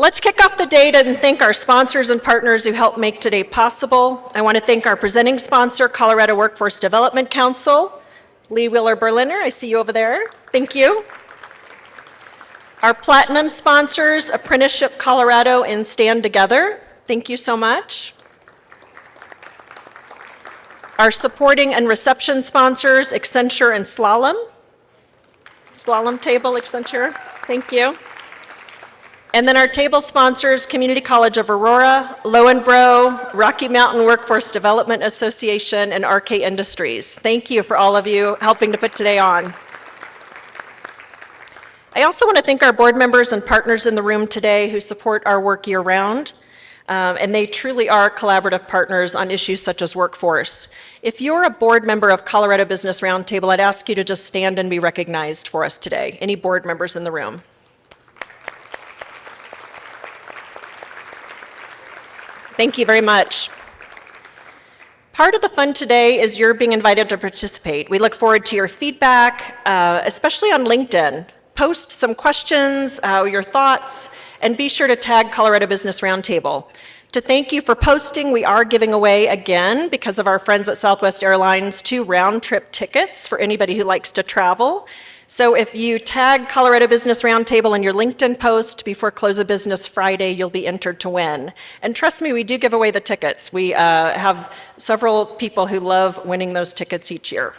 Let's kick off the day and thank our sponsors and partners who helped make today possible. I want to thank our presenting sponsor, Colorado Workforce Development Council. Lee Wheeler-Berliner, I see you over there. Thank you. Our platinum sponsors, Apprenticeship Colorado and Stand Together. Thank you so much. Our supporting and reception sponsors, Accenture and Slalom. Slalom table, Accenture. Thank you. And then our table sponsors, Community College of Aurora, Lowenbro, Rocky Mountain Workforce Development Association, and RK Industries. Thank you for all of you helping to put today on. I also want to thank our board members and partners in the room today who support our work year-round. And they truly are collaborative partners on issues such as workforce. If you're a board member of Colorado Business Roundtable, I'd ask you to just stand and be recognized for us today. Any board members in the room? Thank you very much. Part of the fun today is you're being invited to participate. We look forward to your feedback, especially on LinkedIn. Post some questions, your thoughts, and be sure to tag Colorado Business Roundtable. To thank you for posting, we are giving away again, because of our friends at Southwest Airlines, 2 round-trip tickets for anybody who likes to travel. So if you tag Colorado Business Roundtable in your LinkedIn post before close of business Friday, you'll be entered to win. And trust me, we do give away the tickets. We have several people who love winning those tickets each year.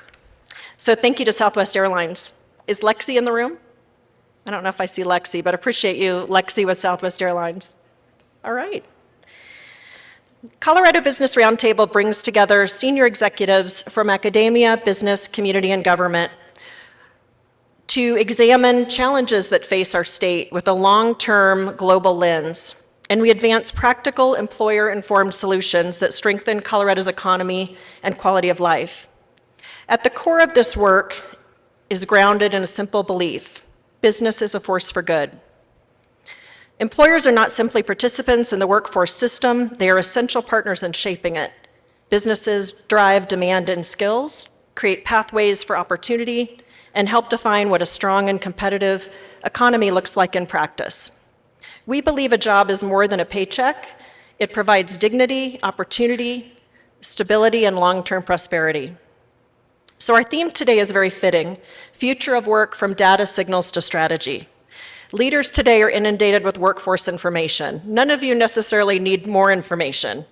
So thank you to Southwest Airlines. Is Lexi in the room? I don't know if I see Lexi, but appreciate you, Lexi with Southwest Airlines. All right. Colorado Business Roundtable brings together senior executives from academia, business, community, and government to examine challenges that face our state with a long-term global lens. And we advance practical, employer-informed solutions that strengthen Colorado's economy and quality of life. At the core of this work is grounded in a simple belief: business is a force for good. Employers are not simply participants in the workforce system, they are essential partners in shaping it. Businesses drive demand and skills, create pathways for opportunity, and help define what a strong and competitive economy looks like in practice. We believe a job is more than a paycheck. It provides dignity, opportunity, stability, and long-term prosperity. So our theme today is very fitting: future of work from data signals to strategy. Leaders today are inundated with workforce information. None of you necessarily need more information.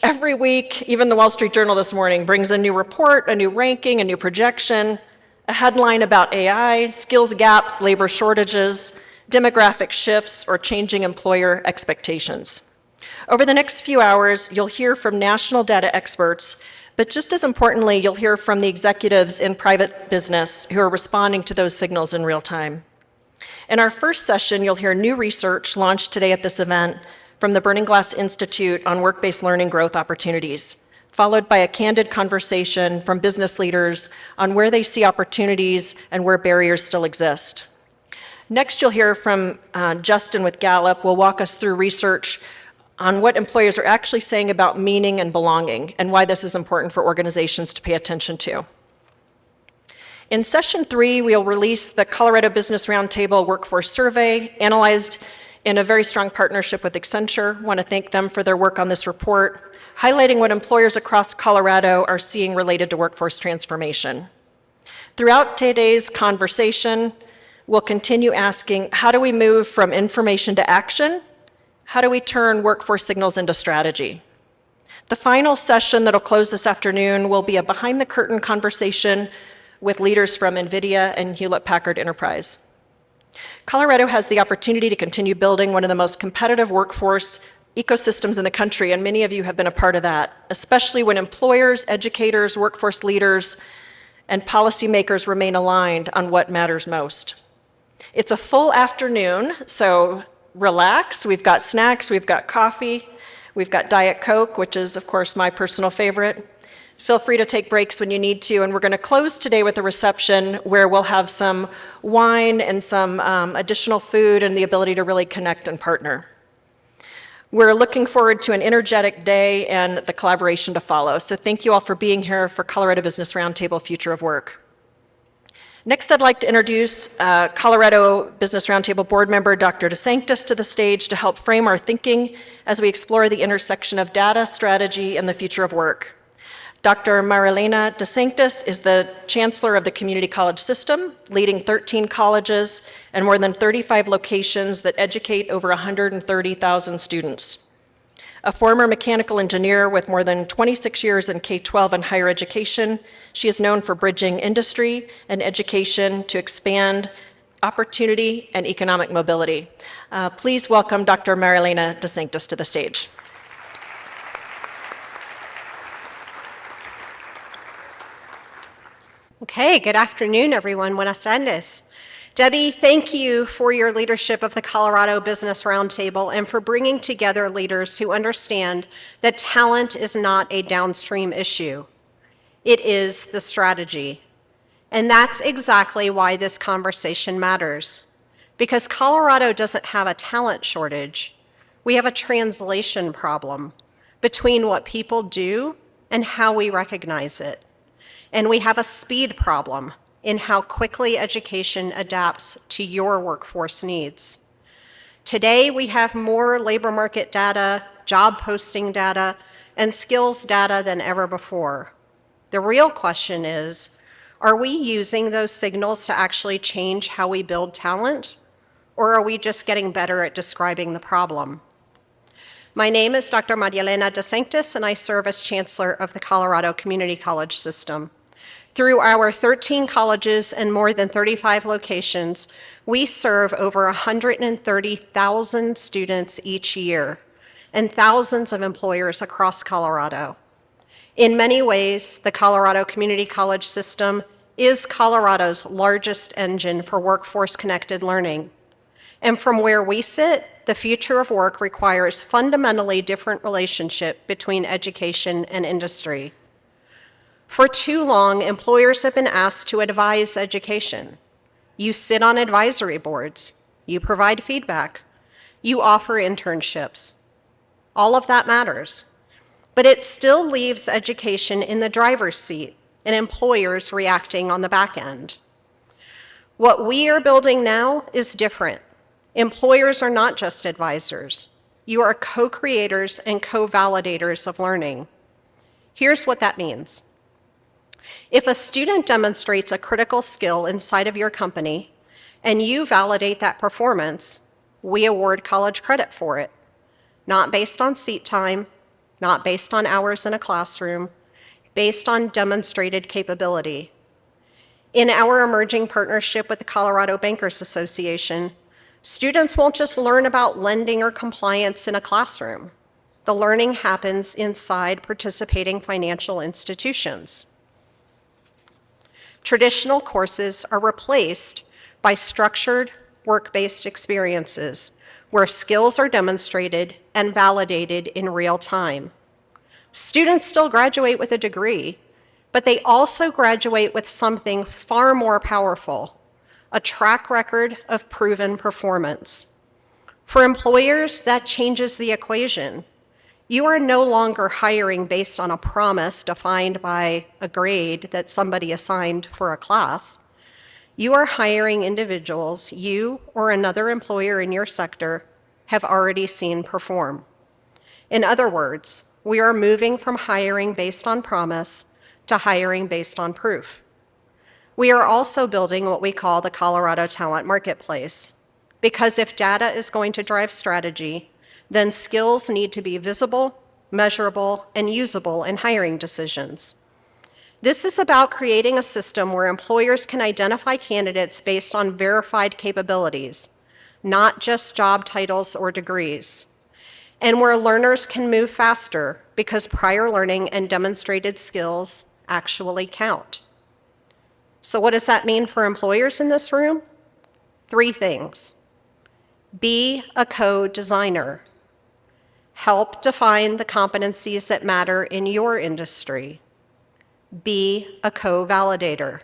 Every week, even the Wall Street Journal this morning brings a new report, a new ranking, a new projection, a headline about AI, skills gaps, labor shortages, demographic shifts, or changing employer expectations. Over the next few hours, you'll hear from national data experts, but just as importantly, you'll hear from the executives in private business who are responding to those signals in real time. In our first session, you'll hear new research launched today at this event from the Burning Glass Institute on work-based learning growth opportunities, followed by a candid conversation from business leaders on where they see opportunities and where barriers still exist. Next, you'll hear from Justin with Gallup, who will walk us through research on what employers are actually saying about meaning and belonging, and why this is important for organizations to pay attention to. In session 3, we'll release the Colorado Business Roundtable Workforce Survey, analyzed in a very strong partnership with Accenture. I want to thank them for their work on this report, highlighting what employers across Colorado are seeing related to workforce transformation. Throughout today's conversation, we'll continue asking, how do we move from information to action? How do we turn workforce signals into strategy? The final session that'll close this afternoon will be a behind-the-curtain conversation with leaders from NVIDIA and Hewlett-Packard Enterprise. Colorado has the opportunity to continue building one of the most competitive workforce ecosystems in the country, and many of you have been a part of that, especially when employers, educators, workforce leaders, and policymakers remain aligned on what matters most. It's a full afternoon, so relax. We've got snacks, we've got coffee, we've got Diet Coke, which is, of course, my personal favorite. Feel free to take breaks when you need to, and we're going to close today with a reception where we'll have some wine and some additional food and the ability to really connect and partner. We're looking forward to an energetic day and the collaboration to follow. So thank you all for being here for Colorado Business Roundtable Future of Work. Next, I'd like to introduce Colorado Business Roundtable board member Dr. DeSanctis to the stage to help frame our thinking as we explore the intersection of data, strategy, and the future of work. Dr. Marilena DeSanctis is the chancellor of the community college system, leading 13 colleges and more than 35 locations that educate over 130,000 students. A former mechanical engineer with more than 26 years in K-12 and higher education, she is known for bridging industry and education to expand opportunity and economic mobility. Please welcome Dr. Marilena DeSanctis to the stage. Okay, good afternoon, everyone. Buenas tardes. Debbie, thank you for your leadership of the Colorado Business Roundtable and for bringing together leaders who understand that talent is not a downstream issue. It is the strategy. And that's exactly why this conversation matters. Because Colorado doesn't have a talent shortage. We have a translation problem between what people do and how we recognize it. And we have a speed problem in how quickly education adapts to your workforce needs. Today, we have more labor market data, job posting data, and skills data than ever before. The real question is, are we using those signals to actually change how we build talent, or are we just getting better at describing the problem? My name is Dr. Marilena DeSanctis, and I serve as chancellor of the Colorado Community College System. Through our 13 colleges and more than 35 locations, we serve over 130,000 students each year and thousands of employers across Colorado. In many ways, the Colorado Community College System is Colorado's largest engine for workforce-connected learning. And from where we sit, the future of work requires fundamentally different relationship between education and industry. For too long, employers have been asked to advise education. You sit on advisory boards. You provide feedback. You offer internships. All of that matters. But it still leaves education in the driver's seat and employers reacting on the back end. What we are building now is different. Employers are not just advisors. You are co-creators and co-validators of learning. Here's what that means. If a student demonstrates a critical skill inside of your company and you validate that performance, we award college credit for it, not based on seat time, not based on hours in a classroom, based on demonstrated capability. In our emerging partnership with the Colorado Bankers Association, students won't just learn about lending or compliance in a classroom. The learning happens inside participating financial institutions. Traditional courses are replaced by structured, work-based experiences where skills are demonstrated and validated in real time. Students still graduate with a degree, but they also graduate with something far more powerful, a track record of proven performance. For employers, that changes the equation. You are no longer hiring based on a promise defined by a grade that somebody assigned for a class. You are hiring individuals you or another employer in your sector have already seen perform. In other words, we are moving from hiring based on promise to hiring based on proof. We are also building what we call the Colorado Talent Marketplace, because if data is going to drive strategy, then skills need to be visible, measurable, and usable in hiring decisions. This is about creating a system where employers can identify candidates based on verified capabilities, not just job titles or degrees, and where learners can move faster because prior learning and demonstrated skills actually count. So what does that mean for employers in this room? 3 things. Be a co-designer. Help define the competencies that matter in your industry. Be a co-validator.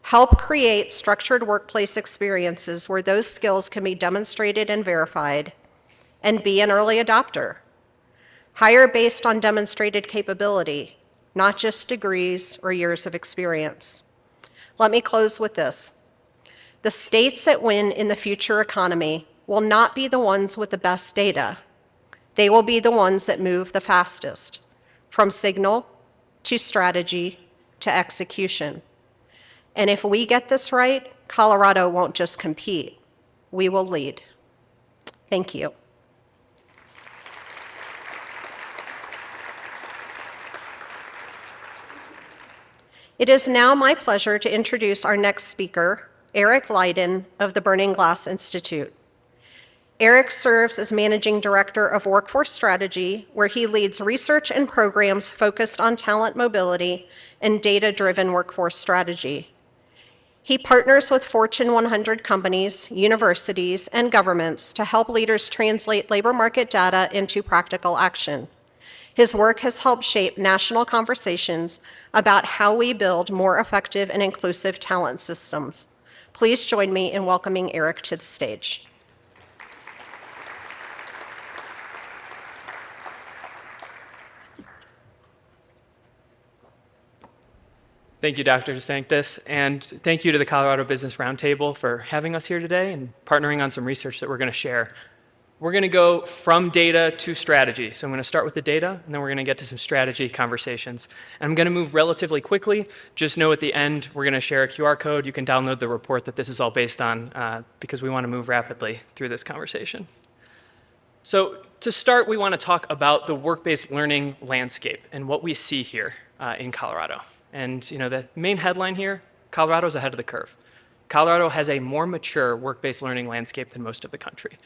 Help create structured workplace experiences where those skills can be demonstrated and verified, and be an early adopter. Hire based on demonstrated capability, not just degrees or years of experience. Let me close with this. The states that win in the future economy will not be the ones with the best data. They will be the ones that move the fastest, from signal to strategy to execution. And if we get this right, Colorado won't just compete, we will lead. Thank you. It is now my pleasure to introduce our next speaker, Eric Leiden of the Burning Glass Institute. Eric serves as Managing Director of Workforce Strategy, where he leads research and programs focused on talent mobility and data-driven workforce strategy. He partners with Fortune 100 companies, universities, and governments to help leaders translate labor market data into practical action. His work has helped shape national conversations about how we build more effective and inclusive talent systems. Please join me in welcoming Eric to the stage. Thank you, Dr. DeSanctis, and thank you to the Colorado Business Roundtable for having us here today and partnering on some research that we're going to share. We're going to go from data to strategy. So I'm going to start with the data, and then we're going to get to some strategy conversations. And I'm going to move relatively quickly. Just know at the end, we're going to share a QR code. You can download the report that this is all based on because we want to move rapidly through this conversation. So to start, we want to talk about the work-based learning landscape and what we see here in Colorado. And the main headline here, Colorado's ahead of the curve. Colorado has a more mature work-based learning landscape than most of the country.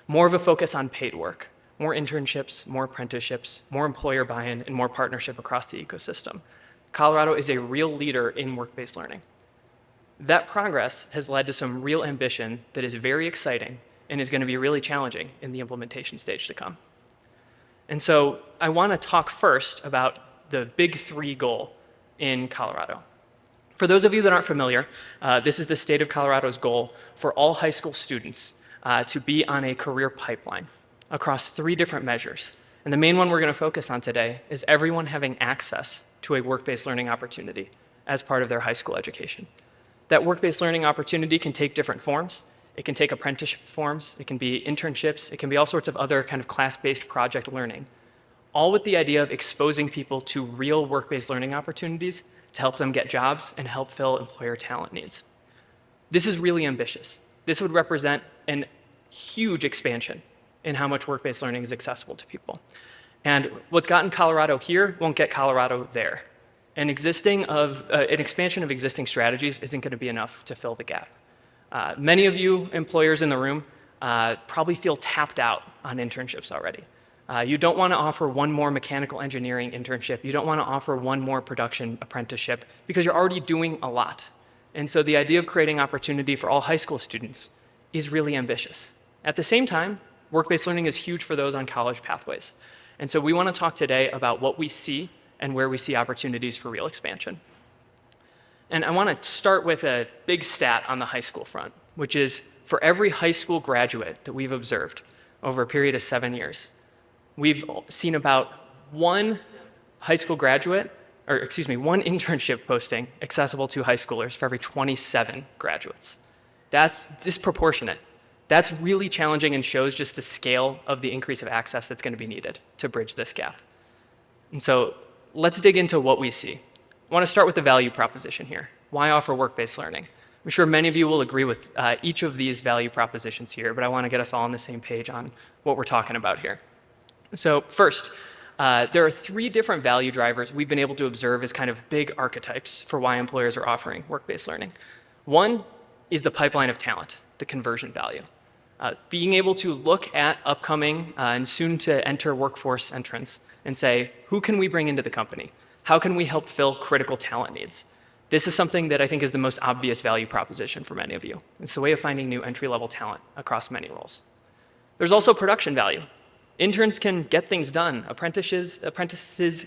More of a focus on paid work, more internships, more apprenticeships, more employer buy-in, and more partnership across the ecosystem. Colorado is a real leader in work-based learning. That progress has led to some real ambition that is very exciting and is going to be really challenging in the implementation stage to come. And so I want to talk first about the big three goal in Colorado. For those of you that aren't familiar, this is the state of Colorado's goal for all high school students to be on a career pipeline across 3 different measures. And the main one we're going to focus on today is everyone having access to a work-based learning opportunity as part of their high school education. That work-based learning opportunity can take different forms. It can take apprenticeship forms, it can be internships, it can be all sorts of other kind of class-based project learning, all with the idea of exposing people to real work-based learning opportunities to help them get jobs and help fill employer talent needs. This is really ambitious. This would represent a huge expansion in how much work-based learning is accessible to people. And what's gotten Colorado here won't get Colorado there. An expansion of existing strategies isn't going to be enough to fill the gap. Many of you employers in the room probably feel tapped out on internships already. You don't want to offer one more mechanical engineering internship. You don't want to offer one more production apprenticeship because you're already doing a lot. And so the idea of creating opportunity for all high school students is really ambitious. At the same time, work-based learning is huge for those on college pathways. And so we want to talk today about what we see and where we see opportunities for real expansion. And I want to start with a big stat on the high school front, which is for every high school graduate that we've observed over a period of 7 years, we've seen about one internship posting accessible to high schoolers for every 27 graduates. That's disproportionate. That's really challenging and shows just the scale of the increase of access that's going to be needed to bridge this gap. And so let's dig into what we see. I want to start with the value proposition here. Why offer work-based learning? I'm sure many of you will agree with each of these value propositions here, but I want to get us all on the same page on what we're talking about here. So first, there are 3 different value drivers we've been able to observe as kind of big archetypes for why employers are offering work-based learning. One is the pipeline of talent, the conversion value. Being able to look at upcoming and soon to enter workforce entrants and say, who can we bring into the company? How can we help fill critical talent needs? This is something that I think is the most obvious value proposition for many of you. It's the way of finding new entry-level talent across many roles. There's also production value. Interns can get things done. Apprentices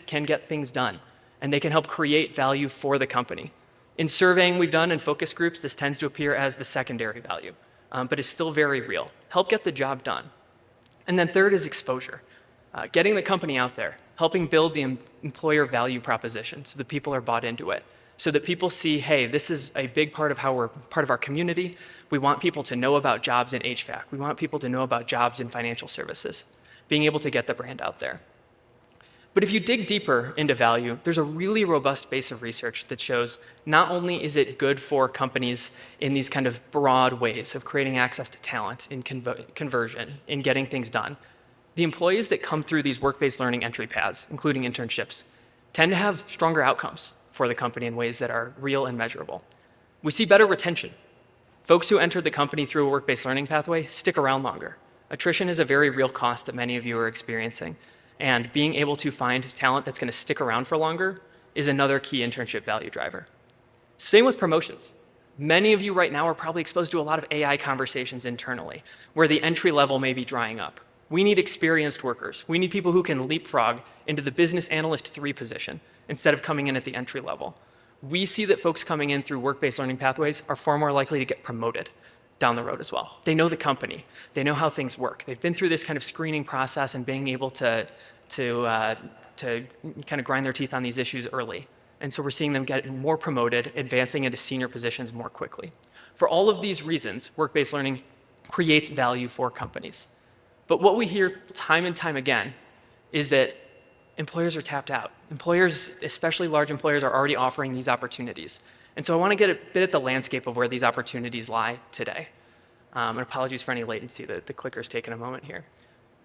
can get things done, and they can help create value for the company. In surveying we've done in focus groups, this tends to appear as the secondary value, but is still very real. Help get the job done. And then third is exposure. Getting the company out there, helping build the employer value proposition so that people are bought into it. so that people see, hey, this is a big part of how we're part of our community. We want people to know about jobs in HVAC. We want people to know about jobs in financial services, being able to get the brand out there. But if you dig deeper into value, there's a really robust base of research that shows not only is it good for companies in these kind of broad ways of creating access to talent, in conversion, in getting things done, the employees that come through these work-based learning entry paths, including internships, tend to have stronger outcomes for the company in ways that are real and measurable. We see better retention. Folks who enter the company through a work-based learning pathway stick around longer. Attrition is a very real cost that many of you are experiencing. And being able to find talent that's going to stick around for longer is another key internship value driver. Same with promotions. Many of you right now are probably exposed to a lot of AI conversations internally, where the entry level may be drying up. We need experienced workers. We need people who can leapfrog into the business analyst 3 position instead of coming in at the entry level. We see that folks coming in through work-based learning pathways are far more likely to get promoted down the road as well. They know the company. They know how things work. They've been through this kind of screening process and being able to kind of grind their teeth on these issues early. And so we're seeing them get more promoted, advancing into senior positions more quickly. For all of these reasons, work-based learning creates value for companies. But what we hear time and time again is that employers are tapped out. Employers, especially large employers, are already offering these opportunities. And so I want to get a bit at the landscape of where these opportunities lie today. And apologies for any latency, the clicker's taken a moment here.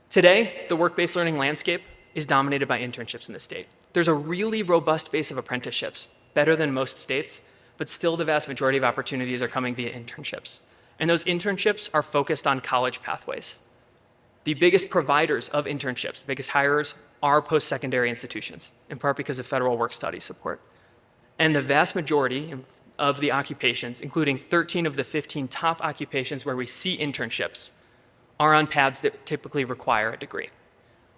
Today, the work-based learning landscape is dominated by internships in the state. There's a really robust base of apprenticeships, better than most states, but still the vast majority of opportunities are coming via internships. And those internships are focused on college pathways. The biggest providers of internships, the biggest hirers, are post-secondary institutions, in part because of federal work-study support. And the vast majority of the occupations, including 13 of the 15 top occupations where we see internships, are on paths that typically require a degree.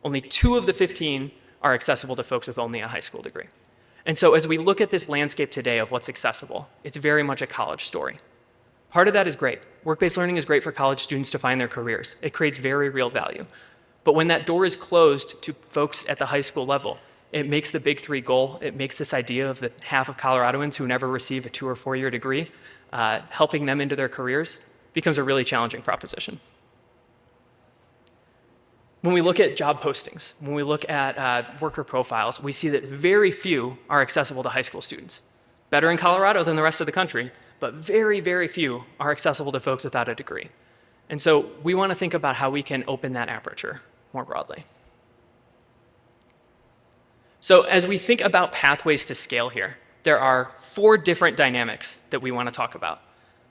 Only 2 of the 15 are accessible to folks with only a high school degree. And so as we look at this landscape today of what's accessible, it's very much a college story. Part of that is great. Work-based learning is great for college students to find their careers. It creates very real value. But when that door is closed to folks at the high school level, it makes the big 3 goal. It makes this idea of the half of Coloradoans who never receive a 2- or 4-year degree, helping them into their careers, becomes a really challenging proposition. When we look at job postings, when we look at worker profiles, we see that very few are accessible to high school students. Better in Colorado than the rest of the country, but very, very few are accessible to folks without a degree. And so we want to think about how we can open that aperture more broadly. So as we think about pathways to scale here, there are 4 different dynamics that we want to talk about.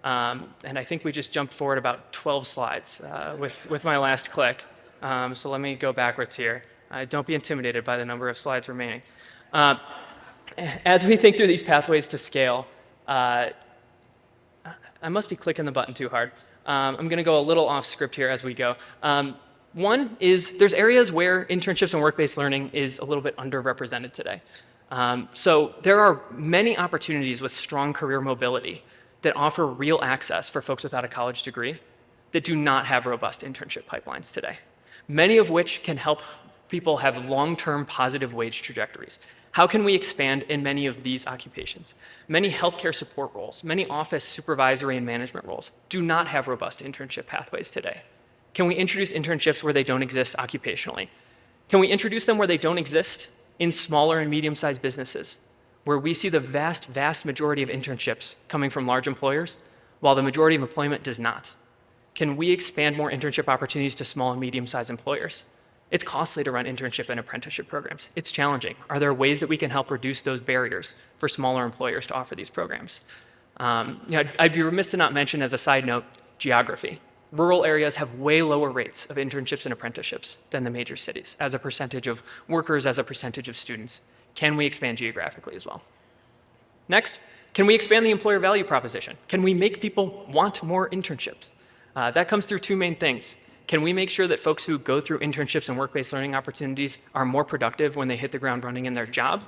And I think we just jumped forward about 12 slides with my last click. So let me go backwards here. Don't be intimidated by the number of slides remaining. As we think through these pathways to scale, I must be clicking the button too hard. I'm going to go a little off script here as we go. One is there's areas where internships and work-based learning is a little bit underrepresented today. So there are many opportunities with strong career mobility that offer real access for folks without a college degree that do not have robust internship pipelines today, many of which can help people have long-term positive wage trajectories. How can we expand in many of these occupations? Many healthcare support roles, many office supervisory and management roles do not have robust internship pathways today. Can we introduce internships where they don't exist occupationally? Can we introduce them where they don't exist in smaller and medium-sized businesses, where we see the vast, vast majority of internships coming from large employers, while the majority of employment does not? Can we expand more internship opportunities to small and medium-sized employers? It's costly to run internship and apprenticeship programs. It's challenging. Are there ways that we can help reduce those barriers for smaller employers to offer these programs? I'd be remiss to not mention, as a side note, geography. Rural areas have way lower rates of internships and apprenticeships than the major cities as a percentage of workers, as a percentage of students. Can we expand geographically as well? Next, can we expand the employer value proposition? Can we make people want more internships? That comes through 2 main things. Can we make sure that folks who go through internships and work-based learning opportunities are more productive when they hit the ground running in their job?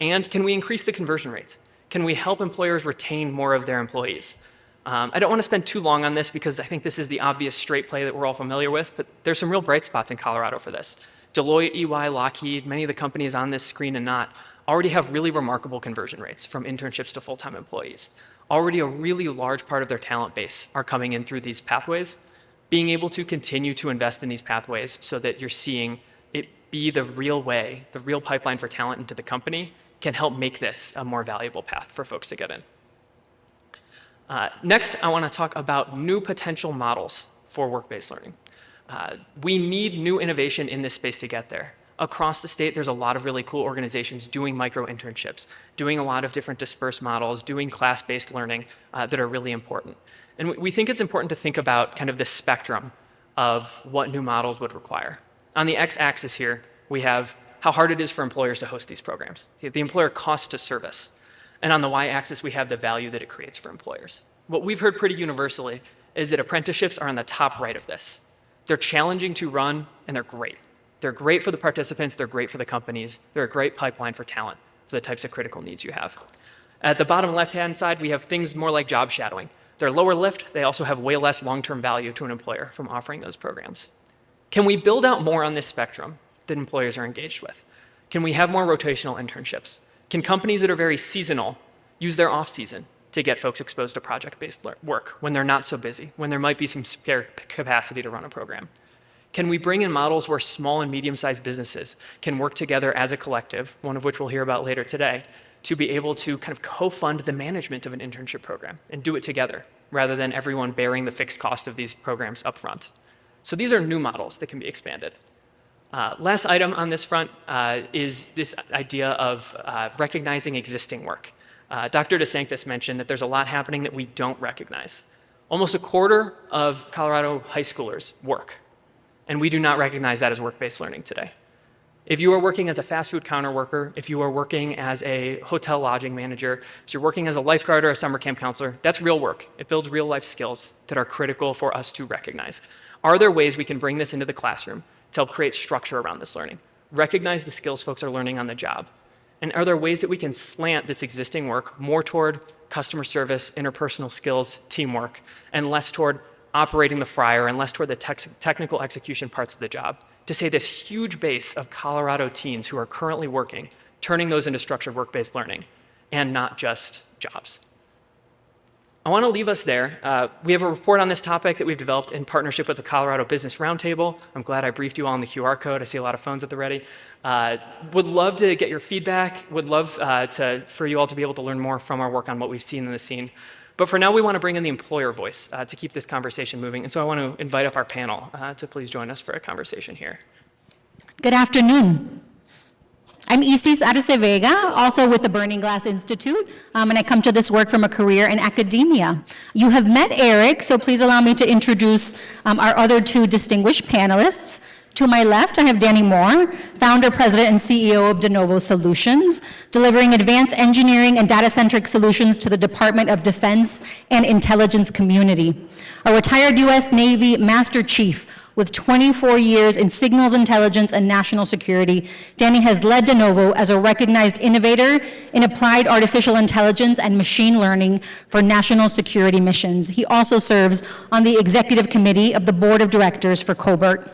And can we increase the conversion rates? Can we help employers retain more of their employees? I don't want to spend too long on this because I think this is the obvious straight play that we're all familiar with, but there's some real bright spots in Colorado for this. Deloitte, EY, Lockheed, many of the companies on this screen and not, already have really remarkable conversion rates from internships to full-time employees. Already a really large part of their talent base are coming in through these pathways. Being able to continue to invest in these pathways so that you're seeing it be the real way, the real pipeline for talent into the company can help make this a more valuable path for folks to get in. Next, I want to talk about new potential models for work-based learning. We need new innovation in this space to get there. Across the state, there's a lot of really cool organizations doing micro-internships, doing a lot of different dispersed models, doing class-based learning that are really important. And we think it's important to think about kind of the spectrum of what new models would require. On the x-axis here, we have how hard it is for employers to host these programs, the employer cost to service. And on the y-axis, we have the value that it creates for employers. What we've heard pretty universally is that apprenticeships are on the top right of this. They're challenging to run, and they're great. They're great for the participants, they're great for the companies, they're a great pipeline for talent, for the types of critical needs you have. At the bottom left-hand side, we have things more like job shadowing. They're lower lift, they also have way less long-term value to an employer from offering those programs. Can we build out more on this spectrum that employers are engaged with? Can we have more rotational internships? Can companies that are very seasonal use their off-season to get folks exposed to project-based work when they're not so busy, when there might be some spare capacity to run a program? Can we bring in models where small and medium-sized businesses can work together as a collective, one of which we'll hear about later today, to be able to kind of co-fund the management of an internship program and do it together, rather than everyone bearing the fixed cost of these programs up front? So these are new models that can be expanded. Last item on this front is this idea of recognizing existing work. Dr. DeSanctis mentioned that there's a lot happening that we don't recognize. Almost a quarter of Colorado high schoolers work, and we do not recognize that as work-based learning today. If you are working as a fast food counter worker, if you are working as a hotel lodging manager, if you're working as a lifeguard or a summer camp counselor, that's real work. It builds real life skills that are critical for us to recognize. Are there ways we can bring this into the classroom to help create structure around this learning? Recognize the skills folks are learning on the job. And are there ways that we can slant this existing work more toward customer service, interpersonal skills, teamwork, and less toward operating the fryer and less toward the technical execution parts of the job, to say this huge base of Colorado teens who are currently working, turning those into structured work-based learning and not just jobs. I want to leave us there. We have a report on this topic that we've developed in partnership with the Colorado Business Roundtable. I'm glad I briefed you all on the QR code. I see a lot of phones at the ready. Would love to get your feedback. Would love for you all to be able to learn more from our work on what we've seen in the scene. But for now, we want to bring in the employer voice to keep this conversation moving. And so I want to invite up our panel to please join us for a conversation here. Good afternoon. I'm Isis Arce Vega, also with the Burning Glass Institute, and I come to this work from a career in academia. You have met Eric, so please allow me to introduce our other two distinguished panelists. To my left, I have Danny Moore, founder, president, and CEO of De Novo Solutions, delivering advanced engineering and data-centric solutions to the Department of Defense and Intelligence community. A retired U.S. Navy Master Chief with 24 years in signals intelligence and national security, Danny has led De Novo as a recognized innovator in applied artificial intelligence and machine learning for national security missions. He also serves on the executive committee of the board of directors for Cobert.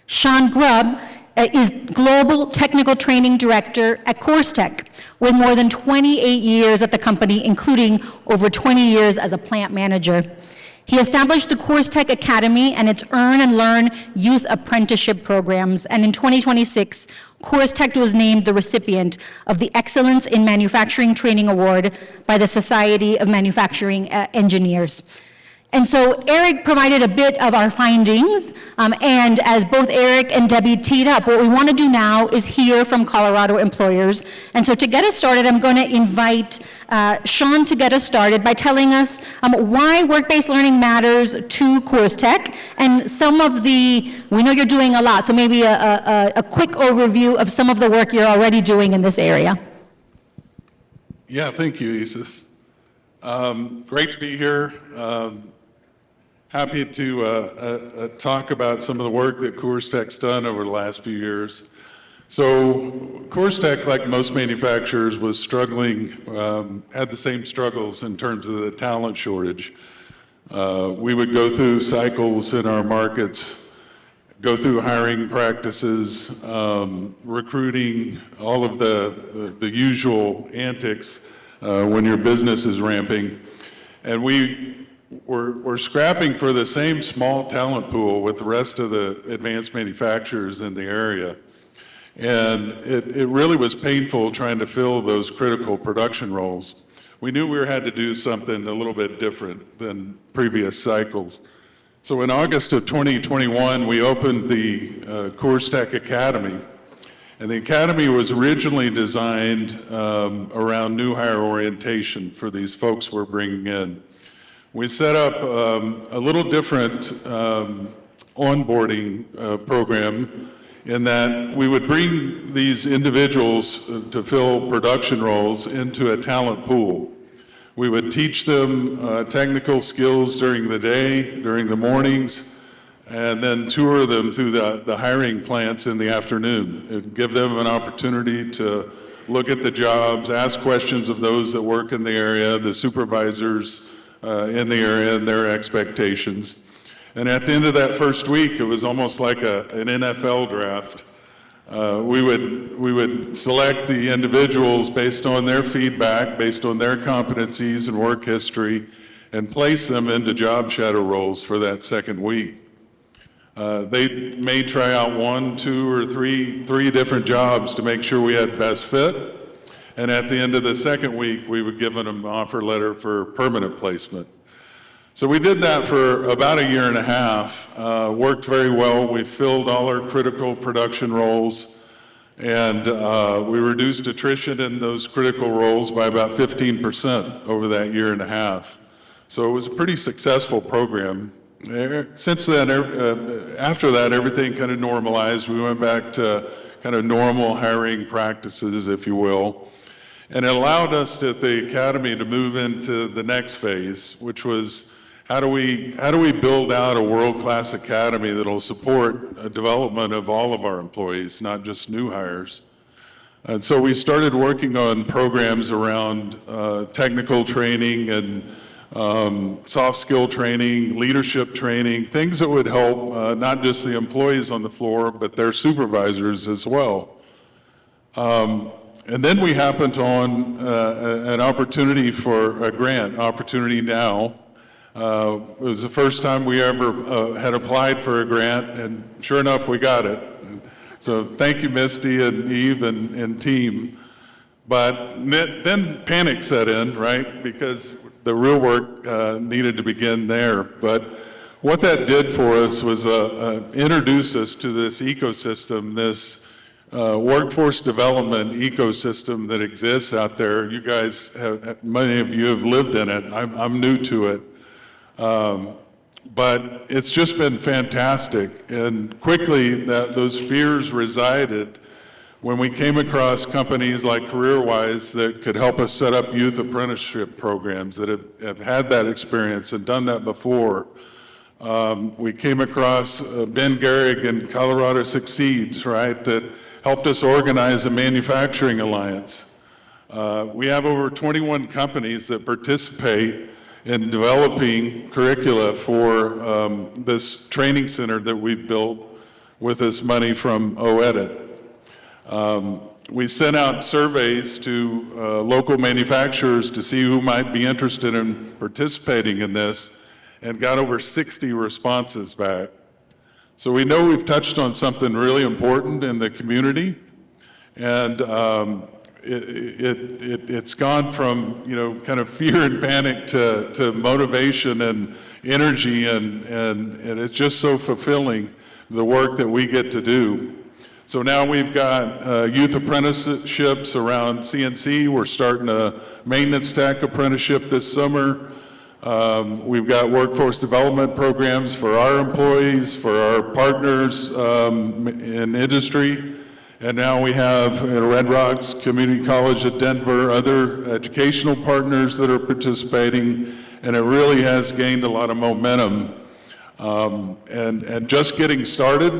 Sean Grubb is Global Technical Training Director at CourseTech, with more than 28 years at the company, including over 20 years as a plant manager. He established the CourseTech Academy and its Earn and Learn youth apprenticeship programs, and in 2026, CourseTech was named the recipient of the Excellence in Manufacturing Training Award by the Society of Manufacturing Engineers. And so Eric provided a bit of our findings, and as both Eric and Debbie teed up, what we want to do now is hear from Colorado employers. And so to get us started, I'm going to invite Sean to get us started by telling us why work-based learning matters to CourseTech, and some of the, we know you're doing a lot, so maybe a quick overview of some of the work you're already doing in this area. Yeah, thank you, Isis. Great to be here. Happy to talk about some of the work that CourseTech's done over the last few years. So CourseTech, like most manufacturers, was struggling, had the same struggles in terms of the talent shortage. We would go through cycles in our markets go through hiring practices, recruiting, all of the usual antics when your business is ramping. And we're scrapping for the same small talent pool with the rest of the advanced manufacturers in the area. And it really was painful trying to fill those critical production roles. We knew we had to do something a little bit different than previous cycles. So in August of 2021, we opened the Coors Tech Academy. And the academy was originally designed around new hire orientation for these folks we're bringing in. We set up a little different onboarding program in that we would bring these individuals to fill production roles into a talent pool. We would teach them technical skills during the day, during the mornings, and then tour them through the hiring plants in the afternoon. It'd give them an opportunity to look at the jobs, ask questions of those that work in the area, the supervisors in the area and their expectations. And at the end of that first week, it was almost like an NFL draft. We would select the individuals based on their feedback, based on their competencies and work history, and place them into job shadow roles for that second week. They may try out 1, 2, or 3 different jobs to make sure we had best fit. And at the end of the second week, we would give them an offer letter for permanent placement. So we did that for about a year and a half, worked very well. We filled all our critical production roles, and we reduced attrition in those critical roles by about 15% over that year and a half. So it was a pretty successful program. Since then, after that, everything kind of normalized. We went back to kind of normal hiring practices, if you will. And it allowed us at the academy to move into the next phase, which was how do we build out a world-class academy that'll support a development of all of our employees, not just new hires. And so we started working on programs around technical training and soft skill training, leadership training, things that would help not just the employees on the floor, but their supervisors as well. And then we happened on an opportunity for a grant, Opportunity Now. It was the first time we ever had applied for a grant, and sure enough, we got it. So thank you, Misty and Eve and team. But then panic set in, right? Because the real work needed to begin there. But what that did for us was introduce us to this ecosystem, this workforce development ecosystem that exists out there. You guys many of you have lived in it. I'm new to it. But it's just been fantastic. And quickly, those fears resided when we came across companies like CareerWise that could help us set up youth apprenticeship programs that have had that experience and done that before. We came across Ben Gehrig and Colorado Succeeds, right, that helped us organize a manufacturing alliance. We have over 21 companies that participate in developing curricula for this training center that we've built with this money from OEDIT. We sent out surveys to local manufacturers to see who might be interested in participating in this and got over 60 responses back. So we know we've touched on something really important in the community, and it's gone from, you know, kind of fear and panic to motivation and energy, and it's just so fulfilling, the work that we get to do. So now we've got youth apprenticeships around CNC. We're starting a maintenance tech apprenticeship this summer. We've got workforce development programs for our employees, for our partners in industry. And now we have at Red Rocks Community College at Denver, other educational partners that are participating, and it really has gained a lot of momentum. And just getting started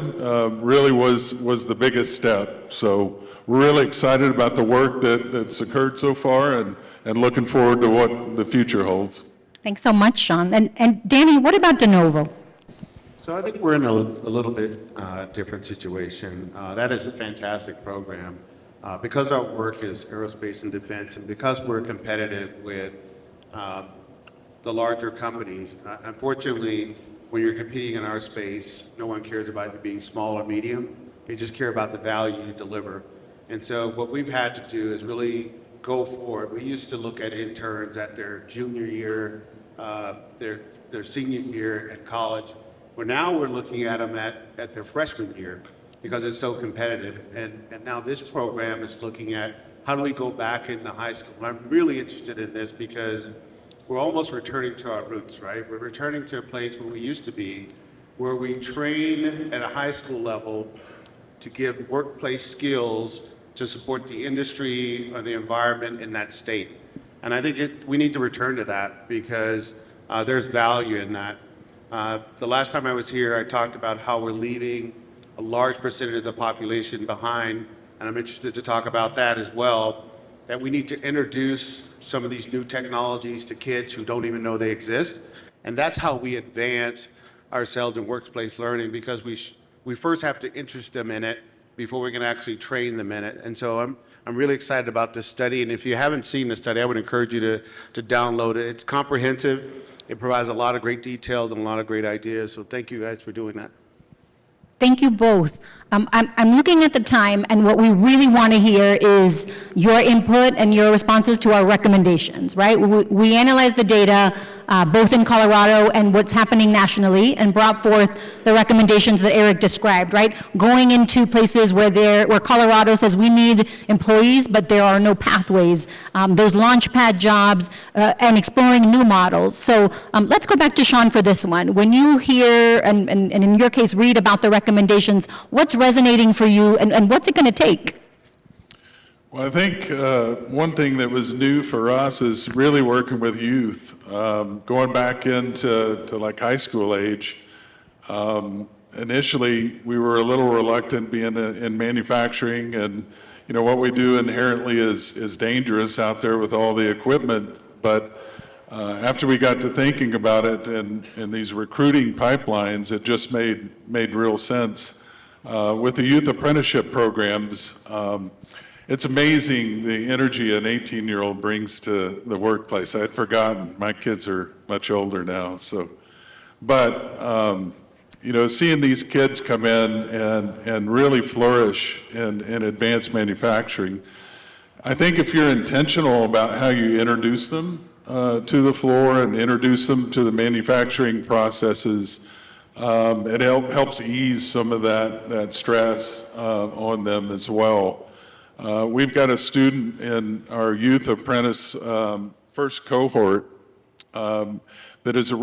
really was the biggest step. So we're really excited about the work that's occurred so far, and looking forward to what the future holds. Thanks so much, Sean. And Danny, what about de novo? So I think we're in a little bit different situation. That is a fantastic program. Because our work is aerospace and defense, and because we're competitive with the larger companies, unfortunately, when you're competing in our space, no one cares about you being small or medium. They just care about the value you deliver. And so what we've had to do is really go forward. We used to look at interns at their junior year, their senior year at college. Well, now we're looking at them at their freshman year because it's so competitive. And now this program is looking at how do we go back into high school. And I'm really interested in this because we're almost returning to our roots, right? We're returning to a place where we used to be, where we train at a high school level to give workplace skills to support the industry or the environment in that state. And I think we need to return to that because there's value in that. The last time I was here, I talked about how we're leaving a large percentage of the population behind, and I'm interested to talk about that as well, that we need to introduce some of these new technologies to kids who don't even know they exist. And that's how we advance ourselves in workplace learning, because we first have to interest them in it before we can actually train them in it. And so I'm really excited about this study. And if you haven't seen the study, I would encourage you to download it. It's comprehensive. It provides a lot of great details and a lot of great ideas. So thank you guys for doing that. Thank you both. I'm looking at the time, and what we really want to hear is your input and your responses to our recommendations, right? We analyzed the data, both in Colorado and what's happening nationally, and brought forth the recommendations that Eric described, right? Going into places where Colorado says we need employees, but there are no pathways, those launchpad jobs, and exploring new models. So let's go back to Sean for this one. When you hear, and in your case, read about the recommendations, what's resonating for you, and what's it going to take? Well, I think one thing that was new for us is really working with youth, going back into like high school age. Initially, we were a little reluctant being in manufacturing, and you know what we do inherently is dangerous out there with all the equipment. But after we got to thinking about it and these recruiting pipelines, it just made real sense. With the youth apprenticeship programs, it's amazing the energy an 18-year-old brings to the workplace. I had forgotten, my kids are much older now, but you know, seeing these kids come in and really flourish in advanced manufacturing, I think if you're intentional about how you introduce them to the floor and introduce them to the manufacturing processes, it helps ease some of that stress on them as well. We've got a student in our youth apprentice first cohort that is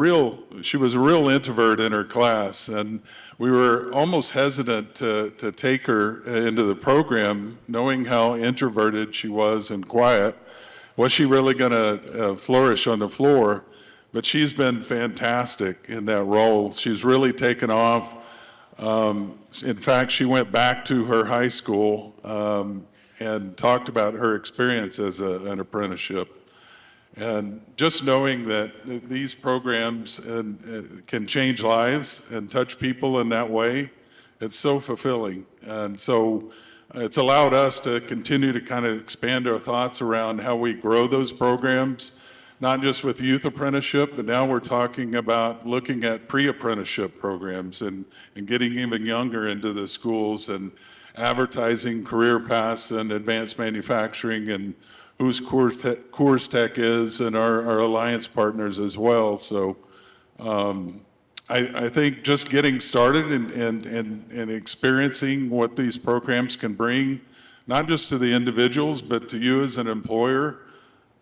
she was a real introvert in her class, and we were almost hesitant to take her into the program, knowing how introverted she was and quiet. Was she really going to flourish on the floor? But she's been fantastic in that role. She's really taken off. In fact, she went back to her high school and talked about her experience as an apprenticeship. And just knowing that these programs can change lives and touch people in that way, it's so fulfilling. And so it's allowed us to continue to kind of expand our thoughts around how we grow those programs, not just with youth apprenticeship, but now we're talking about looking at pre-apprenticeship programs and getting even younger into the schools and advertising career paths and advanced manufacturing and who's Coors Tech is and our alliance partners as well. So I think just getting started and experiencing what these programs can bring, not just to the individuals, but to you as an employer,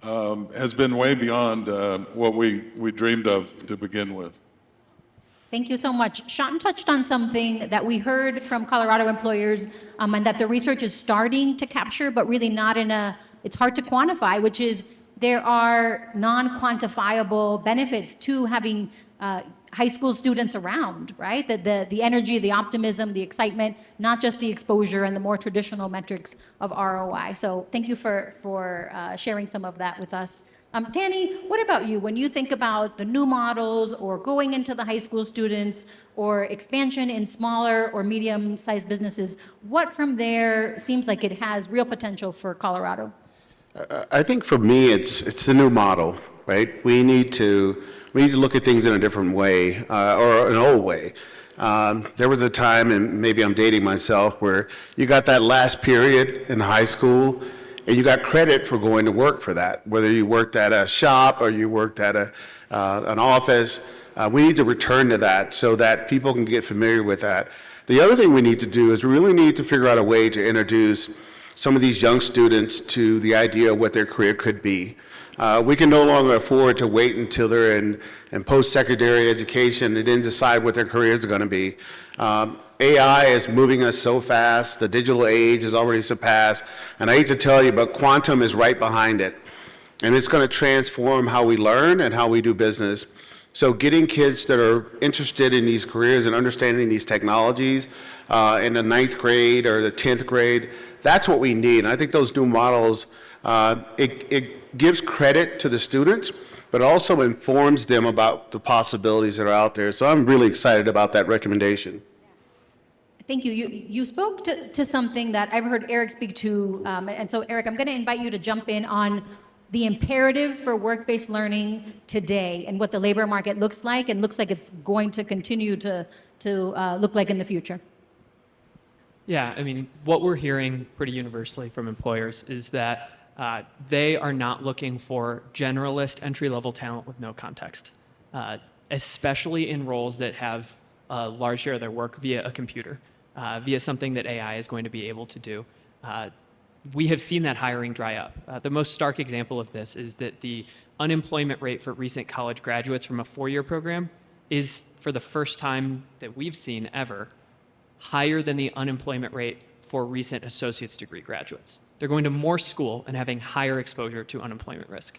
has been way beyond what we dreamed of to begin with. Thank you so much. Sean touched on something that we heard from Colorado employers and that the research is starting to capture, but really not it's hard to quantify, which is there are non-quantifiable benefits to having high school students around, right? The energy, the optimism, the excitement, not just the exposure and the more traditional metrics of ROI. So thank you for sharing some of that with us. Danny, what about you? When you think about the new models or going into the high school students or expansion in smaller or medium-sized businesses, what from there seems like it has real potential for Colorado? I think for me, it's the new model, right? We need to look at things in a different way, or an old way. There was a time, and maybe I'm dating myself, where you got that last period in high school, and you got credit for going to work for that, whether you worked at a shop or you worked at an office. We need to return to that so that people can get familiar with that. The other thing we need to do is we really need to figure out a way to introduce some of these young students to the idea of what their career could be. We can no longer afford to wait until they're in post-secondary education and then decide what their careers are going to be. AI is moving us so fast. The digital age is already surpassed. And I hate to tell you, but quantum is right behind it. And it's going to transform how we learn and how we do business. So getting kids that are interested in these careers and understanding these technologies in the 9th grade or the 10th grade, that's what we need. And I think those new models, it gives credit to the students, but also informs them about the possibilities that are out there. So I'm really excited about that recommendation. Thank you. You spoke to something that I've heard Eric speak to. And so, Eric, I'm going to invite you to jump in on the imperative for work-based learning today and what the labor market looks like and looks like it's going to continue to look like in the future. Yeah, I mean, what we're hearing pretty universally from employers is that they are not looking for generalist entry-level talent with no context, especially in roles that have a large share of their work via a computer, via something that AI is going to be able to do. We have seen that hiring dry up. The most stark example of this is that the unemployment rate for recent college graduates from a 4-year program is, for the first time that we've seen ever, higher than the unemployment rate for recent associate's degree graduates. They're going to more school and having higher exposure to unemployment risk.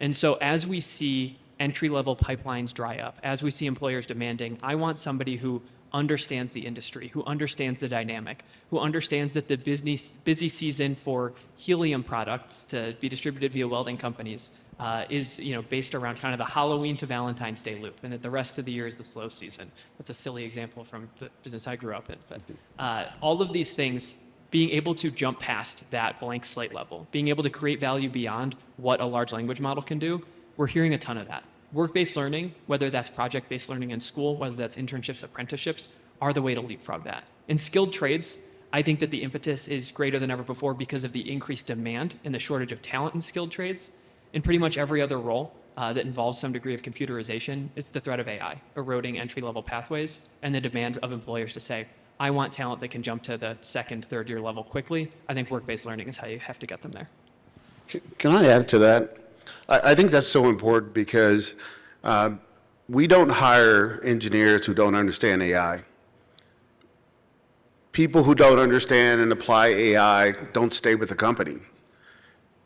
And so as we see entry-level pipelines dry up, as we see employers demanding, I want somebody who understands the industry, who understands the dynamic, who understands that the busy season for helium products to be distributed via welding companies is based around kind of the Halloween to Valentine's Day loop, and that the rest of the year is the slow season. That's a silly example from the business I grew up in. But all of these things, being able to jump past that blank slate level, being able to create value beyond what a large language model can do, we're hearing a ton of that. Work-based learning, whether that's project-based learning in school, whether that's internships, apprenticeships, are the way to leapfrog that. In skilled trades, I think that the impetus is greater than ever before because of the increased demand and the shortage of talent in skilled trades. In pretty much every other role that involves some degree of computerization, it's the threat of AI, eroding entry-level pathways, and the demand of employers to say, I want talent that can jump to the 2nd, 3rd year level quickly. I think work-based learning is how you have to get them there. Can I add to that? I think that's so important because we don't hire engineers who don't understand AI. People who don't understand and apply AI don't stay with the company.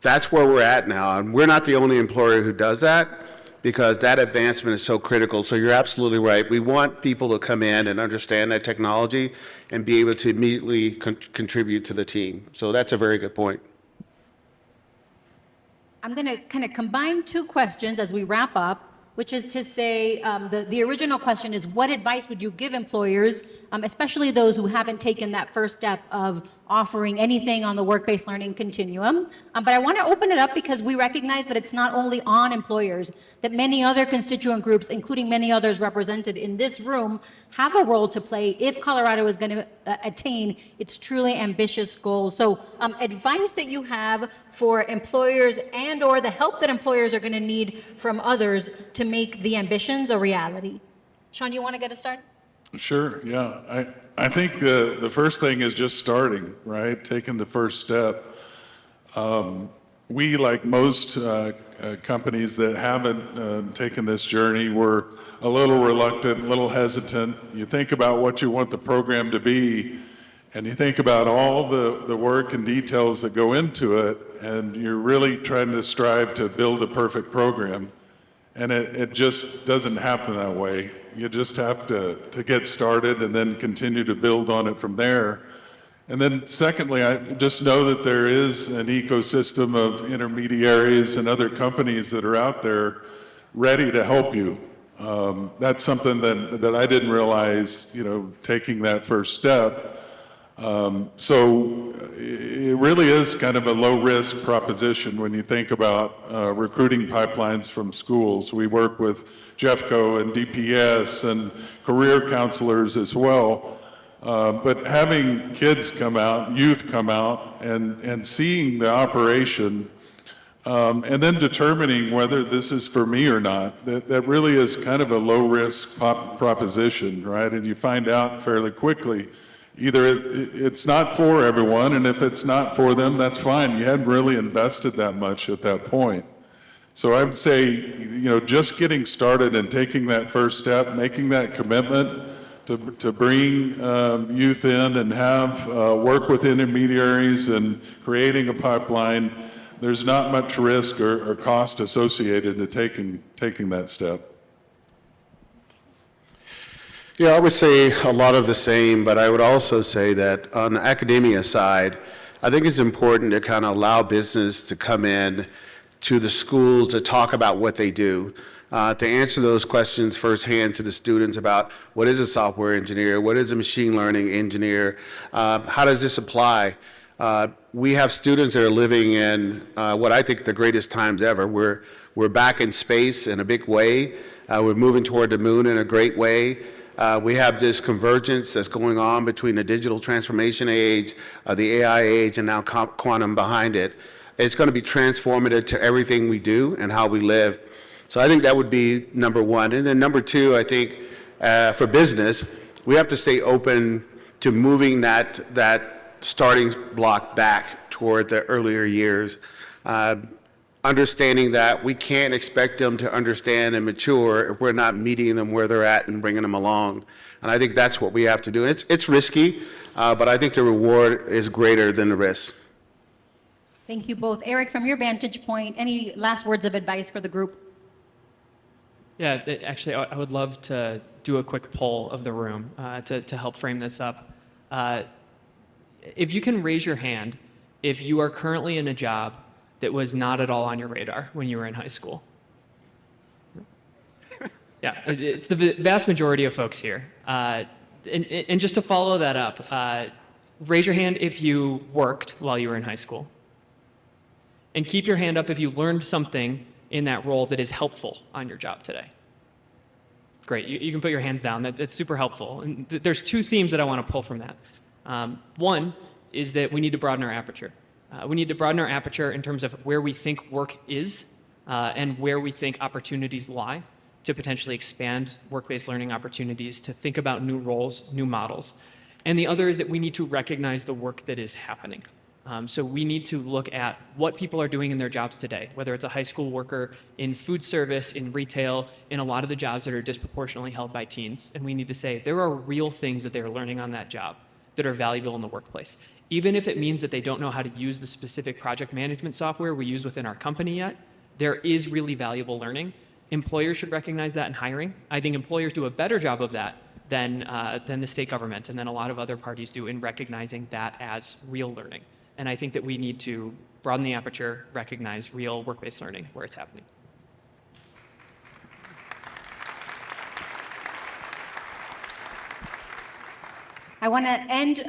That's where we're at now, and we're not the only employer who does that because that advancement is so critical. So you're absolutely right. We want people to come in and understand that technology and be able to immediately contribute to the team. So that's a very good point. I'm going to kind of combine 2 questions as we wrap up, which is to say the original question is, what advice would you give employers, especially those who haven't taken that first step of offering anything on the work-based learning continuum? But I want to open it up because we recognize that it's not only on employers, that many other constituent groups, including many others represented in this room, have a role to play if Colorado is going to attain its truly ambitious goals. So advice that you have for employers and or the help that employers are going to need from others to make the ambitions a reality. Sean, you want to get us started? Sure, yeah. I think the first thing is just starting, right? Taking the first step. We, like most companies that haven't taken this journey, were a little reluctant, a little hesitant. You think about what you want the program to be, and you think about all the work and details that go into it, and you're really trying to strive to build a perfect program. And it just doesn't happen that way. You just have to get started and then continue to build on it from there. And then secondly, I just know that there is an ecosystem of intermediaries and other companies that are out there ready to help you. That's something that I didn't realize, taking that first step. So it really is kind of a low-risk proposition when you think about recruiting pipelines from schools. We work with Jeffco and DPS and career counselors as well. But having kids come out, youth come out, and seeing the operation, and then determining whether this is for me or not, that really is kind of a low-risk proposition, right? And you find out fairly quickly, either it's not for everyone, and if it's not for them, that's fine. You hadn't really invested that much at that point. So I would say, just getting started and taking that first step, making that commitment to bring youth in and have work with intermediaries and creating a pipeline, there's not much risk or cost associated to taking that step. Yeah, I would say a lot of the same, but I would also say that on the academia side, I think it's important to kind of allow business to come in to the schools to talk about what they do, to answer those questions firsthand to the students about what is a software engineer, what is a machine learning engineer, how does this apply? We have students that are living in what I think the greatest times ever. We're back in space in a big way. We're moving toward the moon in a great way. We have this convergence that's going on between the digital transformation age, the AI age, and now quantum behind it. It's going to be transformative to everything we do and how we live. So I think that would be number one. And then number two, I think for business, we have to stay open to moving that starting block back toward the earlier years. Understanding that we can't expect them to understand and mature if we're not meeting them where they're at and bringing them along. And I think that's what we have to do. It's risky, but I think the reward is greater than the risk. Thank you both. Eric, from your vantage point, any last words of advice for the group? Yeah, actually, I would love to do a quick poll of the room to help frame this up. If you can raise your hand, if you are currently in a job that was not at all on your radar when you were in high school. Yeah, it's the vast majority of folks here. And just to follow that up, raise your hand if you worked while you were in high school. And keep your hand up if you learned something in that role that is helpful on your job today. Great, you can put your hands down. That's super helpful. And there's two themes that I want to pull from that. One is that we need to broaden our aperture. We need to broaden our aperture in terms of where we think work is and where we think opportunities lie to potentially expand work-based learning opportunities, to think about new roles, new models. And the other is that we need to recognize the work that is happening. So we need to look at what people are doing in their jobs today, whether it's a high school worker in food service, in retail, in a lot of the jobs that are disproportionately held by teens. And we need to say there are real things that they're learning on that job that are valuable in the workplace. Even if it means that they don't know how to use the specific project management software we use within our company yet, there is really valuable learning. Employers should recognize that in hiring. I think employers do a better job of that than the state government and then a lot of other parties do in recognizing that as real learning. And I think that we need to broaden the aperture, recognize real work-based learning where it's happening. I want to end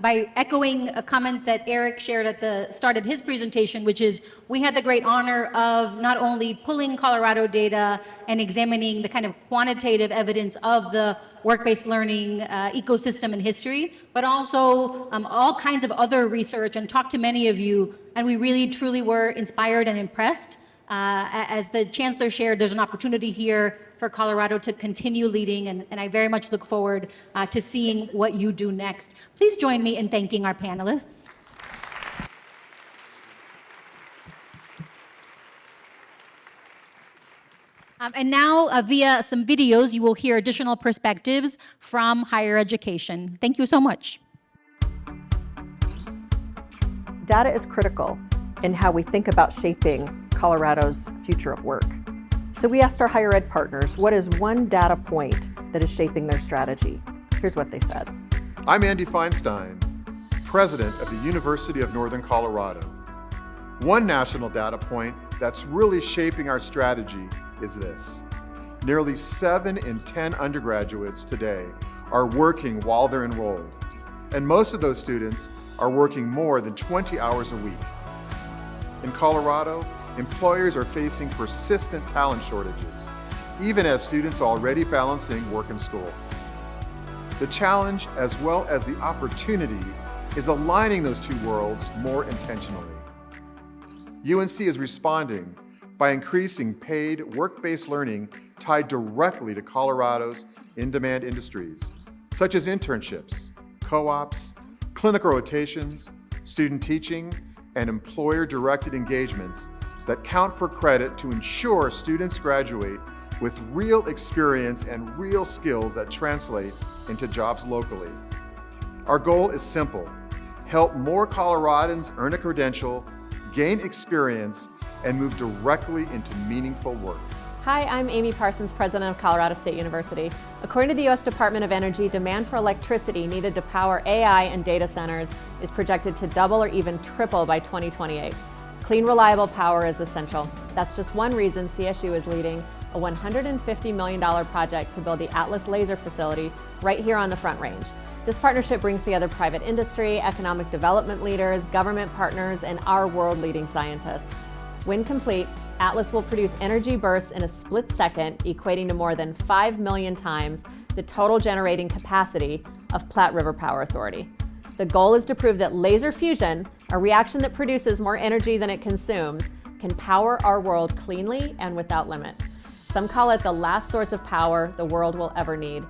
by echoing a comment that Eric shared at the start of his presentation, which is we had the great honor of not only pulling Colorado data and examining the kind of quantitative evidence of the work-based learning ecosystem and history, but also all kinds of other research and talked to many of you, and we really truly were inspired and impressed. As the Chancellor shared, there's an opportunity here for Colorado to continue leading, and I very much look forward to seeing what you do next. Please join me in thanking our panelists. And now, via some videos, you will hear additional perspectives from higher education. Thank you so much. Data is critical in how we think about shaping Colorado's future of work. So we asked our higher ed partners, what is one data point that is shaping their strategy? Here's what they said. I'm Andy Feinstein, president of the University of Northern Colorado. One national data point that's really shaping our strategy is this. Nearly 7 in 10 undergraduates today are working while they're enrolled, and most of those students are working more than 20 hours a week. In Colorado, employers are facing persistent talent shortages, even as students are already balancing work and school. The challenge, as well as the opportunity, is aligning those two worlds more intentionally. UNC is responding by increasing paid work-based learning tied directly to Colorado's in-demand industries, such as internships, co-ops, clinical rotations, student teaching, and employer-directed engagements that count for credit to ensure students graduate with real experience and real skills that translate into jobs locally. Our goal is simple: help more Coloradans earn a credential, gain experience, and move directly into meaningful work. Hi, I'm Amy Parsons, president of Colorado State University. According to the U.S. Department of Energy, demand for electricity needed to power AI and data centers is projected to double or even triple by 2028. Clean, reliable power is essential. That's just one reason CSU is leading a $150 million project to build the Atlas Laser facility right here on the Front Range. This partnership brings together private industry, economic development leaders, government partners, and our world-leading scientists. When complete, Atlas will produce energy bursts in a split second, equating to more than 5 million times the total generating capacity of Platte River Power Authority. The goal is to prove that laser fusion, a reaction that produces more energy than it consumes, can power our world cleanly and without limit. Some call it the last source of power the world will ever need.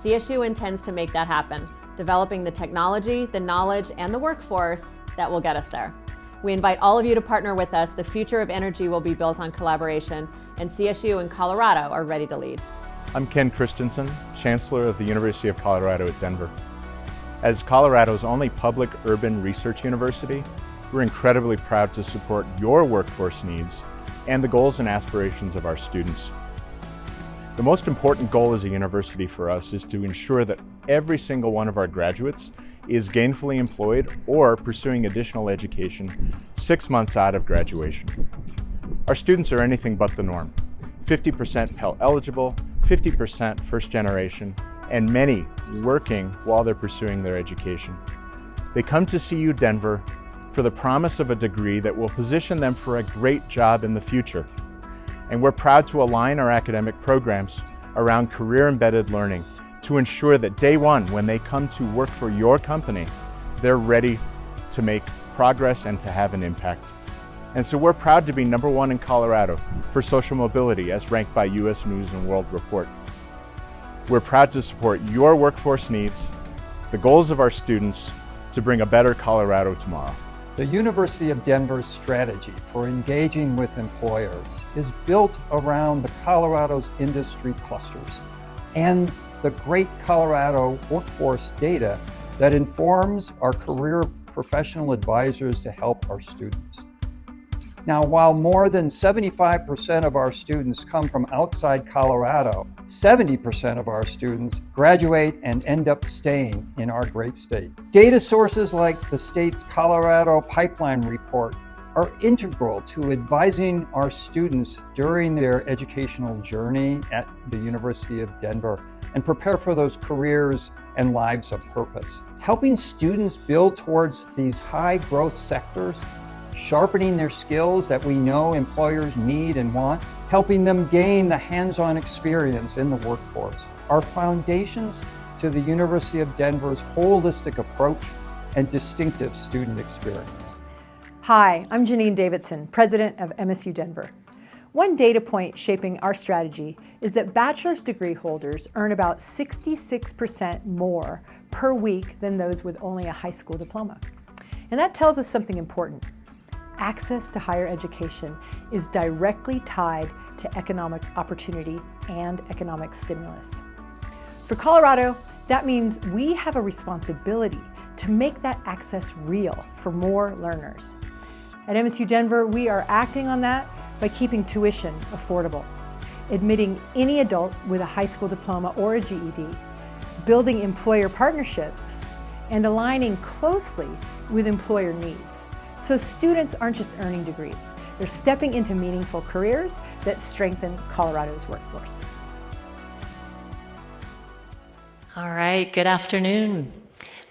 CSU intends to make that happen, developing the technology, the knowledge, and the workforce that will get us there. We invite all of you to partner with us. The future of energy will be built on collaboration, and CSU and Colorado are ready to lead. I'm Ken Christensen, Chancellor of the University of Colorado at Denver. As Colorado's only public urban research university, we're incredibly proud to support your workforce needs and the goals and aspirations of our students. The most important goal as a university for us is to ensure that every single one of our graduates is gainfully employed or pursuing additional education 6 months out of graduation. Our students are anything but the norm. 50% Pell eligible, 50% first generation, and many working while they're pursuing their education. They come to CU Denver for the promise of a degree that will position them for a great job in the future. And we're proud to align our academic programs around career-embedded learning to ensure that day one, when they come to work for your company, they're ready to make progress and to have an impact. And so we're proud to be #1 in Colorado for social mobility as ranked by US News and World Report. We're proud to support your workforce needs, the goals of our students, to bring a better Colorado tomorrow. The University of Denver's strategy for engaging with employers is built around the Colorado's industry clusters and the great Colorado workforce data that informs our career professional advisors to help our students. Now, while more than 75% of our students come from outside Colorado, 70% of our students graduate and end up staying in our great state. Data sources like the state's Colorado Pipeline Report are integral to advising our students during their educational journey at the University of Denver and prepare for those careers and lives of purpose. Helping students build towards these high growth sectors, sharpening their skills that we know employers need and want, helping them gain the hands-on experience in the workforce are foundations to the University of Denver's holistic approach and distinctive student experience. Hi, I'm Janine Davidson, president of MSU Denver. One data point shaping our strategy is that bachelor's degree holders earn about 66% more per week than those with only a high school diploma. And that tells us something important. Access to higher education is directly tied to economic opportunity and economic stimulus. For Colorado, that means we have a responsibility to make that access real for more learners. At MSU Denver, we are acting on that by keeping tuition affordable, admitting any adult with a high school diploma or a GED, building employer partnerships, and aligning closely with employer needs. So students aren't just earning degrees, they're stepping into meaningful careers that strengthen Colorado's workforce. All right, good afternoon.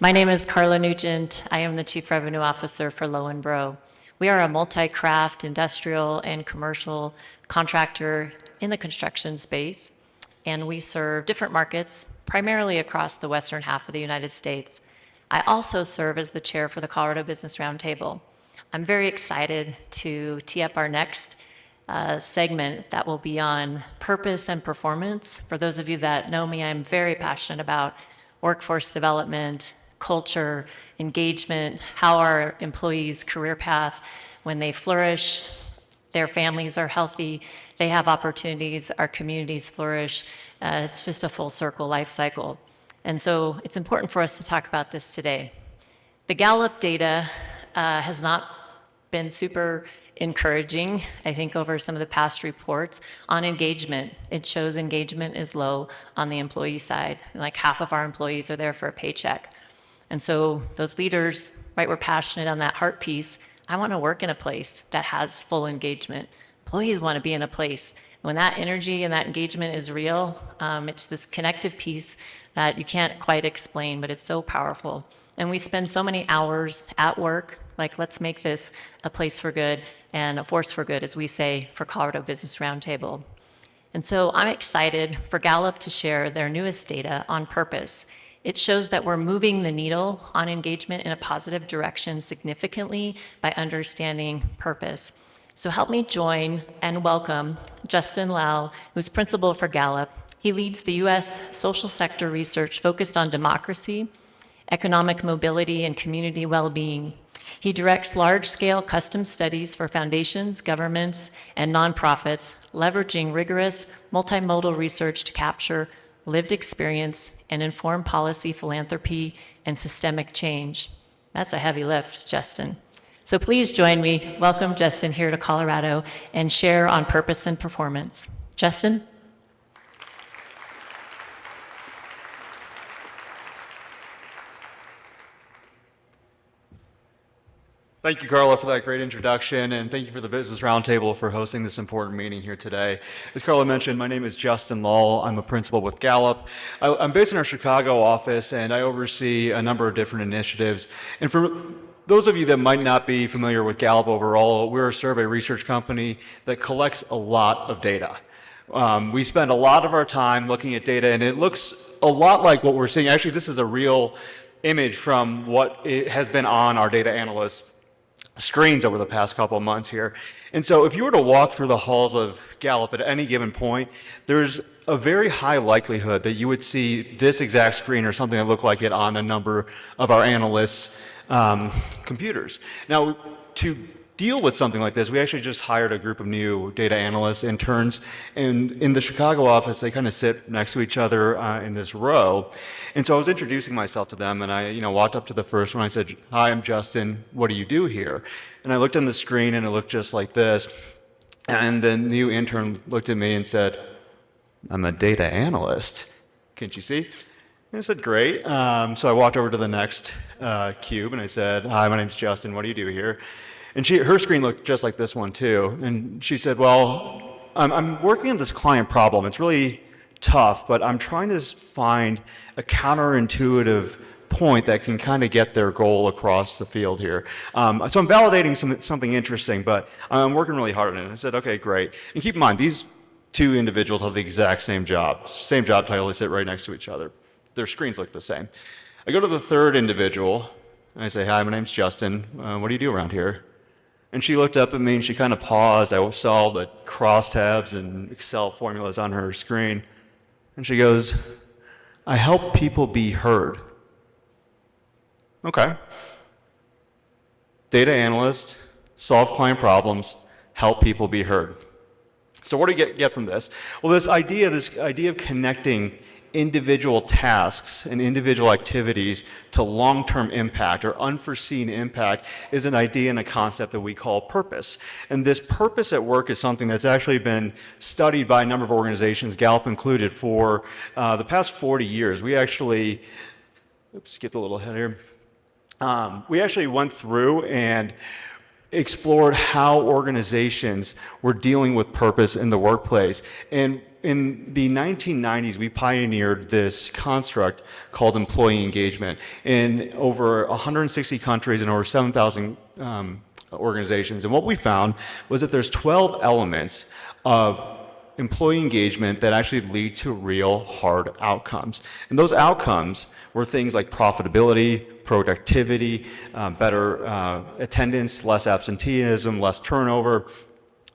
My name is Carla Nugent. I am the Chief Revenue Officer for Lowenbro. We are a multi-craft industrial and commercial contractor in the construction space, and we serve different markets, primarily across the western half of the United States. I also serve as the chair for the Colorado Business Roundtable. I'm very excited to tee up our next segment that will be on purpose and performance. For those of you that know me, I'm very passionate about workforce development, culture, engagement, how our employees' career path, when they flourish, their families are healthy, they have opportunities, our communities flourish. It's just a full circle life cycle. And so it's important for us to talk about this today. The Gallup data has not been super encouraging, I think, over some of the past reports on engagement. It shows engagement is low on the employee side. Like half of our employees are there for a paycheck. And so those leaders, right, we're passionate on that heart piece. I want to work in a place that has full engagement. Employees want to be in a place. When that energy and that engagement is real, it's this connective piece that you can't quite explain, but it's so powerful. And we spend so many hours at work, like let's make this a place for good and a force for good, as we say, for Colorado Business Roundtable. And so I'm excited for Gallup to share their newest data on purpose. It shows that we're moving the needle on engagement in a positive direction significantly by understanding purpose. So help me join and welcome Justin Lau, who's principal for Gallup. He leads the U.S. social sector research focused on democracy, economic mobility, and community well-being. He directs large-scale custom studies for foundations, governments, and nonprofits, leveraging rigorous multimodal research to capture lived experience and inform policy, philanthropy, and systemic change. That's a heavy lift, Justin. So please join me. Welcome Justin here to Colorado and share on purpose and performance. Justin? Thank you, Carla, for that great introduction, and thank you for the Business Roundtable for hosting this important meeting here today. As Carla mentioned, my name is Justin Lull. I'm a principal with Gallup. I'm based in our Chicago office, and I oversee a number of different initiatives. And for those of you that might not be familiar with Gallup overall, we're a survey research company that collects a lot of data. We spend a lot of our time looking at data, and it looks a lot like what we're seeing. Actually, this is a real image from what it has been on our data analysts' screens over the past couple of months here. And so if you were to walk through the halls of Gallup at any given point, there's a very high likelihood that you would see this exact screen or something that looked like it on a number of our analysts' computers. Now, to deal with something like this, we actually just hired a group of new data analysts, interns, and in the Chicago office, they kind of sit next to each other in this row. And so I was introducing myself to them, and I walked up to the first one. I said, "Hi, I'm Justin. What do you do here?" And I looked on the screen, and it looked just like this. And the new intern looked at me and said, "I'm a data analyst. Can't you see?" And I said, "Great." So I walked over to the next cube, and I said, "Hi, my name's Justin. What do you do here?" And her screen looked just like this one too. And she said, "Well, I'm working on this client problem. It's really tough, but I'm trying to find a counterintuitive point that can kind of get their goal across the field here. So I'm validating something interesting, but I'm working really hard on it." And I said, "Okay, great." And keep in mind, these two individuals have the exact same job title. They sit right next to each other. Their screens look the same. I go to the third individual, and I say, "Hi, my name's Justin. What do you do around here?" And she looked up at me and she kind of paused. I saw the crosstabs and Excel formulas on her screen. And she goes, "I help people be heard." Okay. Data analyst, solve client problems, help people be heard. So what do you get from this? Well, this idea of connecting individual tasks and individual activities to long-term impact or unforeseen impact is an idea and a concept that we call purpose. And this purpose at work is something that's actually been studied by a number of organizations, Gallup included, for the past 40 years. We actually skipped a little ahead here. We actually went through and explored how organizations were dealing with purpose in the workplace. And in the 1990s, we pioneered this construct called employee engagement. In over 160 countries and over 7,000 organizations. And what we found was that there's 12 elements of employee engagement that actually lead to real hard outcomes. And those outcomes were things like profitability, productivity, better attendance, less absenteeism, less turnover,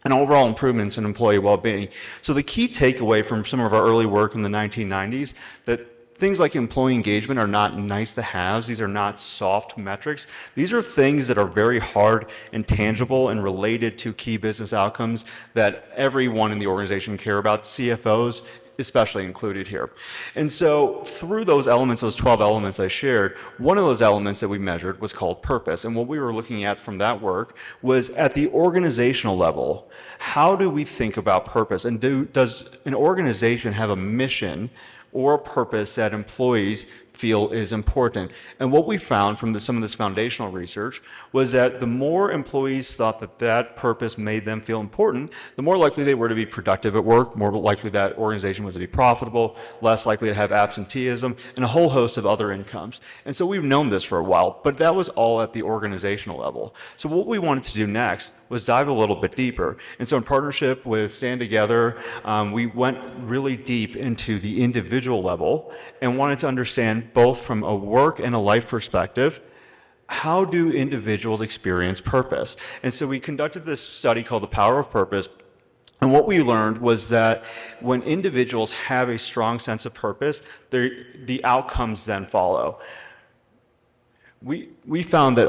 and overall improvements in employee well-being. So the key takeaway from some of our early work in the 1990s, that things like employee engagement are not nice to haves. These are not soft metrics. These are things that are very hard and tangible and related to key business outcomes that everyone in the organization care about, CFOs especially included here. And so through those elements, those 12 elements I shared, one of those elements that we measured was called purpose. And what we were looking at from that work was at the organizational level, how do we think about purpose? And does an organization have a mission or a purpose that employees feel is important? And what we found from some of this foundational research was that the more employees thought that that purpose made them feel important, the more likely they were to be productive at work, more likely that organization was to be profitable, less likely to have absenteeism, and a whole host of other incomes. And so we've known this for a while, but that was all at the organizational level. So what we wanted to do next was dive a little bit deeper. And so in partnership with Stand Together, we went really deep into the individual level and wanted to understand both from a work and a life perspective, how do individuals experience purpose? And so we conducted this study called The Power of Purpose. And what we learned was that when individuals have a strong sense of purpose, the outcomes then follow. We found that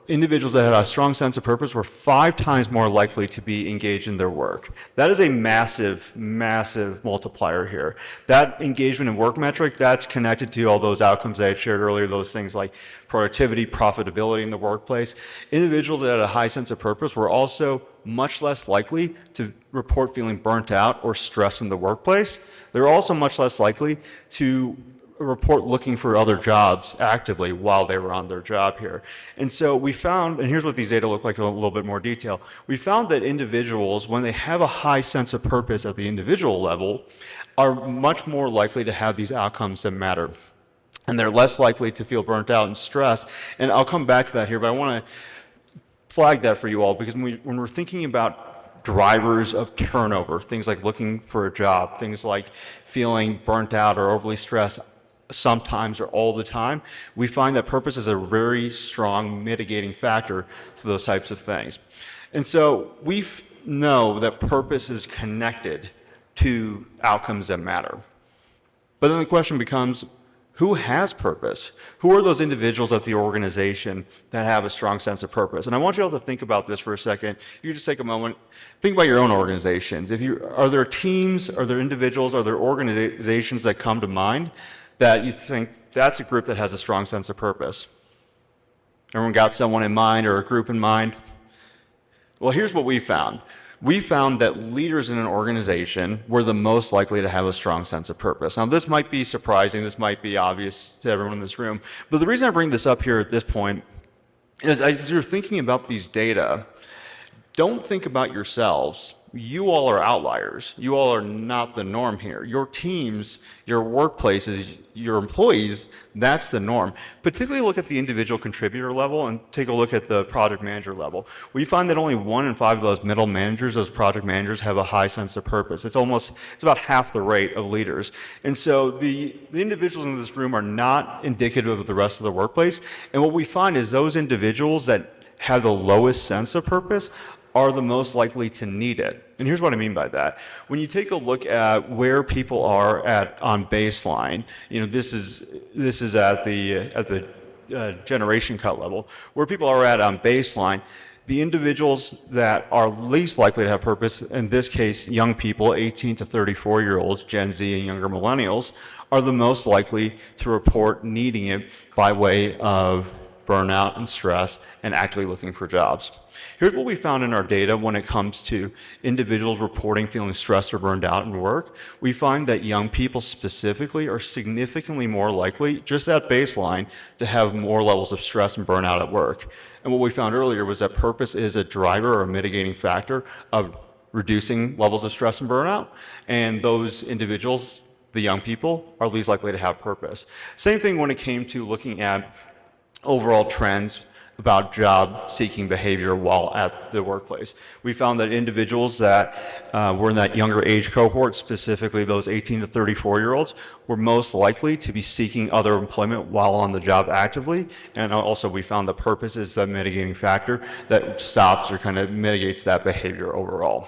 individuals that had a strong sense of purpose were 5 times more likely to be engaged in their work. That is a massive, massive multiplier here. That engagement and work metric, that's connected to all those outcomes that I shared earlier, those things like productivity, profitability in the workplace. Individuals that had a high sense of purpose were also much less likely to report feeling burnt out or stressed in the workplace. They're also much less likely to report looking for other jobs actively while they were on their job here. And so we found, and here's what these data look like in a little bit more detail, we found that individuals, when they have a high sense of purpose at the individual level, are much more likely to have these outcomes that matter. And they're less likely to feel burnt out and stressed. And I'll come back to that here, but I want to flag that for you all, because when we're thinking about drivers of turnover, things like looking for a job, things like feeling burnt out or overly stressed, sometimes or all the time, we find that purpose is a very strong mitigating factor to those types of things. And so we know that purpose is connected to outcomes that matter. But then the question becomes, who has purpose? Who are those individuals at the organization that have a strong sense of purpose? And I want you all to think about this for a second. You just take a moment, think about your own organizations. Are there teams, are there individuals, are there organizations that come to mind that you think that's a group that has a strong sense of purpose? Everyone got someone in mind or a group in mind? Well, here's what we found. We found that leaders in an organization were the most likely to have a strong sense of purpose. Now, this might be surprising, this might be obvious to everyone in this room, but the reason I bring this up here at this point is as you're thinking about these data, don't think about yourselves. You all are outliers. You all are not the norm here. Your teams, your workplaces, your employees, that's the norm. Particularly look at the individual contributor level and take a look at the project manager level. We find that only 1 in 5 of those middle managers, those project managers, have a high sense of purpose. It's about half the rate of leaders. And so the individuals in this room are not indicative of the rest of the workplace. And what we find is those individuals that have the lowest sense of purpose are the most likely to need it. And here's what I mean by that. When you take a look at where people are at on baseline, this is at the generation cut level, where people are at on baseline, the individuals that are least likely to have purpose, in this case, young people, 18 to 34-year-olds, Gen Z and younger millennials, are the most likely to report needing it by way of burnout and stress, and actively looking for jobs. Here's what we found in our data when it comes to individuals reporting feeling stressed or burned out in work. We find that young people specifically are significantly more likely, just at baseline, to have more levels of stress and burnout at work. And what we found earlier was that purpose is a driver or a mitigating factor of reducing levels of stress and burnout, and those individuals, the young people, are least likely to have purpose. Same thing when it came to looking at overall trends about job-seeking behavior while at the workplace. We found that individuals that were in that younger age cohort, specifically those 18 to 34-year-olds, were most likely to be seeking other employment while on the job actively. And also we found that purpose is the mitigating factor that stops or kind of mitigates that behavior overall.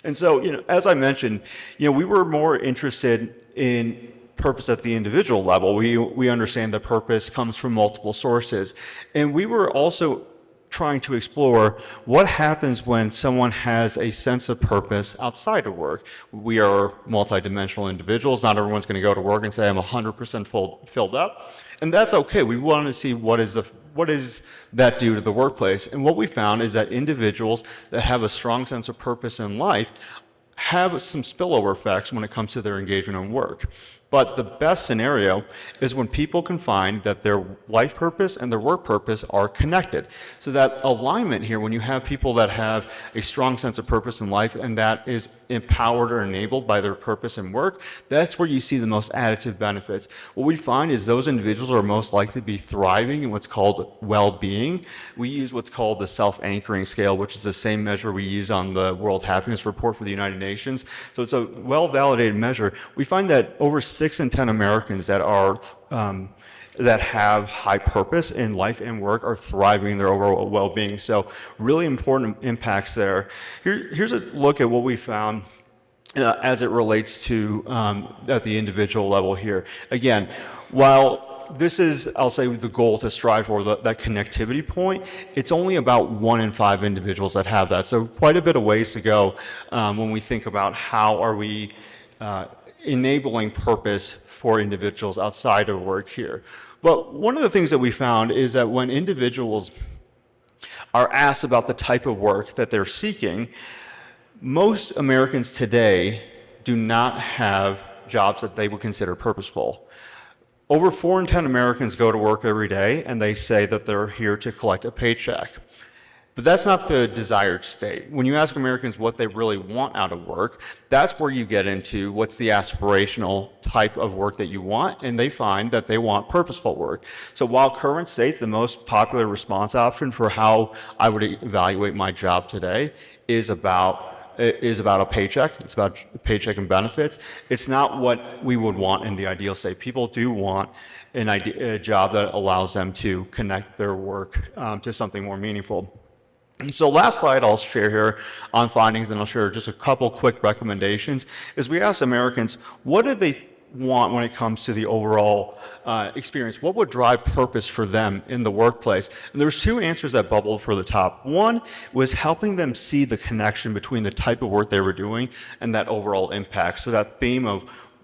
And so, as I mentioned, we were more interested in purpose at the individual level. We understand that purpose comes from multiple sources. And we were also trying to explore what happens when someone has a sense of purpose outside of work. We are multidimensional individuals. Not everyone's going to go to work and say, I'm 100% filled up. And that's okay. We wanted to see what does that do to the workplace. And what we found is that individuals that have a strong sense of purpose in life have some spillover effects when it comes to their engagement in work. But the best scenario is when people can find that their life purpose and their work purpose are connected. So that alignment here, when you have people that have a strong sense of purpose in life and that is empowered or enabled by their purpose in work, that's where you see the most additive benefits. What we find is those individuals are most likely to be thriving in what's called well-being. We use what's called the self-anchoring scale, which is the same measure we use on the World Happiness Report for the United Nations. So it's a well-validated measure. We find that over 6 in 10 Americans that are that have high purpose in life and work are thriving in their overall well-being. So really important impacts there. Here's a look at what we found as it relates to at the individual level here. Again, while this is, I'll say, the goal to strive for, that connectivity point, it's only about 1 in 5 individuals that have that. So quite a bit of ways to go when we think about how are we enabling purpose for individuals outside of work here. But one of the things that we found is that when individuals are asked about the type of work that they're seeking, most Americans today do not have jobs that they would consider purposeful. Over 4 in 10 Americans go to work every day and they say that they're here to collect a paycheck. But that's not the desired state. When you ask Americans what they really want out of work, that's where you get into what's the aspirational type of work that you want, and they find that they want purposeful work. So while current state, the most popular response option for how I would evaluate my job today is about a paycheck. It's about paycheck and benefits. It's not what we would want in the ideal state. People do want a job that allows them to connect their work to something more meaningful. So last slide I'll share here on findings, and I'll share just a couple quick recommendations, is we asked Americans, what do they want when it comes to the overall experience? What would drive purpose for them in the workplace? And there was 2 answers that bubbled for the top. One was helping them see the connection between the type of work they were doing and that overall impact. So that theme of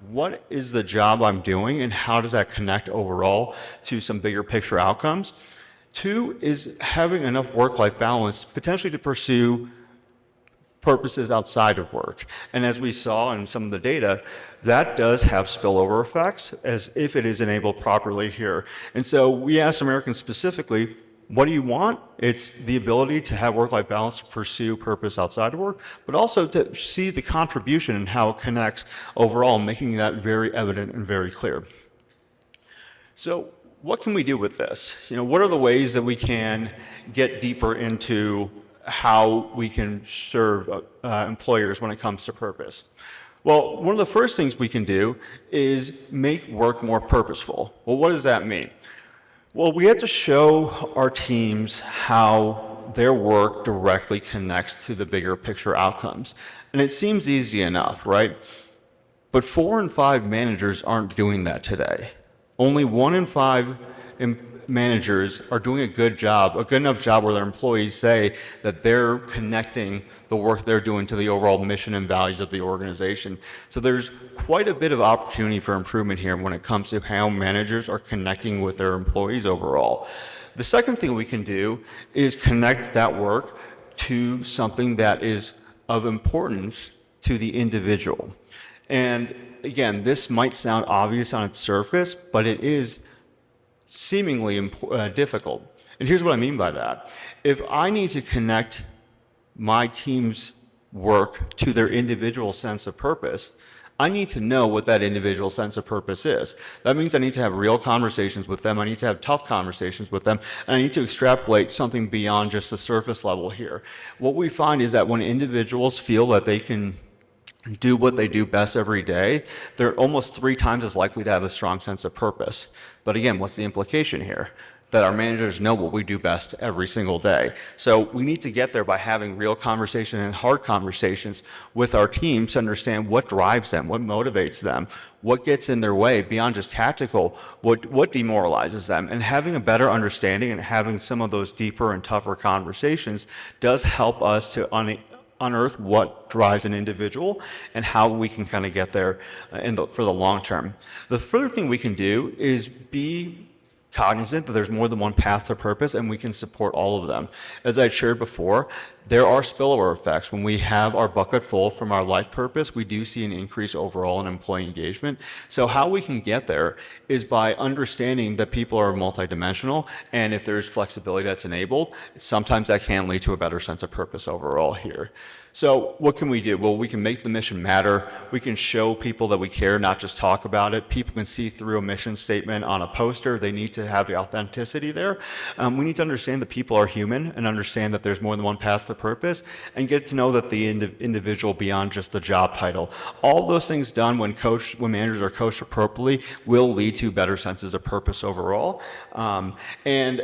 what is the job I'm doing and how does that connect overall to some bigger picture outcomes? 2 is having enough work-life balance potentially to pursue purposes outside of work. And as we saw in some of the data, that does have spillover effects as if it is enabled properly here. And so we asked Americans specifically, what do you want? It's the ability to have work-life balance to pursue purpose outside of work, but also to see the contribution and how it connects overall, making that very evident and very clear. So what can we do with this? What are the ways that we can get deeper into how we can serve employers when it comes to purpose? Well, one of the first things we can do is make work more purposeful. Well, what does that mean? Well, we have to show our teams how their work directly connects to the bigger picture outcomes. And it seems easy enough, right? But 4 in 5 managers aren't doing that today. Only 1 in 5 managers are doing a good enough job where their employees say that they're connecting the work they're doing to the overall mission and values of the organization. So there's quite a bit of opportunity for improvement here when it comes to how managers are connecting with their employees overall. The second thing we can do is connect that work to something that is of importance to the individual. And again, this might sound obvious on its surface, but it is seemingly difficult. And here's what I mean by that. If I need to connect my team's work to their individual sense of purpose, I need to know what that individual sense of purpose is. That means I need to have real conversations with them. I need to have tough conversations with them. And I need to extrapolate something beyond just the surface level here. What we find is that when individuals feel that they can do what they do best every day, they're almost 3 times as likely to have a strong sense of purpose. But again, what's the implication here? That our managers know what we do best every single day. So we need to get there by having real conversation and hard conversations with our teams to understand what drives them, what motivates them, what gets in their way beyond just tactical, what demoralizes them. And having a better understanding and having some of those deeper and tougher conversations does help us to unearth what drives an individual and how we can kind of get there for the long term. The further thing we can do is be cognizant that there's more than one path to purpose and we can support all of them. As I shared before, there are spillover effects. When we have our bucket full from our life purpose, we do see an increase overall in employee engagement. So how we can get there is by understanding that people are multidimensional, and if there's flexibility that's enabled, sometimes that can lead to a better sense of purpose overall here. So what can we do? Well, we can make the mission matter. We can show people that we care, not just talk about it. People can see through a mission statement on a poster. They need to have the authenticity there. We need to understand that people are human and understand that there's more than one path to purpose, and get to know that the individual beyond just the job title. All those things done when managers are coached appropriately will lead to better senses of purpose overall. And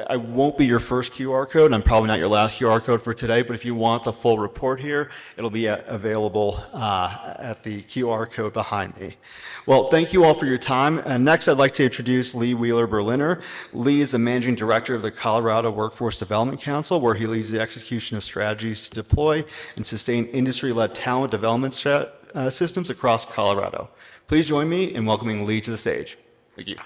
I won't be your first QR code, and I'm probably not your last QR code for today, but if you want the full report here, it'll be available at the QR code behind me. Well, thank you all for your time. And next, I'd like to introduce Lee Wheeler-Berliner. Lee is the Managing Director of the Colorado Workforce Development Council, where he leads the execution of strategies to deploy and sustain industry-led talent development systems across Colorado. Please join me in welcoming Lee to the stage. Thank you.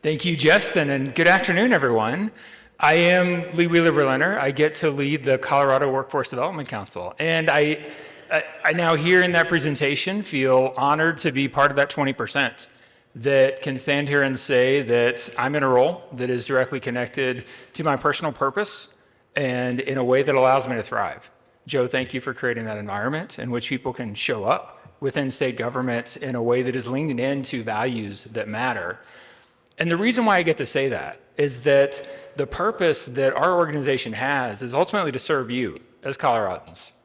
Thank you, Justin, and good afternoon, everyone. I am Lee Wheeler-Berliner. I get to lead the Colorado Workforce Development Council, and I now here in that presentation feel honored to be part of that 20% that can stand here and say that I'm in a role that is directly connected to my personal purpose and in a way that allows me to thrive. Joe, thank you for creating that environment in which people can show up within state governments in a way that is leaning into values that matter. And the reason why I get to say that is that the purpose that our organization has is ultimately to serve you as Coloradans,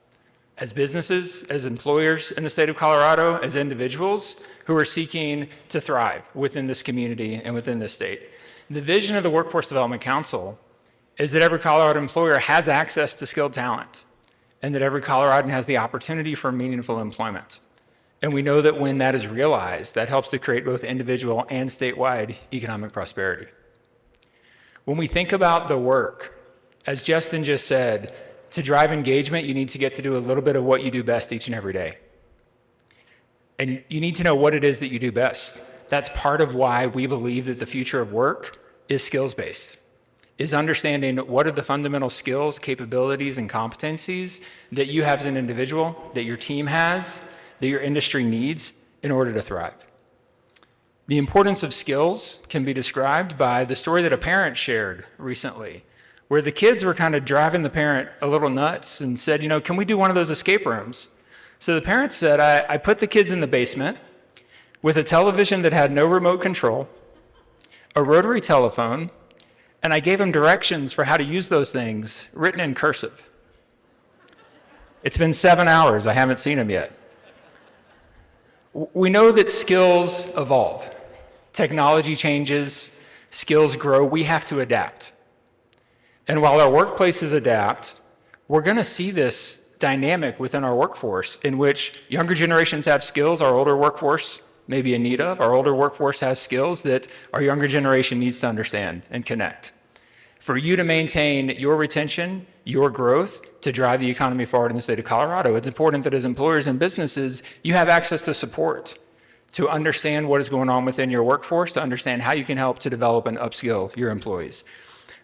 as businesses, as employers in the state of Colorado, as individuals who are seeking to thrive within this community and within this state. The vision of the Workforce Development Council is that every Colorado employer has access to skilled talent and that every Coloradan has the opportunity for meaningful employment. And we know that when that is realized, that helps to create both individual and statewide economic prosperity. When we think about the work, as Justin just said, to drive engagement, you need to get to do a little bit of what you do best each and every day. And you need to know what it is that you do best. That's part of why we believe that the future of work is skills-based, is understanding what are the fundamental skills, capabilities, and competencies that you have as an individual, that your team has, that your industry needs in order to thrive. The importance of skills can be described by the story that a parent shared recently, where the kids were kind of driving the parent a little nuts and said, you know, can we do one of those escape rooms? So the parent said, I put the kids in the basement with a television that had no remote control, a rotary telephone, and I gave them directions for how to use those things written in cursive. It's been 7 hours, I haven't seen them yet. We know that skills evolve. Technology changes, skills grow, we have to adapt. And while our workplaces adapt, we're going to see this dynamic within our workforce in which younger generations have skills our older workforce may be in need of. Our older workforce has skills that our younger generation needs to understand and connect. For you to maintain your retention, your growth, to drive the economy forward in the state of Colorado, it's important that as employers and businesses, you have access to support to understand what is going on within your workforce, to understand how you can help to develop and upskill your employees.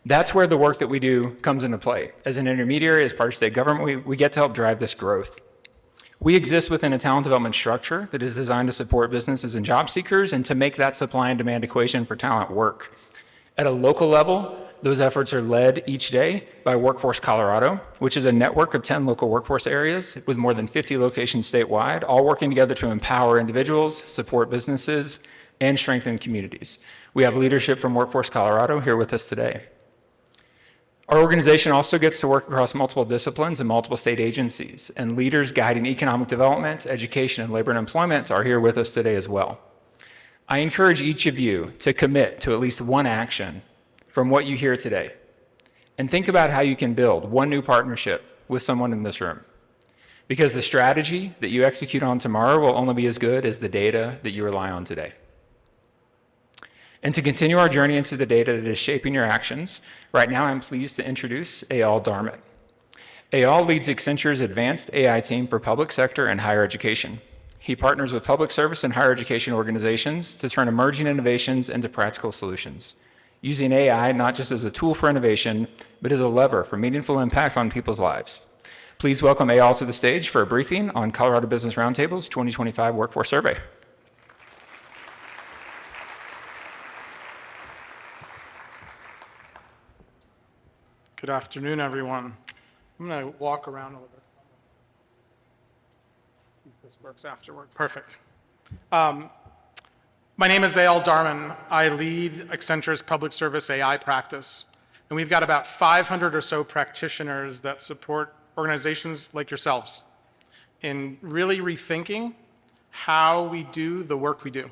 That's where the work that we do comes into play. As an intermediary, as part of state government, we get to help drive this growth. We exist within a talent development structure that is designed to support businesses and job seekers and to make that supply and demand equation for talent work. At a local level, those efforts are led each day by Workforce Colorado, which is a network of 10 local workforce areas with more than 50 locations statewide, all working together to empower individuals, support businesses, and strengthen communities. We have leadership from Workforce Colorado here with us today. Our organization also gets to work across multiple disciplines and multiple state agencies, and leaders guiding economic development, education, and labor and employment are here with us today as well. I encourage each of you to commit to at least one action from what you hear today, and think about how you can build one new partnership with someone in this room. Because the strategy that you execute on tomorrow will only be as good as the data that you rely on today. And to continue our journey into the data that is shaping your actions, right now I'm pleased to introduce Eyal Darmit. Eyal leads Accenture's advanced AI team for public sector and higher education. He partners with public service and higher education organizations to turn emerging innovations into practical solutions, using AI not just as a tool for innovation, but as a lever for meaningful impact on people's lives. Please welcome Eyal to the stage for a briefing on Colorado Business Roundtable's 2025 Workforce Survey. Good afternoon, everyone. I'm going to walk around a little bit. See if this works afterward. Perfect. My name is Eyal Darman. I lead Accenture's public service AI practice, and we've got about 500 or so practitioners that support organizations like yourselves in really rethinking how we do the work we do.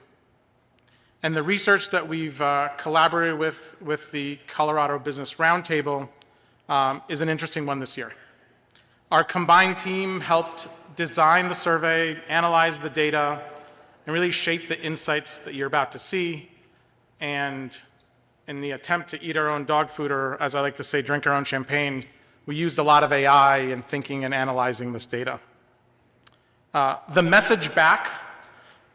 And the research that we've collaborated with the Colorado Business Roundtable is an interesting one this year. Our combined team helped design the survey, analyze the data, and really shape the insights that you're about to see. And in the attempt to eat our own dog food, or as I like to say, drink our own champagne, we used a lot of AI in thinking and analyzing this data. The message back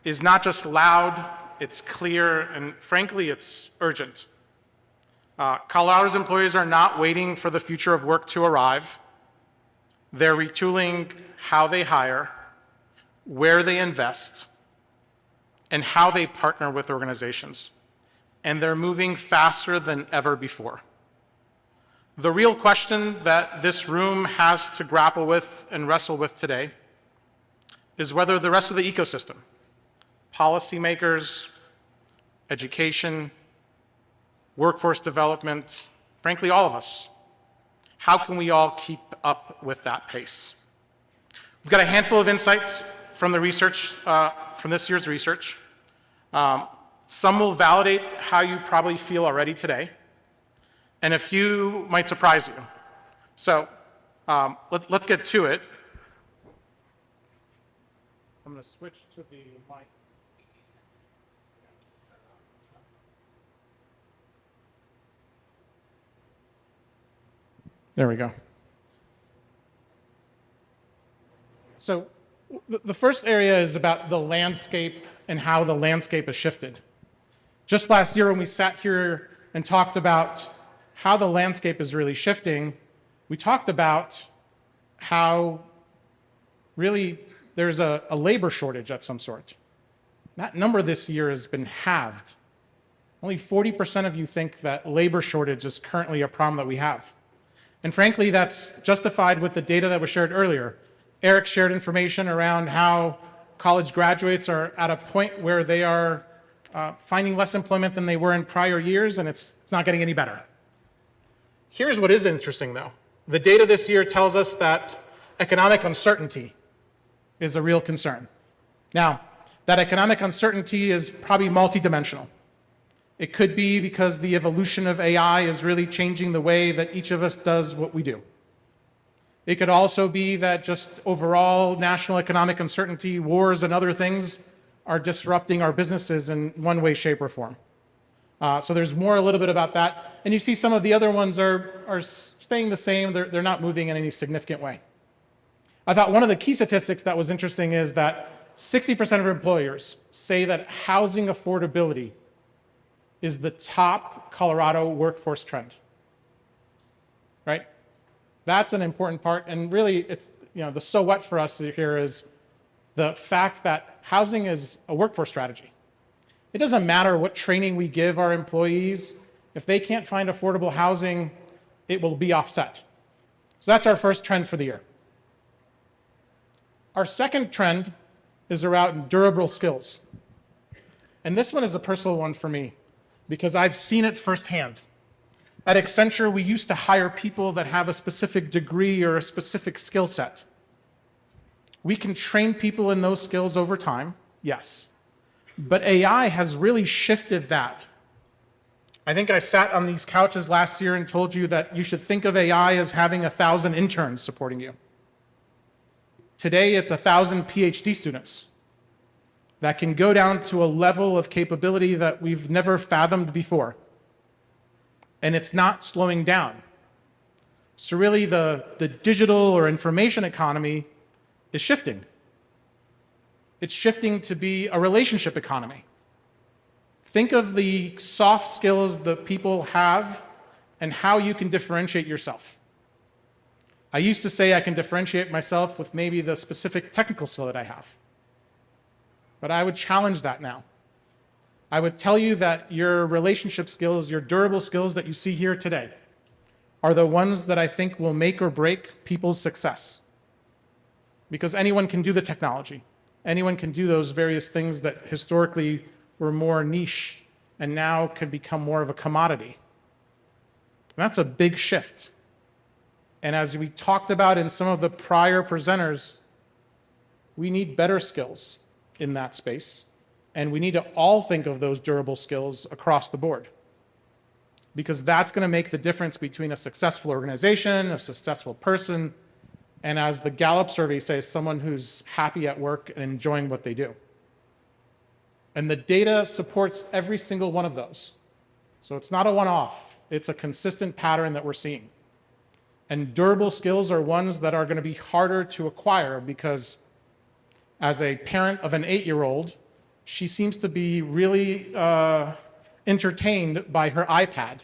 is not just loud, it's clear, and frankly, it's urgent. Colorado's employees are not waiting for the future of work to arrive. They're retooling how they hire, where they invest, and how they partner with organizations. And they're moving faster than ever before. The real question that this room has to grapple with and wrestle with today is whether the rest of the ecosystem, policymakers, education, workforce development, frankly, all of us, how can we all keep up with that pace? We've got a handful of insights from the research, from this year's research. Some will validate how you probably feel already today, and a few might surprise you. So let's get to it. I'm going to switch to the mic. There we go. So the first area is about the landscape and how the landscape has shifted. Just last year when we sat here and talked about how the landscape is really shifting, we talked about how really there's a labor shortage of some sort. That number this year has been halved. Only 40% of you think that labor shortage is currently a problem that we have. And frankly, that's justified with the data that was shared earlier. Eric shared information around how college graduates are at a point where they are finding less employment than they were in prior years, and it's not getting any better. Here's what is interesting, though. The data this year tells us that economic uncertainty is a real concern. Now, that economic uncertainty is probably multidimensional. It could be because the evolution of AI is really changing the way that each of us does what we do. It could also be that just overall national economic uncertainty, wars, and other things are disrupting our businesses in one way, shape, or form. So there's more a little bit about that. And you see some of the other ones are staying the same. They're not moving in any significant way. I thought one of the key statistics that was interesting is that 60% of employers say that housing affordability is the top Colorado workforce trend, right? That's an important part. And really, it's, the so what for us here is the fact that housing is a workforce strategy. It doesn't matter what training we give our employees. If they can't find affordable housing, it will be offset. So that's our first trend for the year. Our second trend is around durable skills. And this one is a personal one for me because I've seen it firsthand. At Accenture, we used to hire people that have a specific degree or a specific skill set. We can train people in those skills over time, yes. But AI has really shifted that. I think I sat on these couches last year and told you that you should think of AI as having 1,000 interns supporting you. Today, it's 1,000 PhD students that can go down to a level of capability that we've never fathomed before. And it's not slowing down. So really, the digital or information economy is shifting. It's shifting to be a relationship economy. Think of the soft skills that people have and how you can differentiate yourself. I used to say I can differentiate myself with maybe the specific technical skill that I have. But I would challenge that now. I would tell you that your relationship skills, your durable skills that you see here today, are the ones that I think will make or break people's success. Because anyone can do the technology. Anyone can do those various things that historically were more niche and now can become more of a commodity. That's a big shift. And as we talked about in some of the prior presenters, we need better skills in that space. And we need to all think of those durable skills across the board. Because that's going to make the difference between a successful organization, a successful person, and as the Gallup survey says, someone who's happy at work and enjoying what they do. And the data supports every single one of those. So it's not a one-off. It's a consistent pattern that we're seeing. And durable skills are ones that are going to be harder to acquire because as a parent of an 8-year-old, she seems to be really entertained by her iPad.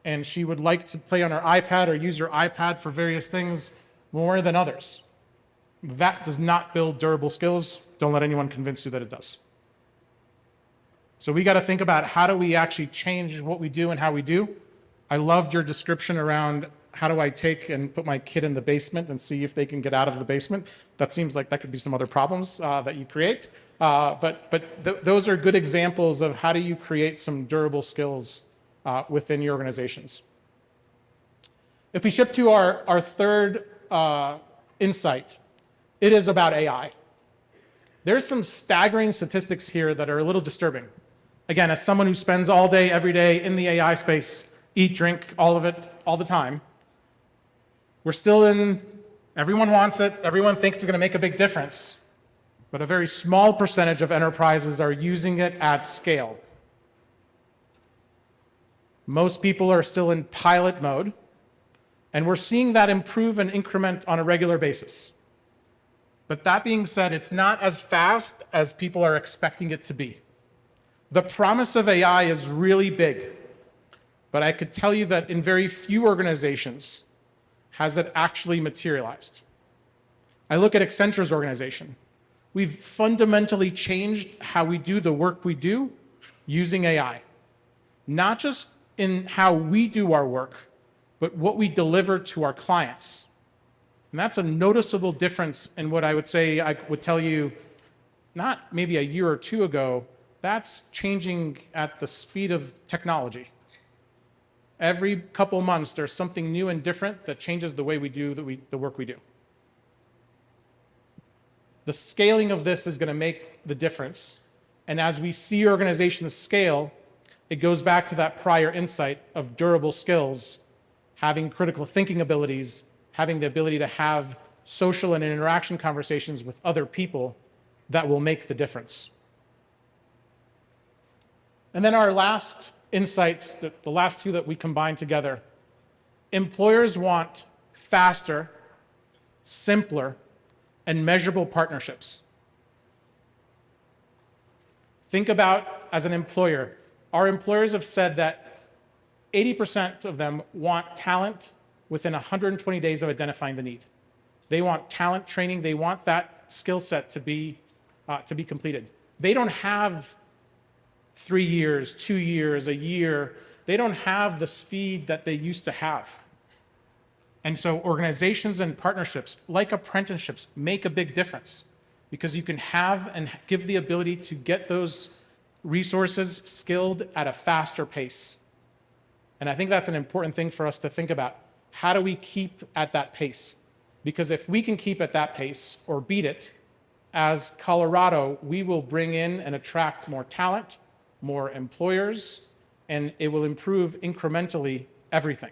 And she would like to play on her iPad or use her iPad for various things more than others. That does not build durable skills. Don't let anyone convince you that it does. So we got to think about how do we actually change what we do and how we do. I loved your description around how do I take and put my kid in the basement and see if they can get out of the basement. That seems like that could be some other problems that you create. But those are good examples of how do you create some durable skills within your organizations. If we shift to our third insight, it is about AI. There's some staggering statistics here that are a little disturbing. Again, as someone who spends all day, every day in the AI space, eat, drink, all of it, all the time, we're still in, everyone wants it, everyone thinks it's going to make a big difference, but a very small percentage of enterprises are using it at scale. Most people are still in pilot mode, and we're seeing that improve and increment on a regular basis. But that being said, it's not as fast as people are expecting it to be. The promise of AI is really big, but I could tell you that in very few organizations has it actually materialized. I look at Accenture's organization. We've fundamentally changed how we do the work we do using AI. Not just in how we do our work, but what we deliver to our clients. And that's a noticeable difference in what I would say I would tell you, not maybe a year or two ago, that's changing at the speed of technology. Every couple months, there's something new and different that changes the way we do the work we do. The scaling of this is going to make the difference. And as we see organizations scale, it goes back to that prior insight of durable skills, having critical thinking abilities, having the ability to have social and interaction conversations with other people that will make the difference. And then our last insights, the last two that we combine together. Employers want faster, simpler, and measurable partnerships. Think about, as an employer, our employers have said that 80% of them want talent within 120 days of identifying the need. They want talent training. They want that skill set to be completed. They don't have 3 years, 2 years, a year. They don't have the speed that they used to have. And so organizations and partnerships, like apprenticeships, make a big difference because you can have and give the ability to get those resources skilled at a faster pace. And I think that's an important thing for us to think about. How do we keep at that pace? Because if we can keep at that pace or beat it, as Colorado, we will bring in and attract more talent, more employers, and it will improve incrementally everything.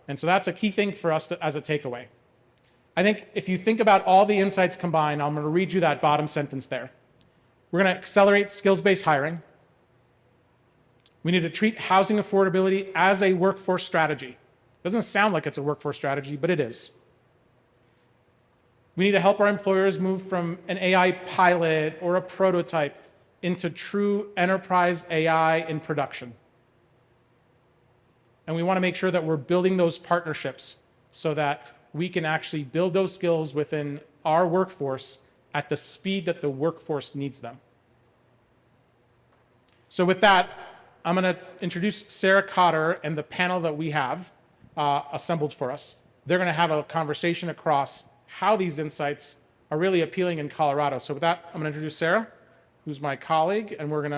And so that's a key thing for us as a takeaway. I think if you think about all the insights combined, I'm going to read you that bottom sentence there. We're going to accelerate skills-based hiring. We need to treat housing affordability as a workforce strategy. Doesn't sound like it's a workforce strategy, but it is. We need to help our employers move from an AI pilot or a prototype into true enterprise AI in production. And we want to make sure that we're building those partnerships so that we can actually build those skills within our workforce at the speed that the workforce needs them. So with that, I'm going to introduce Sarah Cotter and the panel that we have assembled for us. They're going to have a conversation across how these insights are really appealing in Colorado. So with that, I'm going to introduce Sarah, who's my colleague, and we're going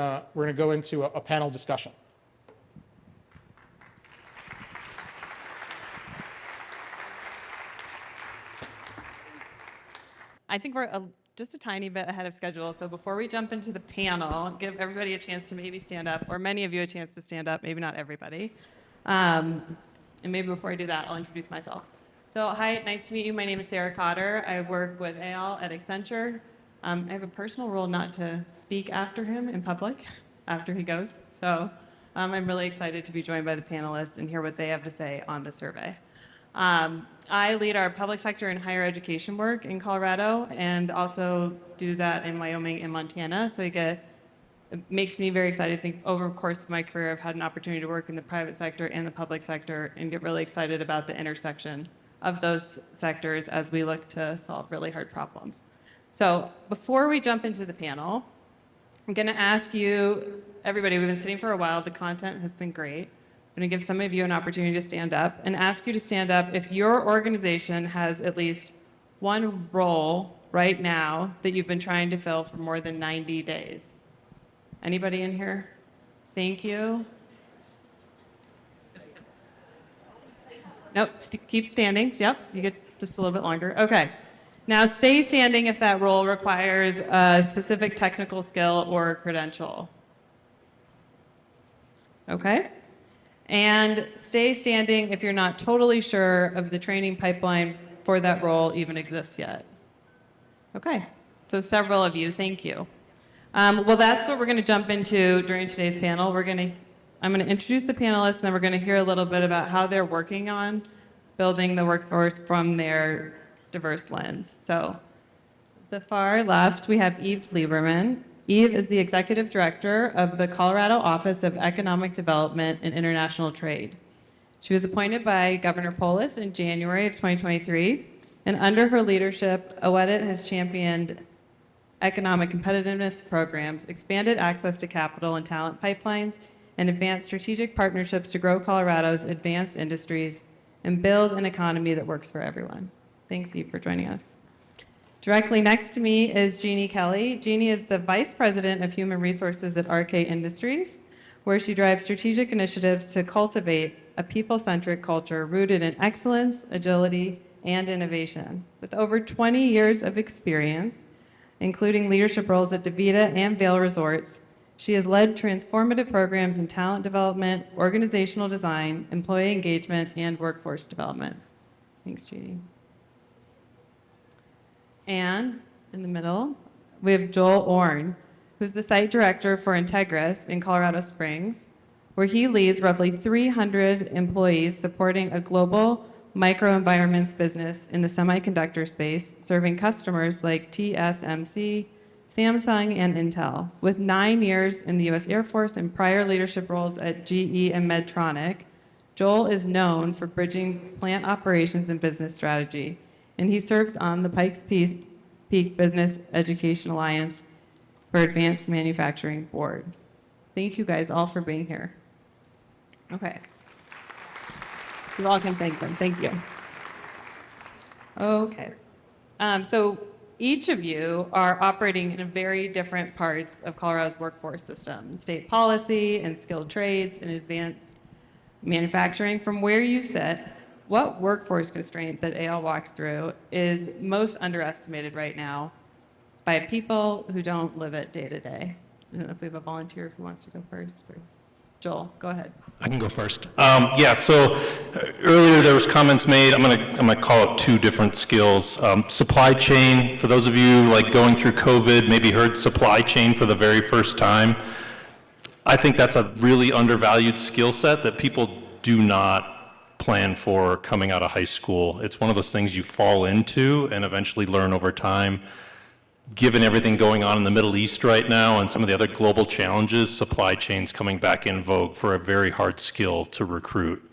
to go into a panel discussion. I think we're just a tiny bit ahead of schedule. So before we jump into the panel, give everybody a chance to maybe stand up, or many of you a chance to stand up, maybe not everybody. And maybe before I do that, I'll introduce myself. So hi, nice to meet you. My name is Sarah Cotter. I work with Eyal at Accenture. I have a personal rule not to speak after him in public, after he goes. So I'm really excited to be joined by the panelists and hear what they have to say on the survey. I lead our public sector and higher education work in Colorado and also do that in Wyoming and Montana. So it makes me very excited. I think over the course of my career, I've had an opportunity to work in the private sector and the public sector and get really excited about the intersection of those sectors as we look to solve really hard problems. So before we jump into the panel, I'm going to ask you, everybody, we've been sitting for a while. The content has been great. I'm going to give some of you an opportunity to stand up and ask you to stand up if your organization has at least one role right now that you've been trying to fill for more than 90 days. Anybody in here? Thank you. Nope, keep standing. Yep, you get just a little bit longer. Okay. Now stay standing if that role requires a specific technical skill or credential. Okay? And stay standing if you're not totally sure of the training pipeline for that role even exists yet. Okay, so several of you, thank you. Well, that's what we're going to jump into during today's panel. I'm going to introduce the panelists, and then we're going to hear a little bit about how they're working on building the workforce from their diverse lens. So, the far left, we have Eve Lieberman. Eve is the Executive Director of the Colorado Office of Economic Development and International Trade. She was appointed by Governor Polis in January of 2023, and under her leadership, OEDIT has championed economic competitiveness programs, expanded access to capital and talent pipelines, and advanced strategic partnerships to grow Colorado's advanced industries and build an economy that works for everyone. Thanks, Eve, for joining us. Directly next to me is Jeannie Kelly. Jeannie is the Vice President of Human Resources at RK Industries, where she drives strategic initiatives to cultivate a people-centric culture rooted in excellence, agility, and innovation. With over 20 years of experience, including leadership roles at DaVita and Vail Resorts, she has led transformative programs in talent development, organizational design, employee engagement, and workforce development. Thanks, Judy. And in the middle, we have Joel Orn, who's the site director for Integris in Colorado Springs, where he leads roughly 300 employees supporting a global microenvironments business in the semiconductor space, serving customers like TSMC, Samsung, and Intel. With 9 years in the U.S. Air Force and prior leadership roles at GE and Medtronic, Joel is known for bridging plant operations and business strategy, and he serves on the Pikes Peak Business Education Alliance for Advanced Manufacturing Board. Thank you guys all for being here. Okay. You all can thank them. Thank you. Okay. So each of you are operating in very different parts of Colorado's workforce system, state policy and skilled trades and advanced manufacturing. From where you sit, what workforce constraint that AL walked through is most underestimated right now by people who don't live it day to day? I don't know if we have a volunteer who wants to go first. Or Joel, go ahead. I can go first. So earlier there was comments made. I'm gonna call out 2 different skills. Supply chain, for those of you like going through COVID, maybe heard supply chain for the very first time. I think that's a really undervalued skill set that people do not plan for coming out of high school. It's one of those things you fall into and eventually learn over time. Given everything going on in the Middle East right now and some of the other global challenges, supply chain's coming back in vogue for a very hard skill to recruit.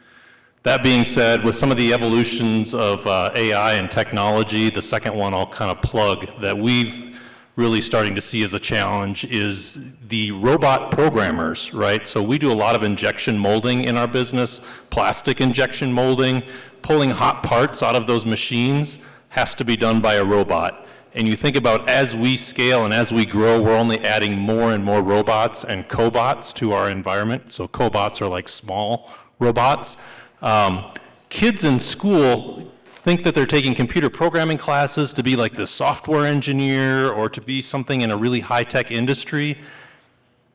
That being said, with some of the evolutions of AI and technology, the second one I'll kind of plug that we've really starting to see as a challenge is the robot programmers, right? So we do a lot of injection molding in our business, plastic injection molding. Pulling hot parts out of those machines has to be done by a robot. And you think about as we scale and as we grow, we're only adding more and more robots and cobots to our environment. So cobots are like small robots. Kids in school think that they're taking computer programming classes to be like the software engineer or to be something in a really high-tech industry.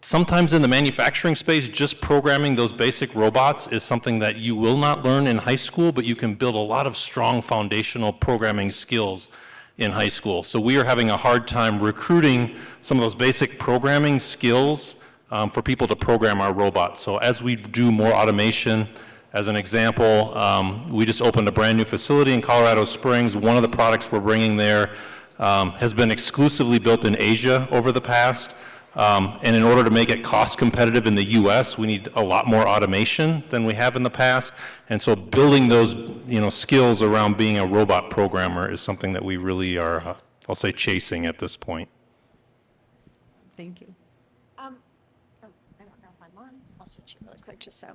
Sometimes in the manufacturing space, just programming those basic robots is something that you will not learn in high school, but you can build a lot of strong foundational programming skills in high school. So we are having a hard time recruiting some of those basic programming skills for people to program our robots. So as we do more automation, as an example, we just opened a brand new facility in Colorado Springs. One of the products we're bringing there has been exclusively built in Asia over the past. And in order to make it cost competitive in the US, we need a lot more automation than we have in the past. And so building those skills around being a robot programmer is something that we really are, I'll say, chasing at this point. Thank you. I don't know if I'm on. I'll switch it really quick just so.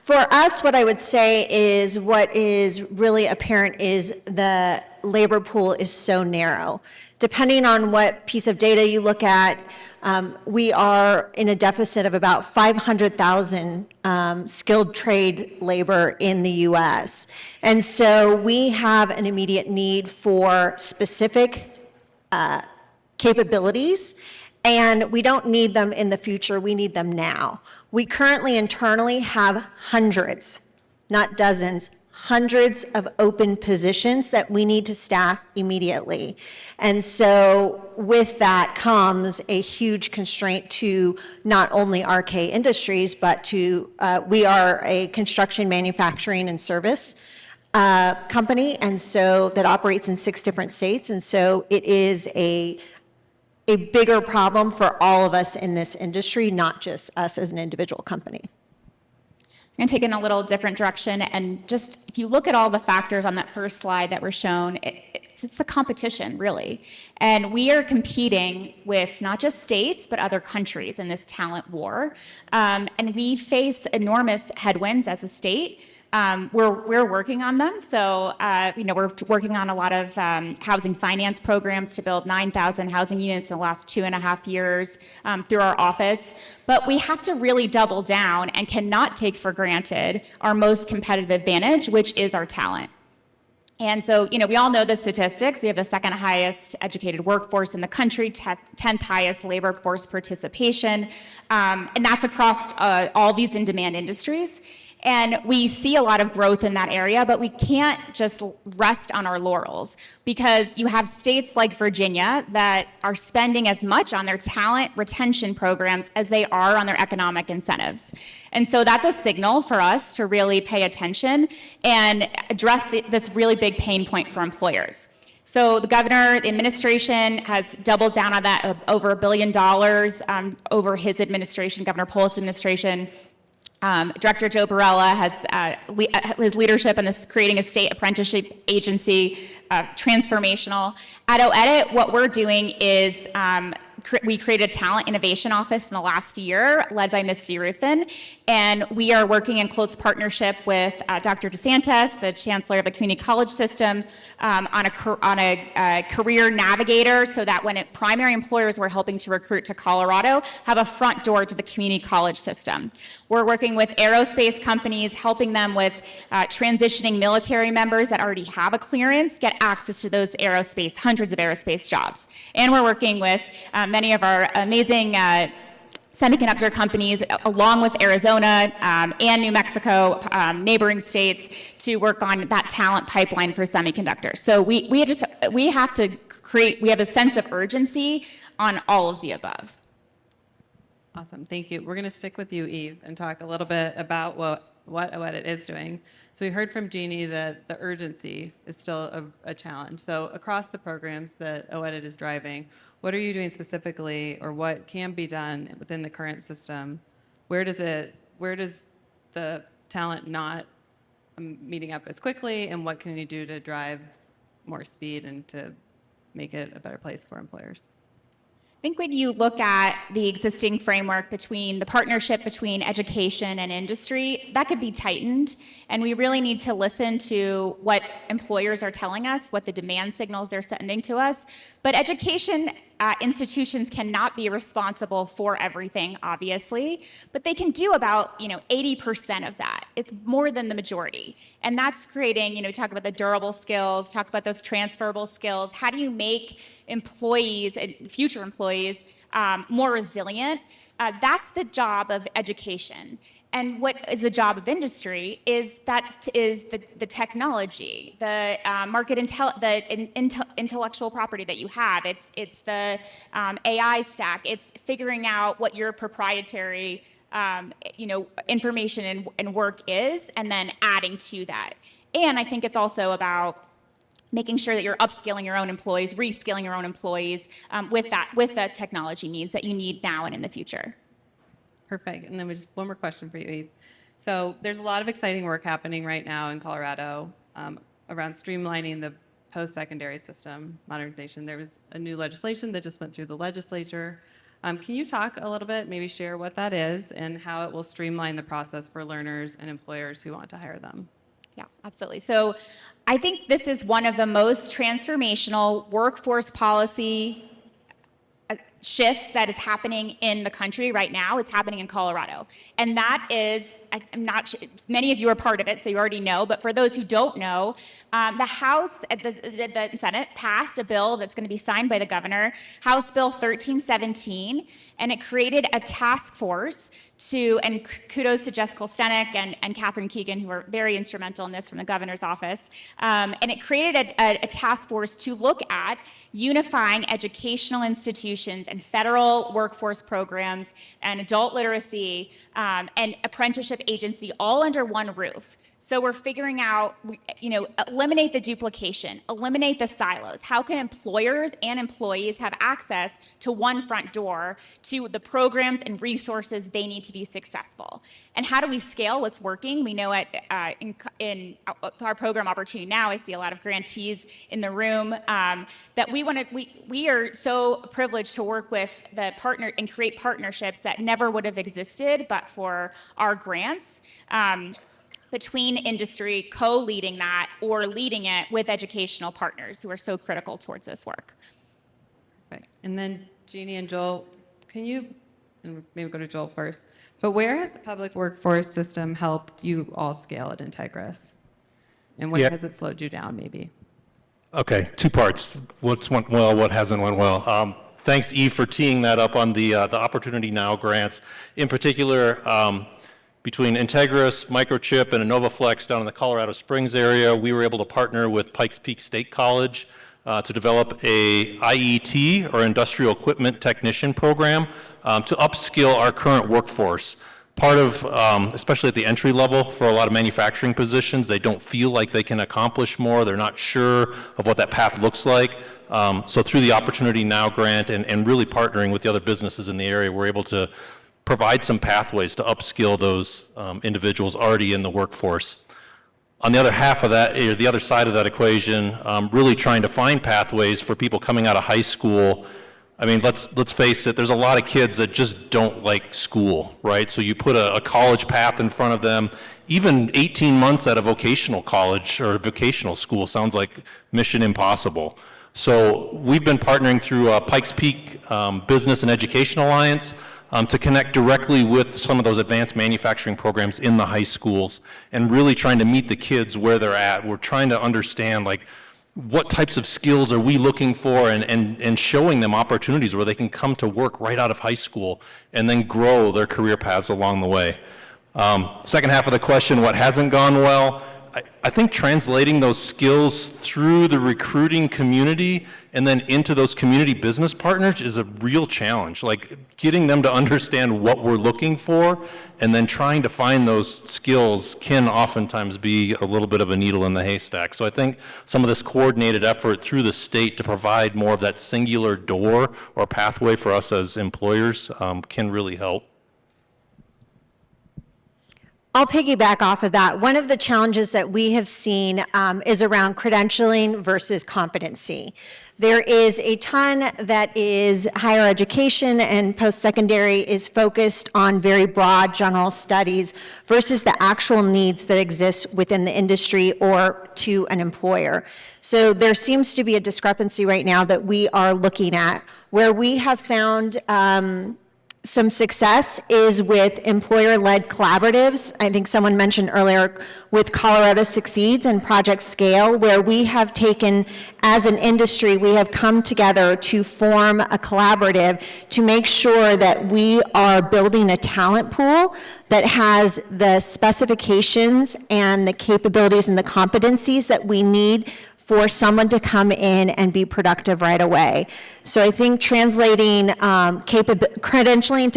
For us, what I would say is what is really apparent is the labor pool is so narrow. Depending on what piece of data you look at, we are in a deficit of about 500,000 skilled trade labor in the US. And so we have an immediate need for specific capabilities, and we don't need them in the future, we need them now. We currently internally have hundreds, not dozens, hundreds of open positions that we need to staff immediately. And so with that comes a huge constraint to not only RK Industries, but to, we are a construction, manufacturing, and service company, and so that operates in 6 different states. And so it is a bigger problem for all of us in this industry, not just us as an individual company. I'm going to take it in a little different direction, and just if you look at all the factors on that first slide that were shown, it's the competition, really. And we are competing with not just states, but other countries in this talent war. And we face enormous headwinds as a state. We're working on them. So, we're working on a lot of housing finance programs to build 9,000 housing units in the last 2.5 years through our office. But we have to really double down and cannot take for granted our most competitive advantage, which is our talent. And so, we all know the statistics. We have the 2nd highest educated workforce in the country, 10th highest labor force participation, and that's across all these in-demand industries. And we see a lot of growth in that area, but we can't just rest on our laurels, because you have states like Virginia that are spending as much on their talent retention programs as they are on their economic incentives. And so that's a signal for us to really pay attention and address this really big pain point for employers. So the governor, the administration has doubled down on that, over $1 billion over his administration, Governor Polis' administration. Director Joe Barella has his leadership in this creating a state apprenticeship agency, transformational. At OEdit, what we're doing is we created a talent innovation office in the last year, led by Misty Ruthin, and we are working in close partnership with Dr. DeSantis, the Chancellor of the Community College System, on a career navigator, so that when primary employers we're helping to recruit to Colorado have a front door to the community college system. We're working with aerospace companies, helping them with transitioning military members that already have a clearance, get access to those aerospace, hundreds of aerospace jobs. And we're working with many of our amazing semiconductor companies, along with Arizona and New Mexico, neighboring states, to work on that talent pipeline for semiconductors. So we have to create, we have a sense of urgency on all of the above. Awesome, thank you. We're going to stick with you, Eve, and talk a little bit about what OEdit is doing. So we heard from Jeannie that the urgency is still a challenge. So across the programs that OEdit is driving, what are you doing specifically, or what can be done within the current system? Where does the talent not meeting up as quickly, and what can you do to drive more speed and to make it a better place for employers? I think when you look at the existing framework between the partnership between education and industry, that could be tightened. And we really need to listen to what employers are telling us, what the demand signals they're sending to us. But education institutions cannot be responsible for everything, obviously, but they can do about 80% of that. It's more than the majority. And that's creating, talk about the durable skills, talk about those transferable skills. How do you make employees, future employees, more resilient? That's the job of education. And what is the job of industry is the technology, the intellectual property that you have. It's the AI stack. It's figuring out what your proprietary information and work is, and then adding to that. And I think it's also about making sure that you're upskilling your own employees, reskilling your own employees with the technology needs that you need now and in the future. Perfect. And then just one more question for you, Eve. So there's a lot of exciting work happening right now in Colorado around streamlining the post-secondary system modernization. There was a new legislation that just went through the legislature. Can you talk a little bit, maybe share what that is and how it will streamline the process for learners and employers who want to hire them? Yeah, absolutely. So I think this is one of the most transformational workforce policy shifts that is happening in the country right now is happening in Colorado. And that is, I'm not sure, many of you are part of it, so you already know, but for those who don't know, the House, the Senate passed a bill that's going to be signed by the governor, House Bill 1317, and it created a task force and kudos to Jessica Stenek and Catherine Keegan, who were very instrumental in this from the governor's office. And it created a task force to look at unifying educational institutions and federal workforce programs and adult literacy and apprenticeship agency all under one roof. So we're figuring out, eliminate the duplication, eliminate the silos. How can employers and employees have access to one front door to the programs and resources they need to be successful? And how do we scale what's working? We know in our program Opportunity Now, I see a lot of grantees in the room, that we are so privileged to work with the partner and create partnerships that never would have existed but for our grants. Between industry co-leading that or leading it with educational partners who are so critical towards this work. Perfect. And then Jeannie and Joel, can you, and maybe go to Joel first, but where has the public workforce system helped you all scale at Integris? And where has it slowed you down maybe? Okay, two parts. What's went well, what hasn't went well. Thanks, Eve, for teeing that up on the Opportunity Now grants. In particular, Between Integris, Microchip, and InnovaFlex down in the Colorado Springs area, we were able to partner with Pikes Peak State College to develop a IET, or Industrial Equipment Technician program, to upskill our current workforce. Part of, especially at the entry level for a lot of manufacturing positions, they don't feel like they can accomplish more. They're not sure of what that path looks like. So through the Opportunity Now grant and really partnering with the other businesses in the area, we're able to provide some pathways to upskill those individuals already in the workforce. On the other half of that, or the other side of that equation, really trying to find pathways for people coming out of high school. I mean, let's face it, there's a lot of kids that just don't like school, right? So you put a college path in front of them. Even 18 months at a vocational college or vocational school sounds like mission impossible. So we've been partnering through Pikes Peak Business and Education Alliance to connect directly with some of those advanced manufacturing programs in the high schools and really trying to meet the kids where they're at. We're trying to understand, like, what types of skills are we looking for, and showing them opportunities where they can come to work right out of high school and then grow their career paths along the way. Second half of the question, what hasn't gone well? I think translating those skills through the recruiting community and then into those community business partners is a real challenge. Like, getting them to understand what we're looking for and then trying to find those skills can oftentimes be a little bit of a needle in the haystack. So I think some of this coordinated effort through the state to provide more of that singular door or pathway for us as employers can really help. I'll piggyback off of that. One of the challenges that we have seen is around credentialing versus competency. There is a ton that is higher education, and post-secondary is focused on very broad general studies versus the actual needs that exist within the industry or to an employer. So there seems to be a discrepancy right now that we are looking at, where we have found some success is with employer-led collaboratives. I think someone mentioned earlier with Colorado Succeeds and Project Scale, where we have taken, as an industry, we have come together to form a collaborative to make sure that we are building a talent pool that has the specifications and the capabilities and the competencies that we need for someone to come in and be productive right away. So I think translating credentialing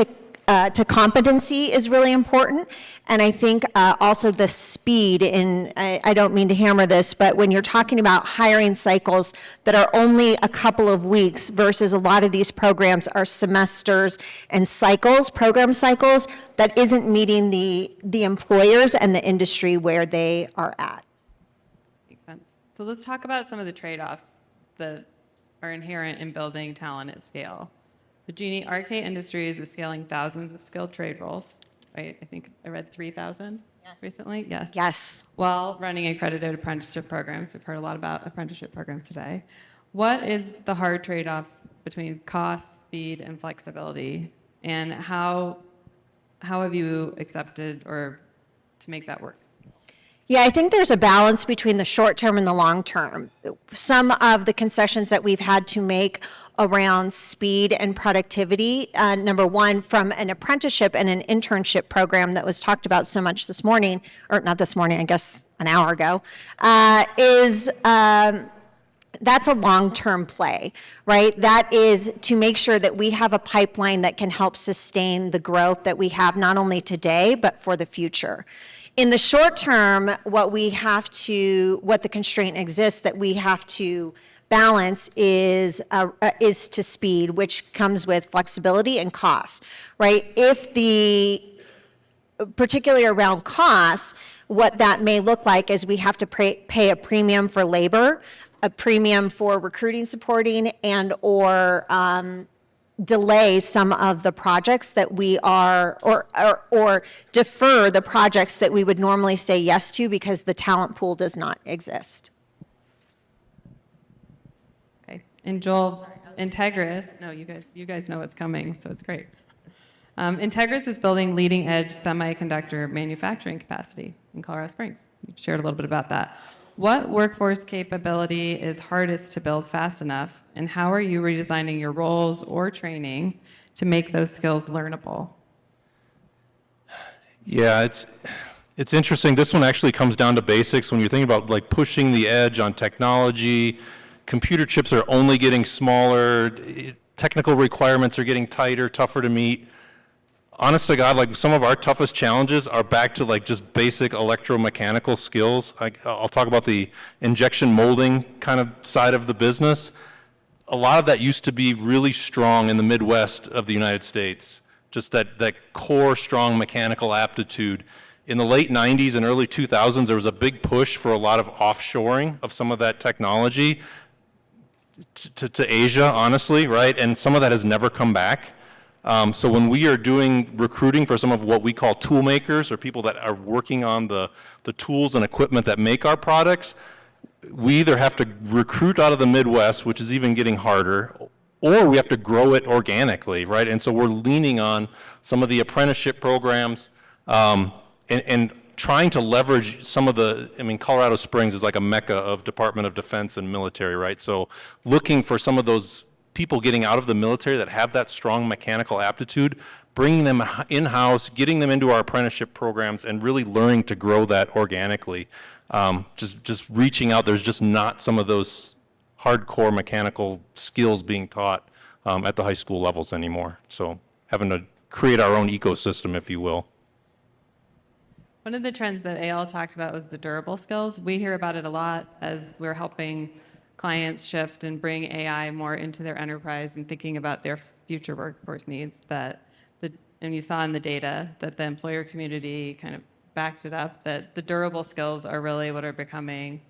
to competency is really important. And I think also the speed, and I don't mean to hammer this, but when you're talking about hiring cycles that are only a couple of weeks versus a lot of these programs are semesters and cycles, program cycles, that isn't meeting the employers and the industry where they are at. So let's talk about some of the trade-offs that are inherent in building talent at scale. So Jeannie, RK Industries is scaling thousands of skilled trade roles, right? I think I read 3,000 recently. Yes. Yes. While running accredited apprenticeship programs. We've heard a lot about apprenticeship programs today. What is the hard trade-off between cost, speed, and flexibility? And how have you accepted or to make that work? Yeah, I think there's a balance between the short term and the long term. Some of the concessions that we've had to make around speed and productivity, number one, from an apprenticeship and an internship program that was talked about so much this morning, or not this morning, I guess an hour ago, that's a long-term play, right? That is to make sure that we have a pipeline that can help sustain the growth that we have not only today, but for the future. In the short term, what the constraint exists that we have to balance is to speed, which comes with flexibility and cost, right? Particularly around costs, what that may look like is we have to pay a premium for labor, a premium for recruiting, supporting, and or delay some of the projects that we are, or defer the projects that we would normally say yes to because the talent pool does not exist. Okay, and Joel, Integris, no, you guys know what's coming, so it's great. Integris is building leading edge semiconductor manufacturing capacity in Colorado Springs. You've shared a little bit about that. What workforce capability is hardest to build fast enough, and how are you redesigning your roles or training to make those skills learnable? Yeah, it's interesting. This one actually comes down to basics. When you're thinking about like pushing the edge on technology, computer chips are only getting smaller, technical requirements are getting tighter, tougher to meet. Honest to God, like some of our toughest challenges are back to like just basic electromechanical skills. I'll talk about the injection molding kind of side of the business. A lot of that used to be really strong in the Midwest of the United States. Just that core strong mechanical aptitude. In the late 90s and early 2000s, there was a big push for a lot of offshoring of some of that technology to Asia, honestly, right? And some of that has never come back. So when we are doing recruiting for some of what we call tool makers, or people that are working on the tools and equipment that make our products, we either have to recruit out of the Midwest, which is even getting harder, or we have to grow it organically, right? And so we're leaning on some of the apprenticeship programs and trying to leverage some of the, I mean, Colorado Springs is like a mecca of Department of Defense and military, right? So looking for some of those people getting out of the military that have that strong mechanical aptitude, bringing them in-house, getting them into our apprenticeship programs, and really learning to grow that organically. Just reaching out, there's just not some of those hardcore mechanical skills being taught at the high school levels anymore. So having to create our own ecosystem, if you will. One of the trends that Eyal talked about was the durable skills. We hear about it a lot as we're helping clients shift and bring AI more into their enterprise and thinking about their future workforce needs. And you saw in the data that the employer community kind of backed it up, that the durable skills are really what are becoming,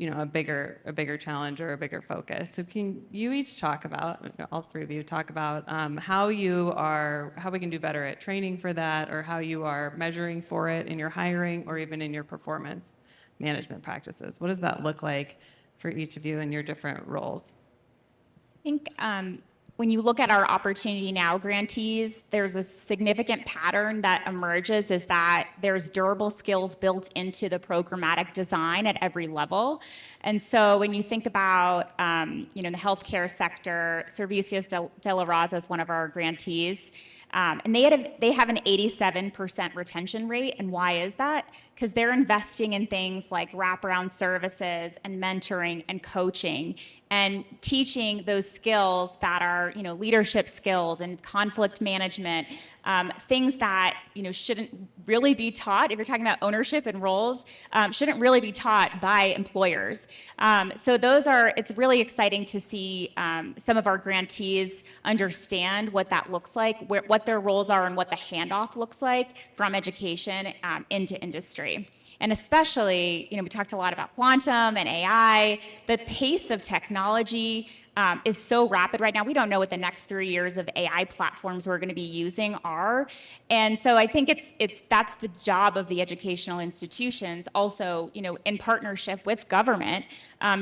a bigger challenge or a bigger focus. So can you each talk about, all three of you talk about how we can do better at training for that, or how you are measuring for it in your hiring or even in your performance management practices? What does that look like for each of you in your different roles? I think when you look at our Opportunity Now grantees, there's a significant pattern that emerges, is that there's durable skills built into the programmatic design at every level. And so when you think about, the healthcare sector, Servicios de la Raza is one of our grantees. And they have an 87% retention rate. And why is that? Because they're investing in things like wraparound services and mentoring and coaching and teaching those skills that are, leadership skills and conflict management, things that, shouldn't really be taught. If you're talking about ownership and roles, shouldn't really be taught by employers. So it's really exciting to see some of our grantees understand what that looks like, what their roles are, and what the handoff looks like from education into industry. And especially, we talked a lot about quantum and AI. The pace of technology is so rapid right now. We don't know what the next 3 years of AI platforms we're going to be using are. And so I think that's the job of the educational institutions, also, in partnership with government,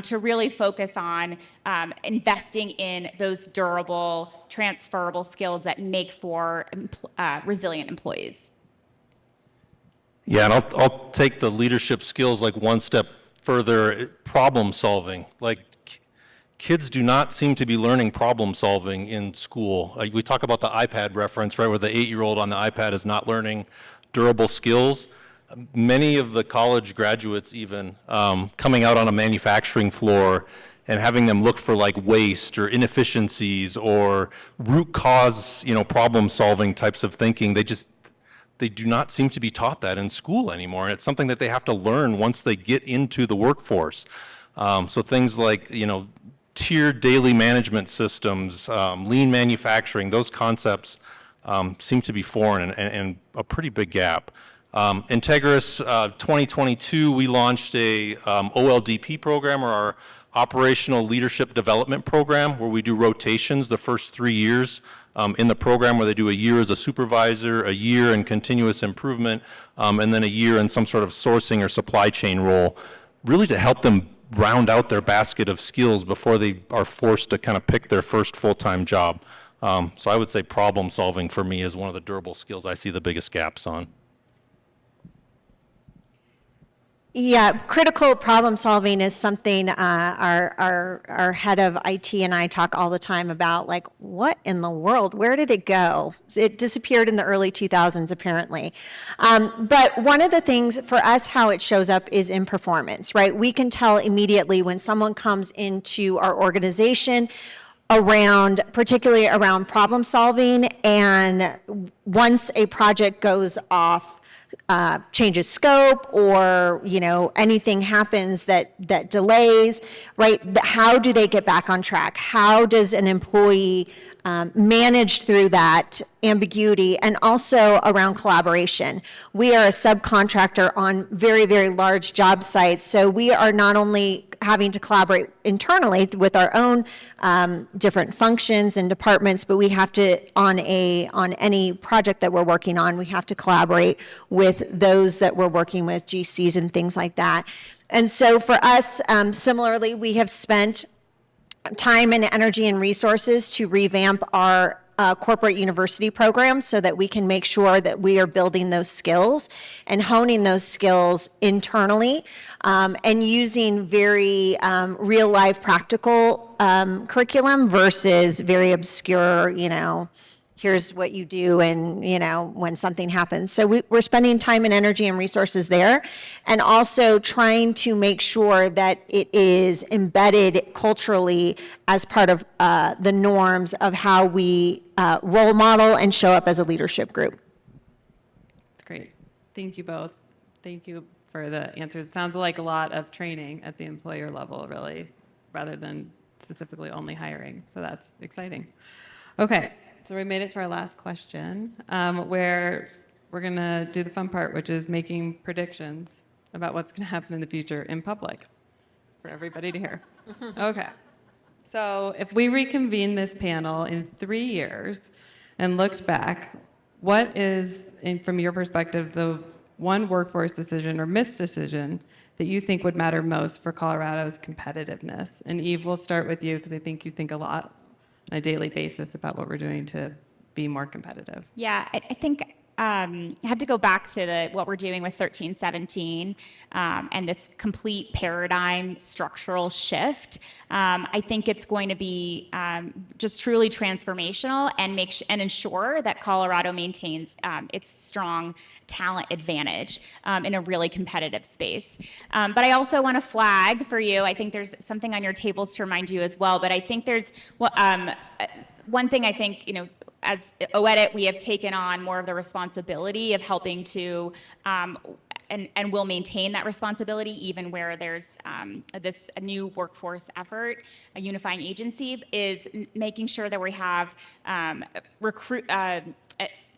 to really focus on investing in those durable, transferable skills that make for resilient employees. Yeah, and I'll take the leadership skills like one step further. Problem solving, like kids do not seem to be learning problem solving in school. We talk about the iPad reference, right, where the 8-year-old on the iPad is not learning durable skills. Many of the college graduates even coming out on a manufacturing floor and having them look for like waste or inefficiencies or root cause, problem solving types of thinking. They do not seem to be taught that in school anymore. And it's something that they have to learn once they get into the workforce. So things like, tiered daily management systems, lean manufacturing, those concepts seem to be foreign and a pretty big gap. Integris 2022, we launched a OLDP program, or our Operational Leadership Development Program, where we do rotations the first 3 years in the program, where they do a year as a supervisor, a year in continuous improvement, and then a year in some sort of sourcing or supply chain role, really to help them round out their basket of skills before they are forced to kind of pick their first full-time job. So I would say problem solving for me is one of the durable skills I see the biggest gaps on. Yeah, critical problem solving is something our head of IT and I talk all the time about, like, what in the world? Where did it go? It disappeared in the early 2000s, apparently. But one of the things for us, how it shows up is in performance, right? We can tell immediately when someone comes into our organization particularly around problem solving, and once a project goes off, changes scope, or anything happens that delays, right? How do they get back on track? How does an employee manage through that ambiguity? And also around collaboration. We are a subcontractor on very, very large job sites, so we are not only having to collaborate internally with our own different functions and departments, but we have to, on any project that we're working on, we have to collaborate with those that we're working with, GCs and things like that. And so for us, similarly, we have spent time and energy and resources to revamp our corporate university program so that we can make sure that we are building those skills and honing those skills internally, and using very real life practical curriculum versus very obscure, here's what you do and when something happens. So we're spending time and energy and resources there, and also trying to make sure that it is embedded culturally as part of the norms of how we role model and show up as a leadership group. That's great. Thank you both. Thank you for the answers. It sounds like a lot of training at the employer level, really, rather than specifically only hiring. So that's exciting. Okay. So we made it to our last question, where we're going to do the fun part, which is making predictions about what's going to happen in the future in public for everybody to hear. Okay. So if we reconvene this panel in 3 years and looked back, what is, from your perspective, the one workforce decision or missed decision that you think would matter most for Colorado's competitiveness? And Eve, we'll start with you because I think you think a lot on a daily basis about what we're doing to be more competitive. Yeah, I think I have to go back to what we're doing with 1317 and this complete paradigm structural shift. I think it's going to be just truly transformational and ensure that Colorado maintains its strong talent advantage in a really competitive space. But I also want to flag for you, I think there's something on your tables to remind you as well, but I think there's one thing I think, as OEDIT, we have taken on more of the responsibility of helping to, and will maintain that responsibility even where there's this new workforce effort, a unifying agency, is making sure that we have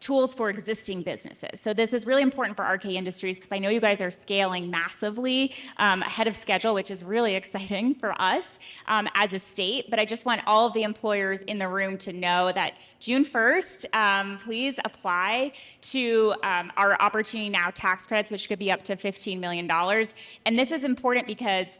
tools for existing businesses. So this is really important for RK Industries because I know you guys are scaling massively ahead of schedule, which is really exciting for us as a state. But I just want all of the employers in the room to know that June 1st, please apply to our Opportunity Now tax credits, which could be up to $15 million. And this is important because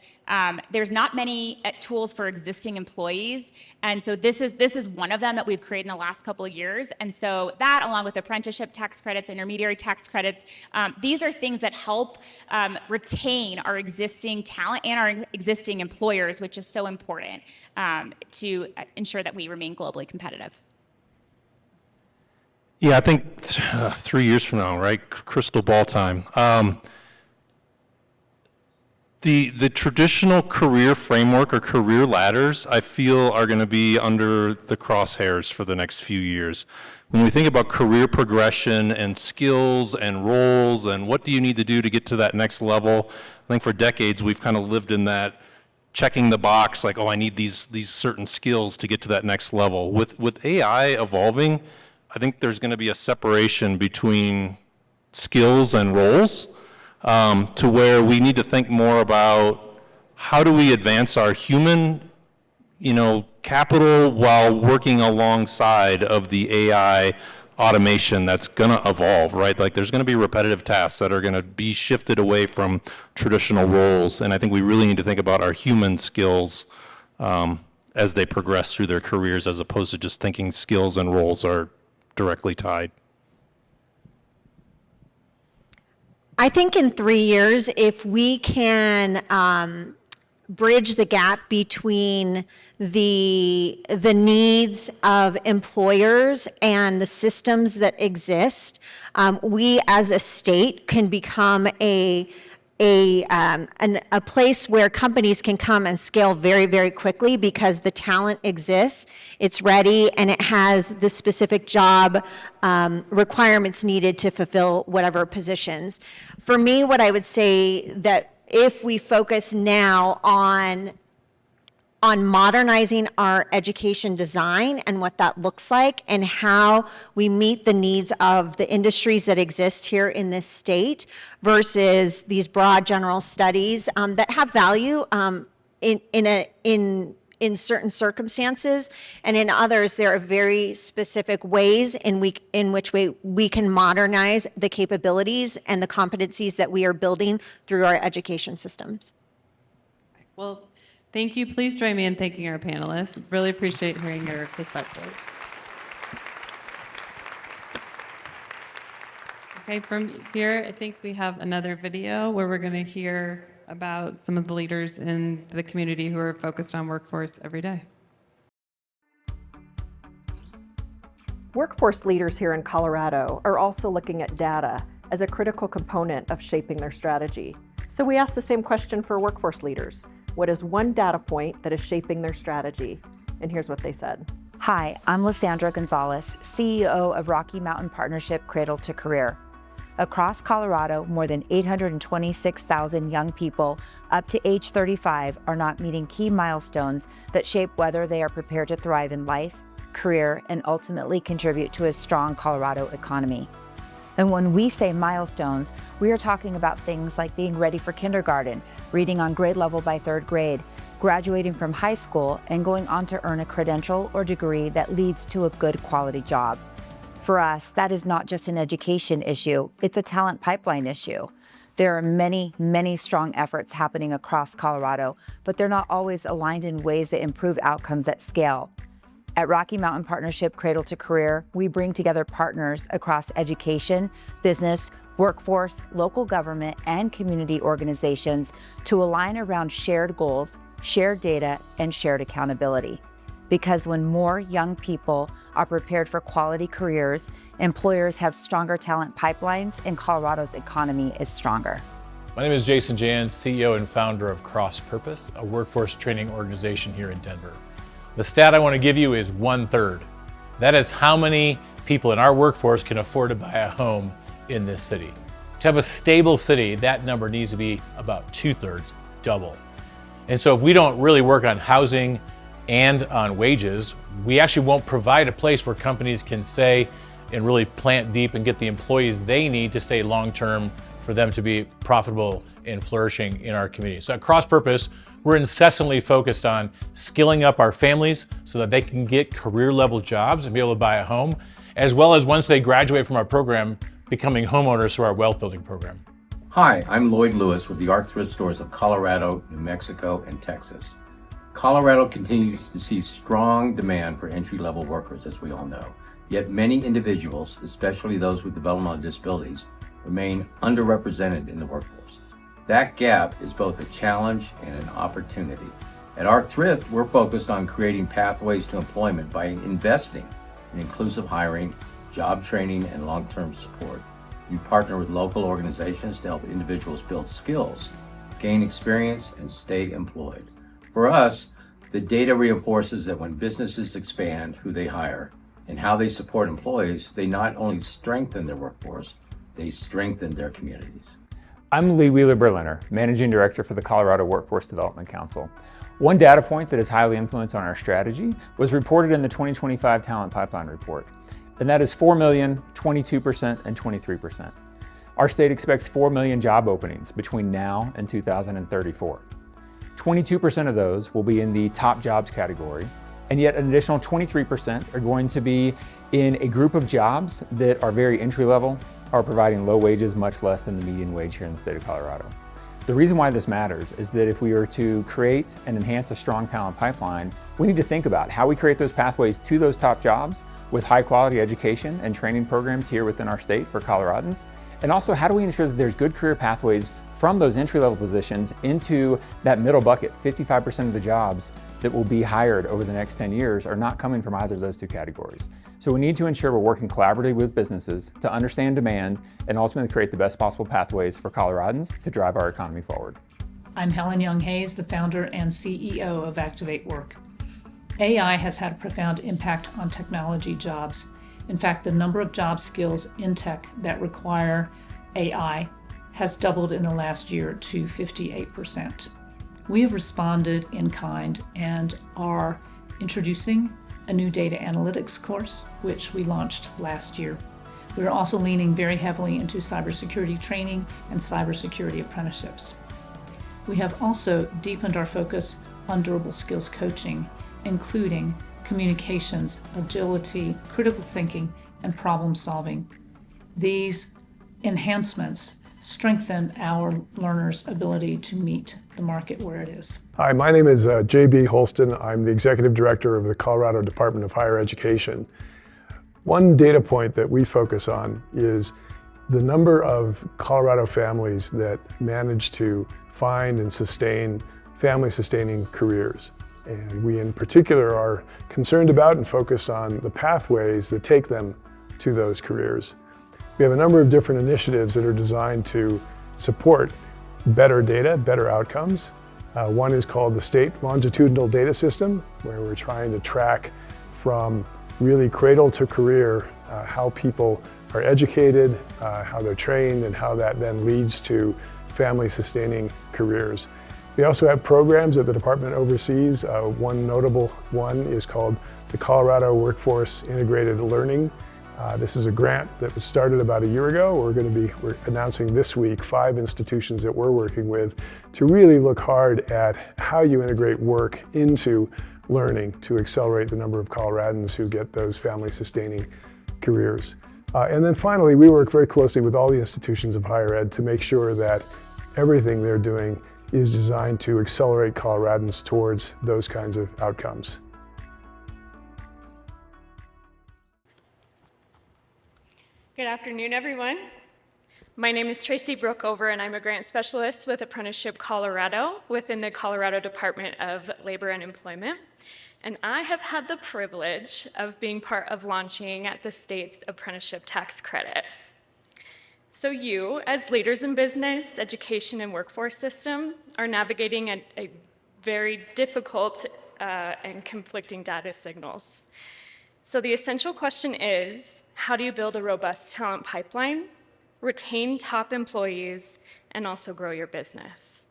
there's not many tools for existing employees. And so this is one of them that we've created in the last couple of years. And so that, along with apprenticeship tax credits, intermediary tax credits, these are things that help retain our existing talent and our existing employers, which is so important to ensure that we remain globally competitive. Yeah, I think 3 years from now, right? Crystal ball time. The traditional career framework or career ladders, I feel, are going to be under the crosshairs for the next few years. When we think about career progression and skills and roles and what do you need to do to get to that next level, I think for decades we've kind of lived in that checking the box, like, oh, I need these certain skills to get to that next level. With AI evolving, I think there's going to be a separation between skills and roles. To where we need to think more about how do we advance our human, capital while working alongside of the AI automation that's going to evolve, right? Like there's going to be repetitive tasks that are going to be shifted away from traditional roles, and I think we really need to think about our human skills as they progress through their careers, as opposed to just thinking skills and roles are directly tied. I think in 3 years, if we can bridge the gap between the needs of employers and the systems that exist, we as a state can become a place where companies can come and scale very, very quickly because the talent exists, it's ready, and it has the specific job requirements needed to fulfill whatever positions. For me, what I would say that if we focus now on modernizing our education design and what that looks like and how we meet the needs of the industries that exist here in this state versus these broad general studies that have value in certain circumstances, and in others there are very specific ways in which we can modernize the capabilities and the competencies that we are building through our education systems. Well, thank you. Please join me in thanking our panelists. Really appreciate hearing your perspective. Okay, from here, I think we have another video where we're going to hear about some of the leaders in the community who are focused on workforce every day. Workforce leaders here in Colorado are also looking at data as a critical component of shaping their strategy. So we asked the same question for workforce leaders. What is one data point that is shaping their strategy? And here's what they said. Hi, I'm Lysandra Gonzalez, CEO of Rocky Mountain Partnership Cradle to Career. Across Colorado, more than 826,000 young people up to age 35 are not meeting key milestones that shape whether they are prepared to thrive in life, career, and ultimately contribute to a strong Colorado economy. And when we say milestones, we are talking about things like being ready for kindergarten, reading on grade level by 3rd grade, graduating from high school, and going on to earn a credential or degree that leads to a good quality job. For us, that is not just an education issue, it's a talent pipeline issue. There are many, many strong efforts happening across Colorado, but they're not always aligned in ways that improve outcomes at scale. At Rocky Mountain Partnership Cradle to Career, we bring together partners across education, business, workforce, local government, and community organizations to align around shared goals, shared data, and shared accountability. Because when more young people are prepared for quality careers, employers have stronger talent pipelines, and Colorado's economy is stronger. My name is Jason Jan, CEO and founder of Cross Purpose, a workforce training organization here in Denver. The stat I want to give you is 1/3. That is how many people in our workforce can afford to buy a home in this city. To have a stable city, that number needs to be about 2/3, double. And so if we don't really work on housing and on wages, we actually won't provide a place where companies can stay and really plant deep and get the employees they need to stay long-term for them to be profitable and flourishing in our community. So at Cross Purpose, we're incessantly focused on skilling up our families so that they can get career-level jobs and be able to buy a home, as well as once they graduate from our program, becoming homeowners through our wealth building program. Hi, I'm Lloyd Lewis with the ARC Thrift Stores of Colorado, New Mexico, and Texas. Colorado continues to see strong demand for entry-level workers, as we all know. Yet many individuals, especially those with developmental disabilities, remain underrepresented in the workforce. That gap is both a challenge and an opportunity. At ARC Thrift, we're focused on creating pathways to employment by investing in inclusive hiring, job training, and long-term support. We partner with local organizations to help individuals build skills, gain experience, and stay employed. For us, the data reinforces that when businesses expand who they hire and how they support employees, they not only strengthen their workforce, they strengthen their communities. I'm Lee Wheeler-Berliner, Managing Director for the Colorado Workforce Development Council. One data point that has highly influenced on our strategy was reported in the 2025 Talent Pipeline Report, and that is 4 million, 22%, and 23%. Our state expects 4 million job openings between now and 2034. 22% of those will be in the top jobs category, and yet an additional 23% are going to be in a group of jobs that are very entry level, are providing low wages, much less than the median wage here in the state of Colorado. The reason why this matters is that if we are to create and enhance a strong talent pipeline, we need to think about how we create those pathways to those top jobs with high quality education and training programs here within our state for Coloradans, And also, how do we ensure that there's good career pathways from those entry-level positions into that middle bucket? 55% of the jobs that will be hired over the next 10 years are not coming from either of those two categories. So we need to ensure we're working collaboratively with businesses to understand demand and ultimately create the best possible pathways for Coloradans to drive our economy forward. I'm Helen Young Hayes, the founder and CEO of Activate Work. AI has had a profound impact on technology jobs. In fact, the number of job skills in tech that require AI has doubled in the last year to 58%. We have responded in kind and are introducing a new data analytics course, which we launched last year. We're also leaning very heavily into cybersecurity training and cybersecurity apprenticeships. We have also deepened our focus on durable skills coaching, including communications, agility, critical thinking, and problem solving. These enhancements strengthen our learners' ability to meet the market where it is. Hi, my name is J.B. Holston. I'm the Executive Director of the Colorado Department of Higher Education. One data point that we focus on is the number of Colorado families that manage to find and sustain family-sustaining careers. And we in particular are concerned about and focused on the pathways that take them to those careers. We have a number of different initiatives that are designed to support better data, better outcomes. One is called the State Longitudinal Data System, where we're trying to track from really cradle to career how people are educated, how they're trained, and how that then leads to family-sustaining careers. We also have programs that the department oversees. One notable one is called the Colorado Workforce Integrated Learning. This is a grant that was started about a year ago. We're announcing this week 5 institutions that we're working with to really look hard at how you integrate work into learning to accelerate the number of Coloradans who get those family-sustaining careers. And then finally, we work very closely with all the institutions of higher ed to make sure that everything they're doing is designed to accelerate Coloradans towards those kinds of outcomes. Good afternoon, everyone. My name is Tracy Brookover, and I'm a grant specialist with Apprenticeship Colorado within the Colorado Department of Labor and Employment. And I have had the privilege of being part of launching the state's apprenticeship tax credit. So you, as leaders in business, education, and workforce system, are navigating a very difficult and conflicting data signals. So the essential question is, how do you build a robust talent pipeline, retain top employees, and also grow your business?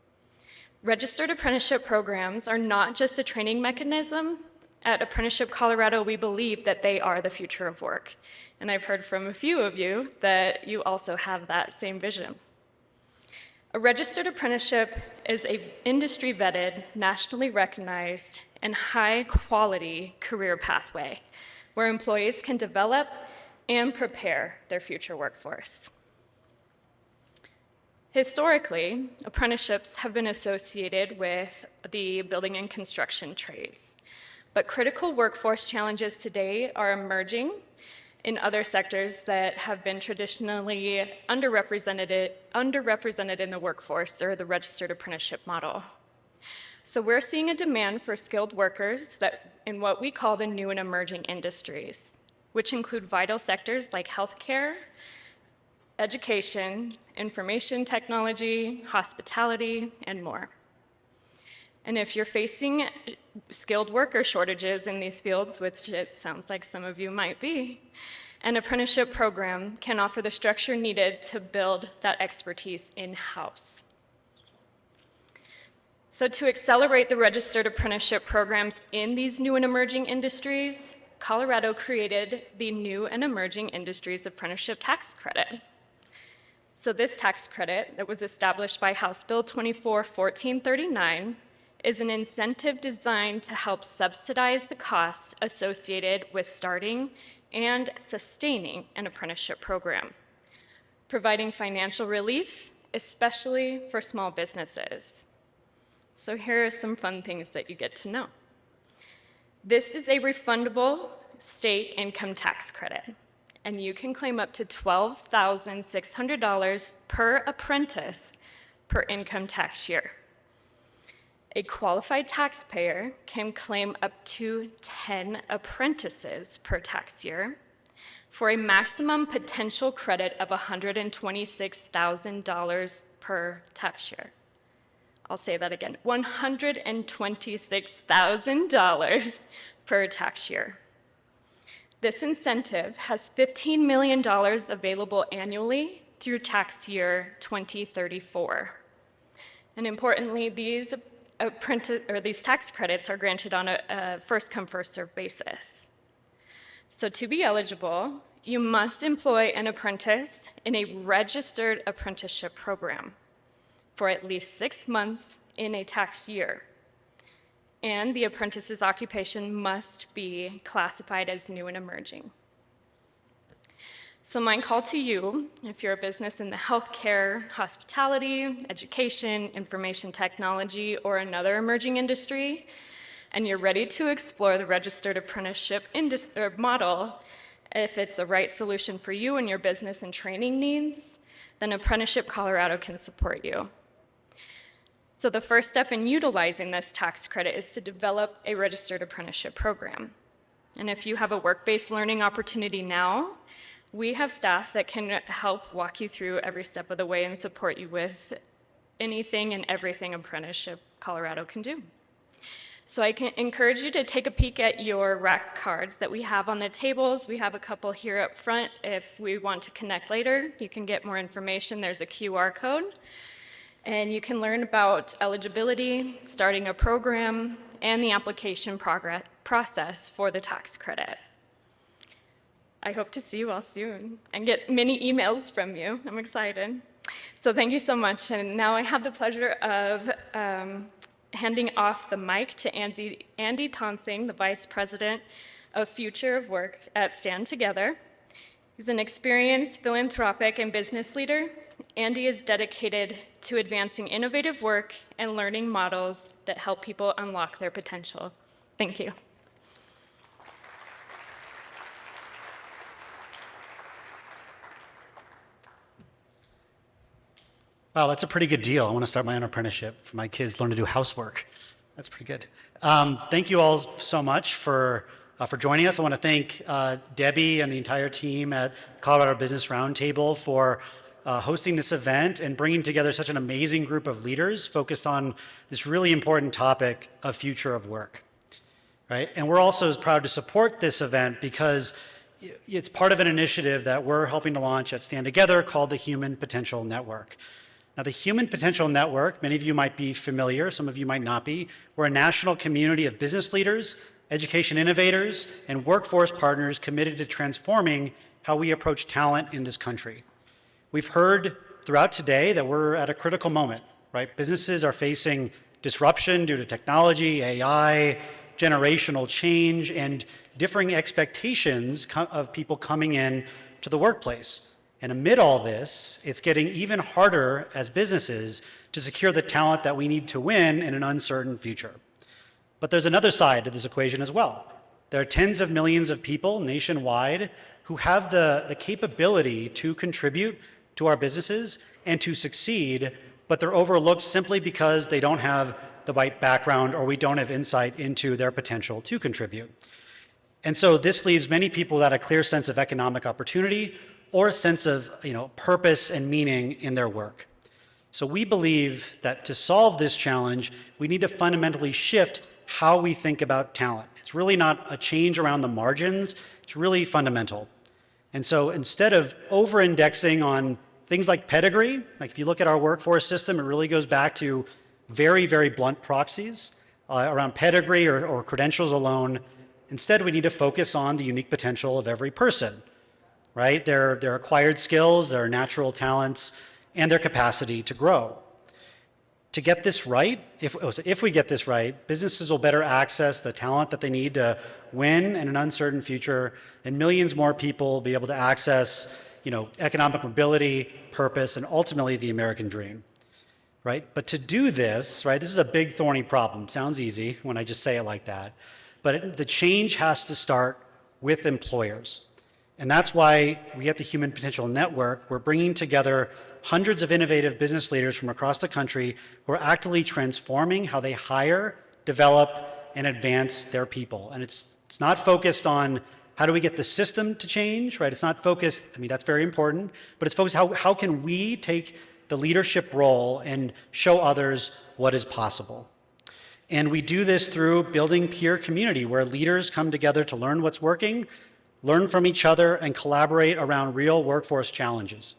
Registered apprenticeship programs are not just a training mechanism. At Apprenticeship Colorado, we believe that they are the future of work. And I've heard from a few of you that you also have that same vision. A registered apprenticeship is an industry-vetted, nationally recognized, and high-quality career pathway where employees can develop and prepare their future workforce. Historically, apprenticeships have been associated with the building and construction trades, but critical workforce challenges today are emerging in other sectors that have been traditionally underrepresented in the workforce or the registered apprenticeship model. So we're seeing a demand for skilled workers in what we call the new and emerging industries, which include vital sectors like healthcare, education, information technology, hospitality, and more. And if you're facing skilled worker shortages in these fields, which it sounds like some of you might be, an apprenticeship program can offer the structure needed to build that expertise in-house. So to accelerate the registered apprenticeship programs in these new and emerging industries, Colorado created the New and Emerging Industries Apprenticeship Tax Credit. So this tax credit that was established by House Bill 24-1439 is an incentive designed to help subsidize the costs associated with starting and sustaining an apprenticeship program, providing financial relief, especially for small businesses. So here are some fun things that you get to know. This is a refundable state income tax credit. and you can claim up to $12,600 per apprentice per income tax year. A qualified taxpayer can claim up to 10 apprentices per tax year for a maximum potential credit of $126,000 per tax year. I'll say that again, $126,000 per tax year. This incentive has $15 million available annually through tax year 2034. And importantly, these tax credits are granted on a first-come, first-served basis. So to be eligible, you must employ an apprentice in a registered apprenticeship program for at least 6 months in a tax year. And the apprentice's occupation must be classified as new and emerging. So my call to you, if you're a business in the healthcare, hospitality, education, information technology, or another emerging industry, and you're ready to explore the registered apprenticeship model, if it's the right solution for you and your business and training needs, then Apprenticeship Colorado can support you. So the first step in utilizing this tax credit is to develop a registered apprenticeship program. And if you have a work-based learning opportunity now, we have staff that can help walk you through every step of the way and support you with anything and everything Apprenticeship Colorado can do. So I can encourage you to take a peek at your rack cards that we have on the tables. We have a couple here up front. If we want to connect later, you can get more information. There's a QR code. And you can learn about eligibility, starting a program, and the application process for the tax credit. I hope to see you all soon and get many emails from you. I'm excited. So thank you so much. And now I have the pleasure of handing off the mic to Andy Tonsing, the Vice President of Future of Work at Stand Together. He's an experienced philanthropic and business leader. Andy is dedicated to advancing innovative work and learning models that help people unlock their potential. Thank you. Wow, that's a pretty good deal. I want to start my own apprenticeship for my kids to learn to do housework. That's pretty good. Thank you all so much for joining us. I want to thank Debbie and the entire team at Colorado Business Roundtable for hosting this event and bringing together such an amazing group of leaders focused on this really important topic of future of work. Right? And we're also as proud to support this event because it's part of an initiative that we're helping to launch at Stand Together called the Human Potential Network. Now, the Human Potential Network, many of you might be familiar, some of you might not be. We're a national community of business leaders, education innovators, and workforce partners committed to transforming how we approach talent in this country. We've heard throughout today that we're at a critical moment, right? Businesses are facing disruption due to technology, AI, generational change, and differing expectations of people coming in to the workplace. And amid all this, it's getting even harder as businesses to secure the talent that we need to win in an uncertain future. But there's another side to this equation as well. There are tens of millions of people nationwide who have the capability to contribute to our businesses and to succeed, but they're overlooked simply because they don't have the right background or we don't have insight into their potential to contribute. And so this leaves many people without a clear sense of economic opportunity or a sense of purpose and meaning in their work. So we believe that to solve this challenge, we need to fundamentally shift how we think about talent. It's really not a change around the margins, it's really fundamental. And so instead of over-indexing on things like pedigree, like if you look at our workforce system, it really goes back to very, very blunt proxies around pedigree or credentials alone. Instead, we need to focus on the unique potential of every person. Right? Their acquired skills, their natural talents, and their capacity to grow. To get this right, if we get this right, businesses will better access the talent that they need to win in an uncertain future, and millions more people will be able to access, economic mobility, purpose, and ultimately the American dream. Right? But to do this, right, this is a big thorny problem. Sounds easy when I just say it like that. But the change has to start with employers. And that's why we at the Human Potential Network, we're bringing together hundreds of innovative business leaders from across the country who are actively transforming how they hire, develop, and advance their people. And it's not focused on how do we get the system to change, right? It's not focused, I mean, that's very important, but it's focused how can we take the leadership role and show others what is possible. And we do this through building peer community where leaders come together to learn what's working, learn from each other, and collaborate around real workforce challenges.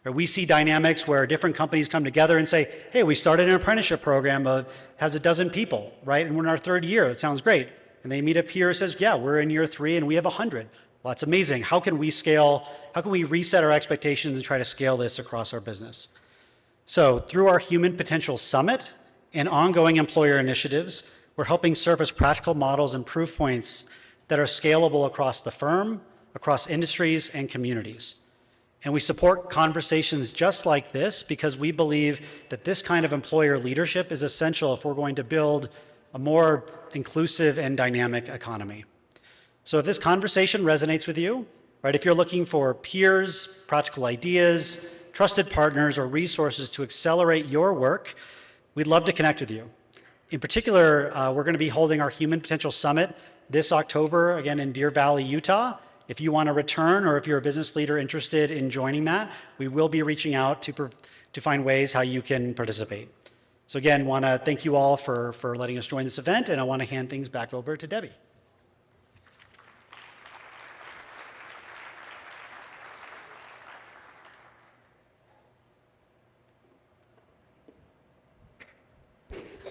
Or we see dynamics where different companies come together and say, hey, we started an apprenticeship program that has a dozen people, right? And we're in our third year. That sounds great. And they meet a peer who says, yeah, we're in year 3 and we have 100. Well, that's amazing. How can we scale? How can we reset our expectations and try to scale this across our business? So through our Human Potential Summit and ongoing employer initiatives, we're helping surface practical models and proof points that are scalable across the firm, across industries and communities. And we support conversations just like this because we believe that this kind of employer leadership is essential if we're going to build a more inclusive and dynamic economy. So if this conversation resonates with you, right, if you're looking for peers, practical ideas, trusted partners, or resources to accelerate your work, we'd love to connect with you. In particular, we're going to be holding our Human Potential Summit this October, again in Deer Valley, Utah. If you want to return or if you're a business leader interested in joining that, we will be reaching out to find ways how you can participate. So again, want to thank you all for letting us join this event, and I want to hand things back over to Debbie.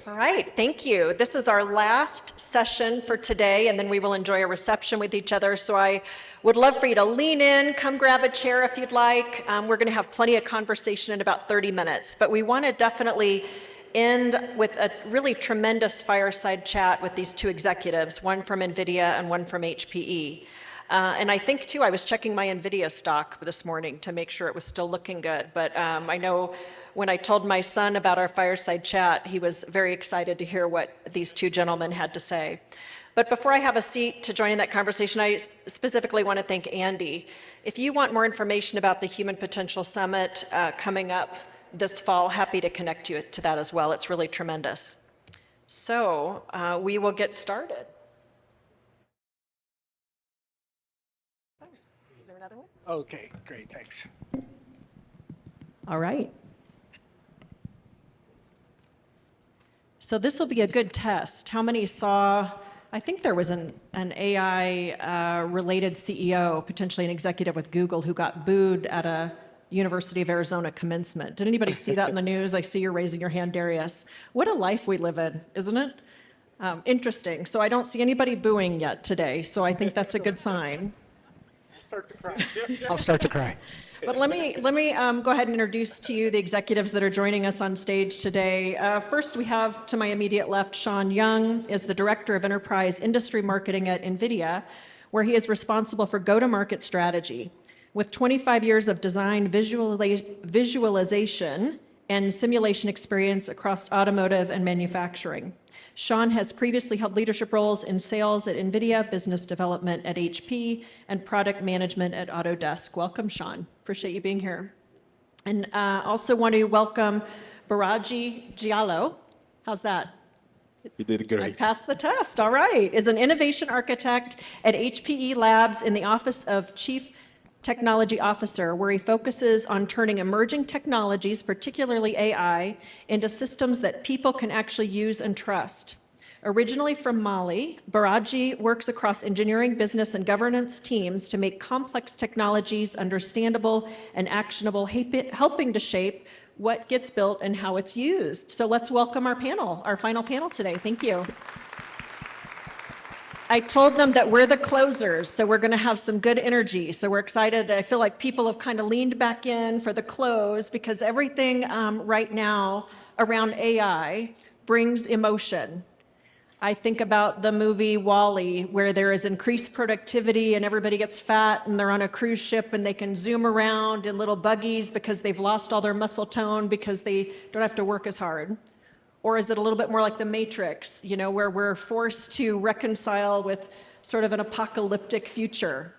All right, thank you. This is our last session for today, and then we will enjoy a reception with each other. So I would love for you to lean in, come grab a chair if you'd like. We're going to have plenty of conversation in about 30 minutes, but we want to definitely end with a really tremendous fireside chat with these two executives, one from NVIDIA and one from HPE. And I think, too, I was checking my NVIDIA stock this morning to make sure it was still looking good. But I know when I told my son about our fireside chat, he was very excited to hear what these two gentlemen had to say. But before I have a seat to join in that conversation, I specifically want to thank Andy. If you want more information about the Human Potential Summit coming up this fall, happy to connect you to that as well. It's really tremendous. So we will get started. Is there another one? Okay, great, thanks. All right. So this will be a good test. How many saw, I think there was an AI-related CEO, potentially an executive with Google, who got booed at a University of Arizona commencement. Did anybody see that in the news? I see you're raising your hand, Darius. What a life we live in, isn't it? Interesting. So I don't see anybody booing yet today, so I think that's a good sign. I'll start to cry. But let me go ahead and introduce to you the executives that are joining us on stage today. First, we have to my immediate left, Sean Young is the Director of Enterprise Industry Marketing at NVIDIA, where he is responsible for go-to-market strategy. With 25 years of design, visualization, and simulation experience across automotive and manufacturing. Sean has previously held leadership roles in sales at NVIDIA, business development at HP, and product management at Autodesk. Welcome, Sean. Appreciate you being here. And also want to welcome Baraji Giallo. How's that? You did great. I passed the test. All right. Is an innovation architect at HPE Labs in the Office of Chief Technology Officer, where he focuses on turning emerging technologies, particularly AI, into systems that people can actually use and trust. Originally from Mali, Baraji works across engineering, business, and governance teams to make complex technologies understandable and actionable, helping to shape what gets built and how it's used. So let's welcome our panel, our final panel today. Thank you. I told them that we're the closers, so we're going to have some good energy. So we're excited. I feel like people have kind of leaned back in for the close because everything right now around AI brings emotion. I think about the movie WALL-E, where there is increased productivity and everybody gets fat and they're on a cruise ship and they can zoom around in little buggies because they've lost all their muscle tone because they don't have to work as hard. Or is it a little bit more like the Matrix, you know, where we're forced to reconcile with sort of an apocalyptic future?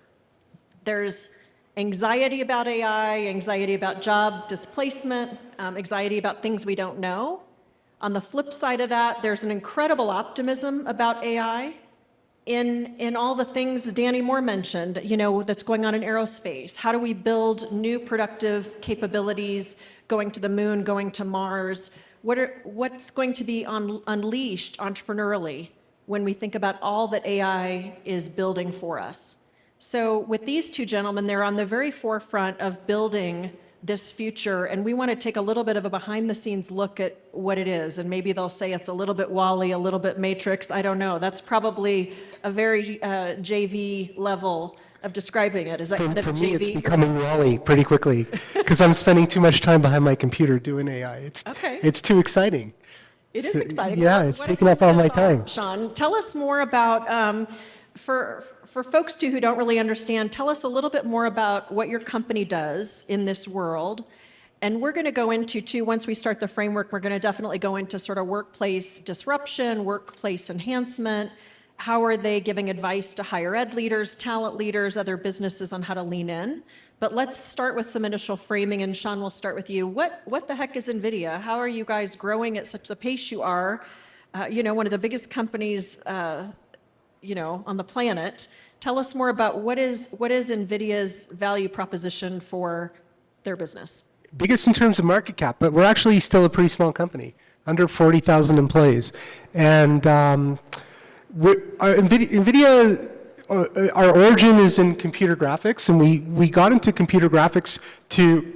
There's anxiety about AI, anxiety about job displacement, anxiety about things we don't know. On the flip side of that, there's an incredible optimism about AI in all the things Danny Moore mentioned, that's going on in aerospace. How do we build new productive capabilities, going to the moon, going to Mars? What's going to be unleashed entrepreneurially when we think about all that AI is building for us? So with these two gentlemen, they're on the very forefront of building this future, and we want to take a little bit of a behind-the-scenes look at what it is, and maybe they'll say it's a little bit Wall-E, a little bit Matrix, I don't know. That's probably a very JV level of describing it. Is that kind of For JV? me, it's becoming Wall-E pretty quickly because I'm spending too much time behind my computer doing AI. It's too exciting. It is exciting. Yeah, it's taking up all my time. Sean, tell us more about, for folks too who don't really understand, tell us a little bit more about what your company does in this world. And we're going to go into too, once we start the framework, we're going to definitely go into sort of workplace disruption, workplace enhancement. How are they giving advice to higher ed leaders, talent leaders, other businesses on how to lean in? But let's start with some initial framing, and Sean, we'll start with you. What the heck is NVIDIA? How are you guys growing at such a pace you are? One of the biggest companies, on the planet. Tell us more about what is NVIDIA's value proposition for their business? Biggest in terms of market cap, but we're actually still a pretty small company, under 40,000 employees. And NVIDIA, our origin is in computer graphics, and we got into computer graphics to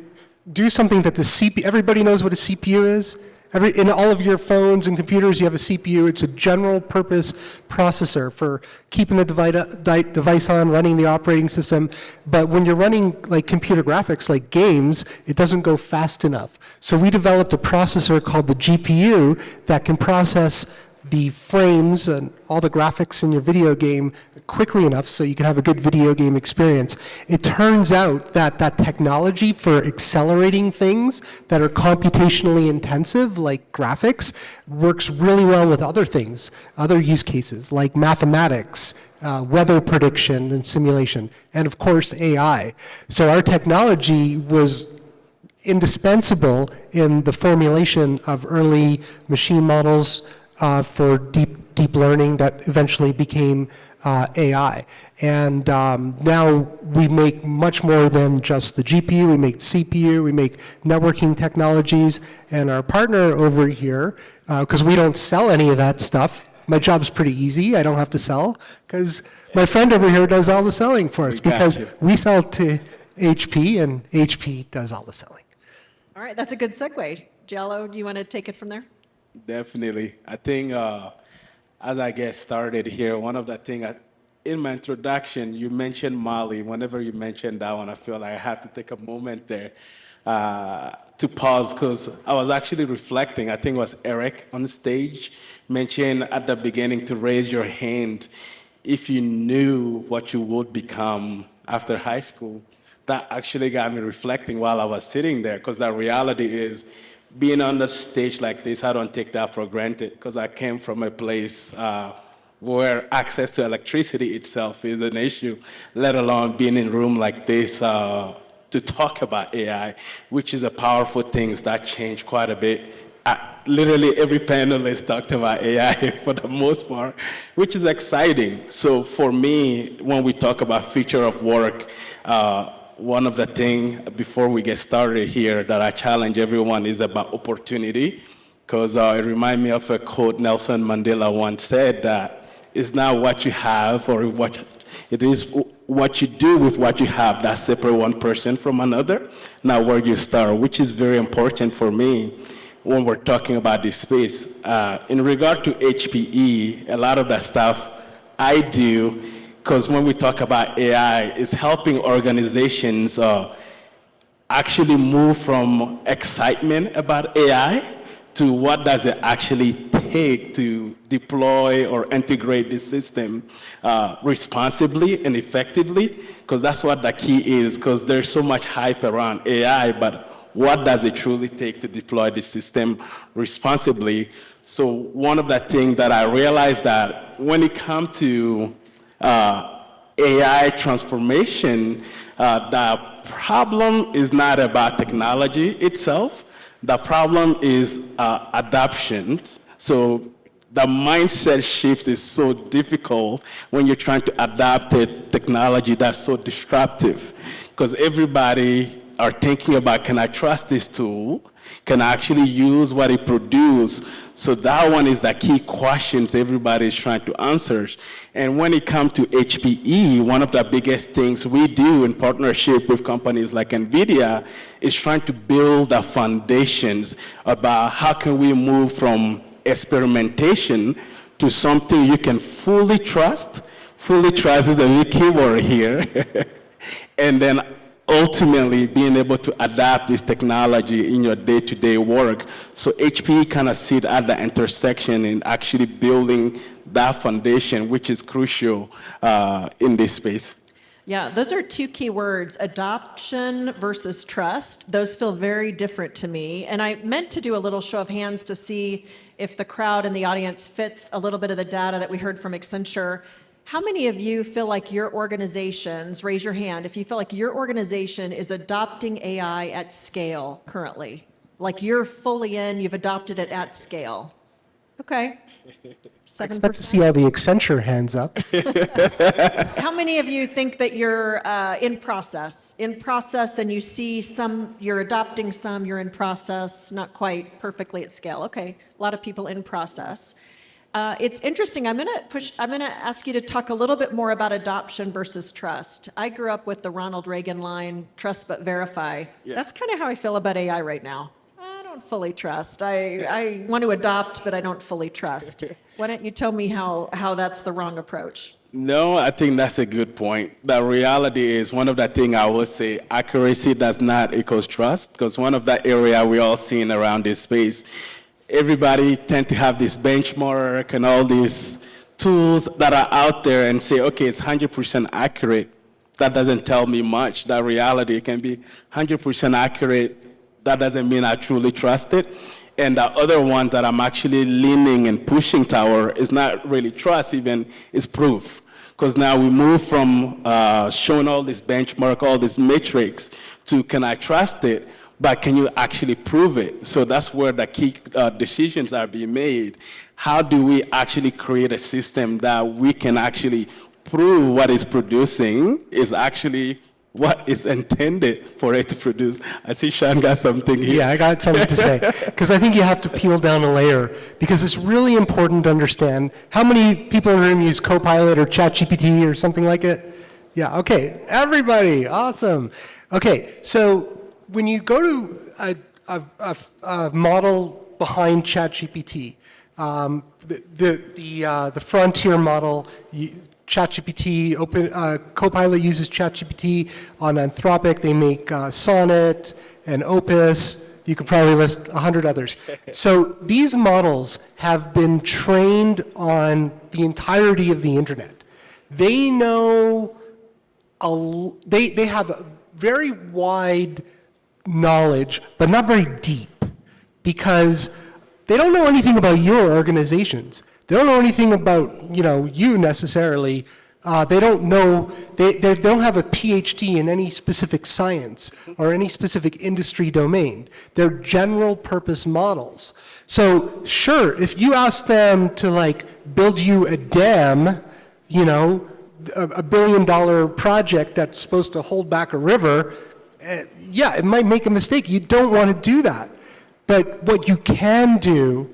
do something that everybody knows what a CPU is. In all of your phones and computers, you have a CPU. It's a general purpose processor for keeping the device on, running the operating system. But when you're running like computer graphics, like games, it doesn't go fast enough. So we developed a processor called the GPU that can process the frames and all the graphics in your video game quickly enough so you can have a good video game experience. It turns out that that technology for accelerating things that are computationally intensive, like graphics, works really well with other things, other use cases like mathematics, weather prediction and simulation, and of course AI. So our technology was indispensable in the formulation of early machine models for deep learning that eventually became AI. And now we make much more than just the GPU. We make CPU, we make networking technologies, and our partner over here, because we don't sell any of that stuff, my job's pretty easy, I don't have to sell, because my friend over here does all the selling for us, because we sell to HP, and HP does all the selling. All right, that's a good segue. Jello, do you want to take it from there? Definitely. I think as I get started here, one of the things, in my introduction, you mentioned Mali. Whenever you mention that one, I feel like I have to take a moment there to pause, because I was actually reflecting. I think it was Eric on stage mentioned at the beginning to raise your hand if you knew what you would become after high school. That actually got me reflecting while I was sitting there, because the reality is, being on the stage like this, I don't take that for granted, because I came from a place where access to electricity itself is an issue, let alone being in a room like this to talk about AI, which is a powerful thing that changed quite a bit. Literally every panelist talked about AI for the most part, which is exciting. So for me, when we talk about future of work, one of the things before we get started here that I challenge everyone is about opportunity, because it reminds me of a quote Nelson Mandela once said, that it's not what you have or what it is what you do with what you have that separate one person from another, not where you start, which is very important for me when we're talking about this space. In regard to HPE, a lot of that stuff I do, because when we talk about AI, it's helping organizations actually move from excitement about AI to what does it actually take to deploy or integrate the system responsibly and effectively, because that's what the key is, because there's so much hype around AI, but what does it truly take to deploy the system responsibly? So one of the things that I realized that when it comes to AI transformation, the problem is not about technology itself. The problem is adoption. So the mindset shift is so difficult when you're trying to adapt a technology that's so disruptive, because everybody are thinking about, can I trust this tool? Can I actually use what it produces? So that one is the key questions everybody is trying to answer. And when it comes to HPE, one of the biggest things we do in partnership with companies like NVIDIA is trying to build the foundations about how can we move from experimentation to something you can fully trust. Fully trust is a big keyword here. And then ultimately being able to adapt this technology in your day-to-day work. So HPE kind of sit at the intersection in actually building that foundation, which is crucial in this space. Yeah, those are two key words, adoption versus trust. Those feel very different to me. And I meant to do a little show of hands to see if the crowd and the audience fits a little bit of the data that we heard from Accenture. How many of you feel like your organizations, raise your hand, if you feel like your organization is adopting AI at scale currently? Like you're fully in, you've adopted it at scale. Okay. 7%. Expect to see all the Accenture hands up. How many of you think that you're in process, and you see some, you're adopting some, you're in process, not quite perfectly at scale? Okay, a lot of people in process. It's interesting. I'm going to ask you to talk a little bit more about adoption versus trust. I grew up with the Ronald Reagan line, trust but verify. Yeah. That's kind of how I feel about AI right now. I don't fully trust. I want to adopt, but I don't fully trust. Why don't you tell me how that's the wrong approach? No, I think that's a good point. The reality is, one of the things I would say, accuracy does not equal trust, because one of the area we all seen around this space, everybody tend to have this benchmark and all these tools that are out there and say, okay, it's 100% accurate. That doesn't tell me much. The reality can be 100% accurate. That doesn't mean I truly trust it. And the other one that I'm actually leaning and pushing toward is not really trust even, is proof. Because now we move from showing all this benchmark, all these metrics, to can I trust it? But can you actually prove it? So that's where the key decisions are being made. How do we actually create a system that we can actually prove what it's producing is actually what is intended for it to produce? I see Sean got something here. Yeah, I got something to say. Because I think you have to peel down a layer, because it's really important to understand how many people in the room use Copilot or ChatGPT or something like it? Yeah, okay. Everybody, awesome. Okay, so when you go to a model behind ChatGPT, the frontier model, ChatGPT, Copilot uses ChatGPT on Anthropic. They make Sonnet and Opus. You could probably list 100 others. So these models have been trained on the entirety of the internet. They know, they have a very wide knowledge, but not very deep, because they don't know anything about your organizations. They don't know anything about, you necessarily. They don't know, they don't have a PhD in any specific science or any specific industry domain. They're general purpose models. So sure, if you ask them to build you a dam, a $1 billion project that's supposed to hold back a river, yeah, it might make a mistake. You don't want to do that. But what you can do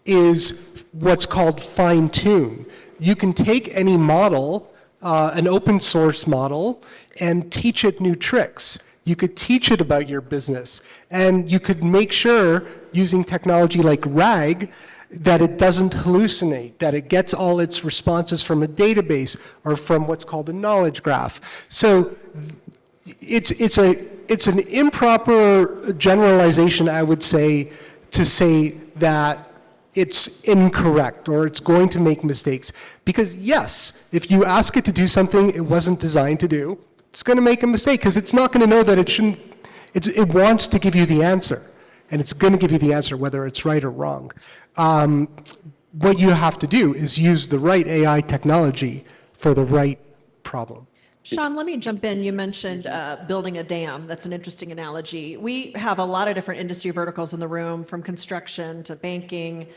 is what's called fine-tune. You can take any model, an open source model, and teach it new tricks. You could teach it about your business, and you could make sure, using technology like RAG, that it doesn't hallucinate, that it gets all its responses from a database or from what's called a knowledge graph. So it's an improper generalization, I would say, to say that it's incorrect or it's going to make mistakes. Because yes, if you ask it to do something it wasn't designed to do, it's going to make a mistake, because it's not going to know that it shouldn't. It wants to give you the answer, and it's going to give you the answer whether it's right or wrong. What you have to do is use the right AI technology for the right problem. Sean, let me jump in. You mentioned building a dam. That's an interesting analogy. We have a lot of different industry verticals in the room, from construction to banking.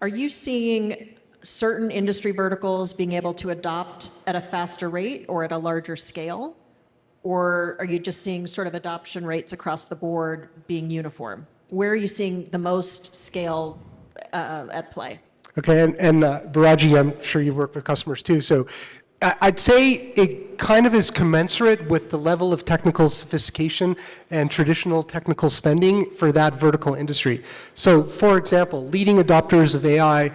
Are you seeing certain industry verticals being able to adopt at a faster rate or at a larger scale? Or are you just seeing sort of adoption rates across the board being uniform? Where are you seeing the most scale at play? Okay, and Baraji, I'm sure you've worked with customers too. So I'd say it kind of is commensurate with the level of technical sophistication and traditional technical spending for that vertical industry. So for example, leading adopters of AI,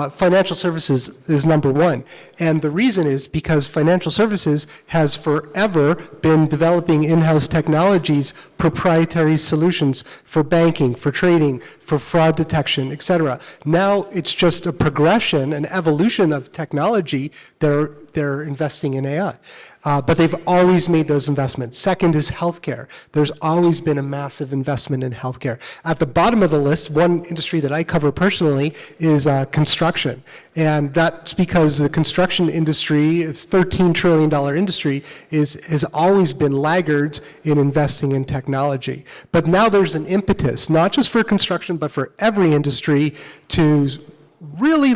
financial services is number one. And the reason is because financial services has forever been developing in-house technologies, proprietary solutions for banking, for trading, for fraud detection, et cetera. Now it's just a progression, an evolution of technology. They're investing in AI. But they've always made those investments. Second is healthcare. There's always been a massive investment in healthcare. At the bottom of the list, one industry that I cover personally is construction. And that's because the construction industry, it's $13 trillion industry, has always been laggards in investing in technology. But now there's an impetus, not just for construction, but for every industry to really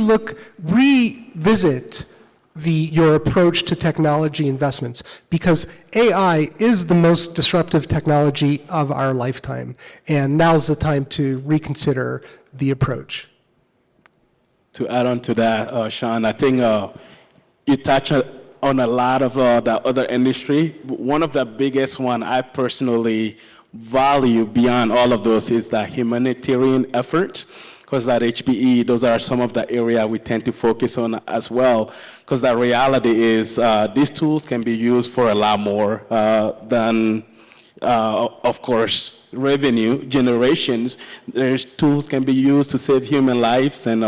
revisit your approach to technology investments, because AI is the most disruptive technology of our lifetime, and now's the time to reconsider the approach. To add on to that, Sean, I think you touch on a lot of the other industry. One of the biggest one I personally value beyond all of those is the humanitarian effort. Because at HPE, those are some of the area we tend to focus on as well. Because the reality is these tools can be used for a lot more than, of course, revenue generations. There's tools can be used to save human lives and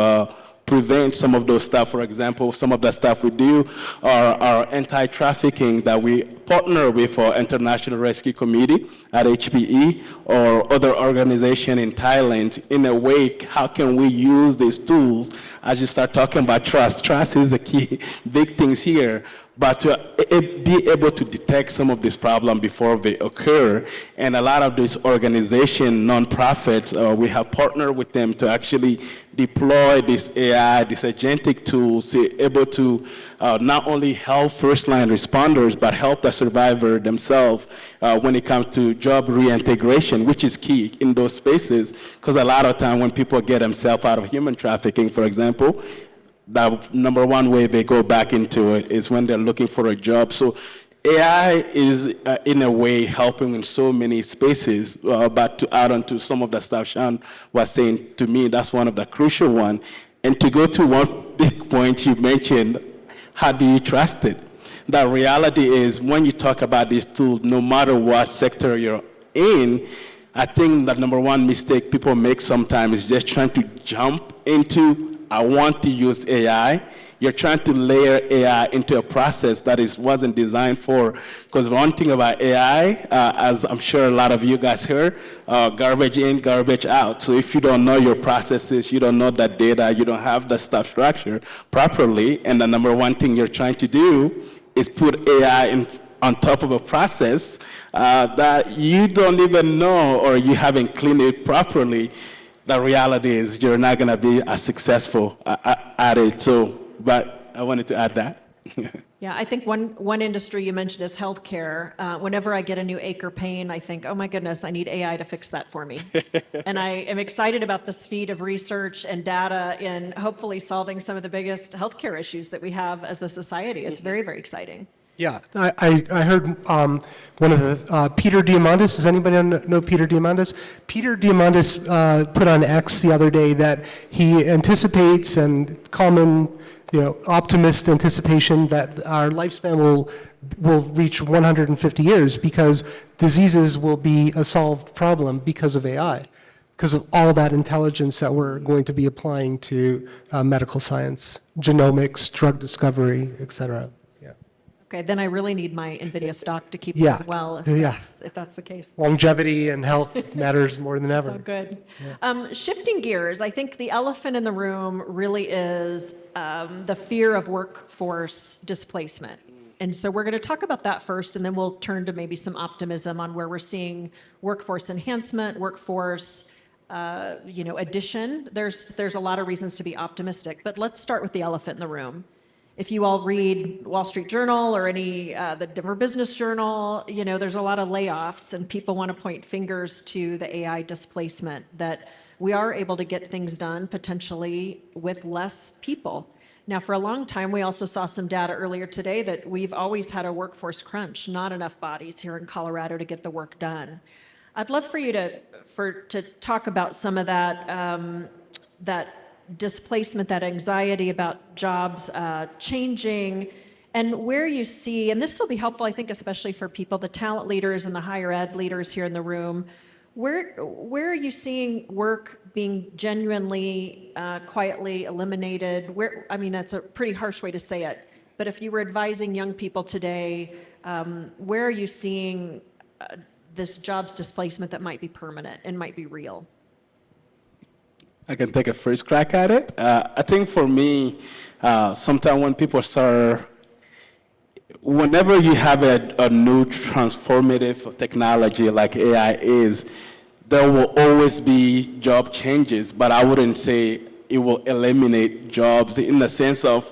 prevent some of those stuff. For example, some of the stuff we do are anti-trafficking that we partner with our International Rescue Committee at HPE or other organization in Thailand. In a way, how can we use these tools as you start talking about trust? Trust is the key big things here. But to be able to detect some of these problems before they occur, and a lot of these organizations, nonprofits, we have partnered with them to actually deploy this AI, these agentic tools, able to not only help first-line responders, but help the survivor themselves when it comes to job reintegration, which is key in those spaces, because a lot of time when people get themselves out of human trafficking, for example, the number one way they go back into it is when they're looking for a job. So AI is, in a way, helping in so many spaces. But to add on to some of the stuff Sean was saying, to me, that's one of the crucial one. And to go to one big point you mentioned, how do you trust it? The reality is when you talk about these tools, no matter what sector you're in, I think the number one mistake people make sometimes is just trying to jump into I want to use AI. You're trying to layer AI into a process that wasn't designed for. Because one thing about AI, as I'm sure a lot of you guys heard, garbage in, garbage out. So if you don't know your processes, you don't know that data, you don't have the stuff structured properly, and the number one thing you're trying to do is put AI on top of a process that you don't even know or you haven't cleaned it properly, the reality is you're not going to be as successful at it. So, but I wanted to add that. Yeah, I think one industry you mentioned is healthcare. Whenever I get a new ache or pain, I think, oh my goodness, I need AI to fix that for me. And I am excited about the speed of research and data in hopefully solving some of the biggest healthcare issues that we have as a society. It's very, very exciting. Yeah, I heard one of the, Peter Diamandis, does anybody know Peter Diamandis? Peter Diamandis put on X the other day that he anticipates, and common, optimist anticipation, that our lifespan will reach 150 years because diseases will be a solved problem because of AI, because of all that intelligence that we're going to be applying to medical science, genomics, drug discovery, et cetera. Okay, then I really need my NVIDIA stock to keep Yeah. doing well if that's the case. Longevity and health matters more than ever. So good. Shifting gears, I think the elephant in the room really is the fear of workforce displacement. And so we're going to talk about that first, and then we'll turn to maybe some optimism on where we're seeing workforce enhancement, workforce addition. There's a lot of reasons to be optimistic, but let's start with the elephant in the room. If you all read Wall Street Journal or the Denver Business Journal, there's a lot of layoffs, and people want to point fingers to the AI displacement, that we are able to get things done potentially with less people. Now, for a long time, we also saw some data earlier today that we've always had a workforce crunch, not enough bodies here in Colorado to get the work done. I'd love for you to talk about some of that displacement, that anxiety about jobs changing, and where you see, and this will be helpful, I think, especially for people, the talent leaders and the higher ed leaders here in the room. Where are you seeing work being genuinely, quietly eliminated? That's a pretty harsh way to say it, but if you were advising young people today, where are you seeing this jobs displacement that might be permanent and might be real? I can take a first crack at it. I think for me, sometimes when people start, whenever you have a new transformative technology like AI is, there will always be job changes, but I wouldn't say it will eliminate jobs in the sense of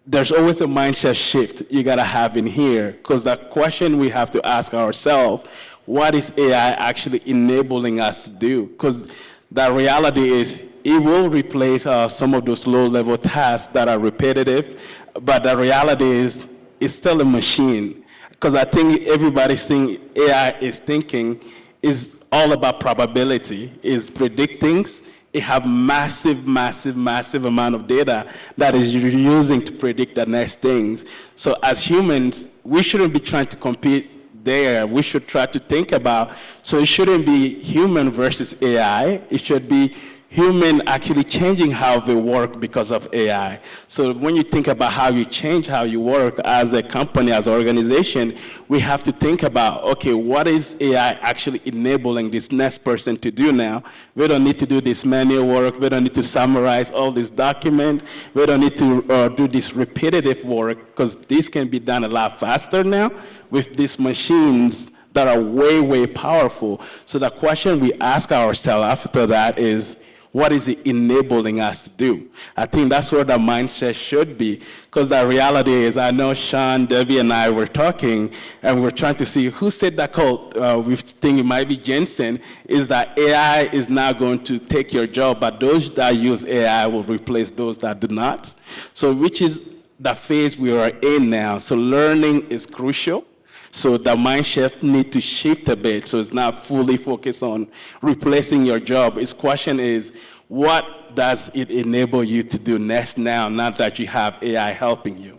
there's always a mindset shift you gotta have in here, because the question we have to ask ourselves, what is AI actually enabling us to do? Because the reality is it will replace some of those low-level tasks that are repetitive, but the reality is it's still a machine. Because I think everybody's saying AI is thinking is all about probability, is predict things. It have massive amount of data that is using to predict the next things. So as humans, we shouldn't be trying to compete there. We should try to think about, so it shouldn't be human versus AI. It should be human actually changing how they work because of AI. So when you think about how you change how you work as a company, as an organization, we have to think about, okay, what is AI actually enabling this next person to do now? We don't need to do this manual work. We don't need to summarize all these documents. We don't need to do this repetitive work, because this can be done a lot faster now with these machines that are way powerful. So the question we ask ourselves after that is, what is it enabling us to do? I think that's where the mindset should be, because the reality is, I know Sean, Debbie, and I were talking, and we're trying to see who said that quote. We think it might be Jensen, is that AI is now going to take your job, but those that use AI will replace those that do not. So which is the phase we are in now. So learning is crucial. So the mind shift need to shift a bit, so it's not fully focused on replacing your job. Its question is, what does it enable you to do next now, not that you have AI helping you?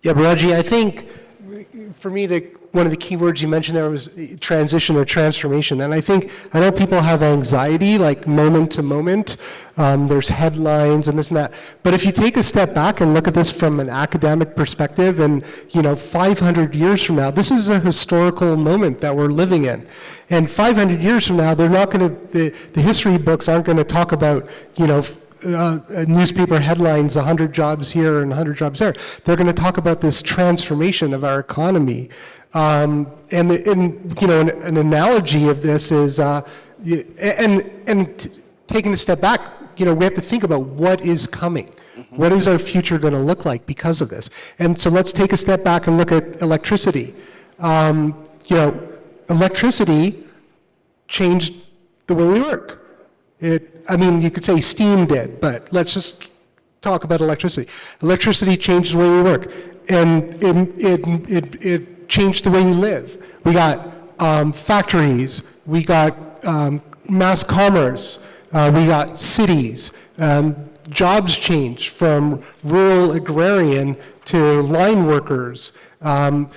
Yeah, Baraji, I think for me, one of the key words you mentioned there was transition or transformation. And I know people have anxiety, like moment to moment. There's headlines and this and that. But if you take a step back and look at this from an academic perspective, and 500 years from now, this is a historical moment that we're living in. And 500 years from now, they're not going to, the history books aren't going to talk about, newspaper headlines, 100 jobs here and 100 jobs there. They're going to talk about this transformation of our economy. An analogy of this is, taking a step back, we have to think about what is coming. Mm-hmm. What is our future going to look like because of this? And so let's take a step back and look at electricity. Electricity changed the way we work. You could say steam did, but let's just talk about electricity. Electricity changed the way we work, and it changed the way we live. We got factories, we got mass commerce, we got cities. Jobs changed from rural agrarian to line workers. And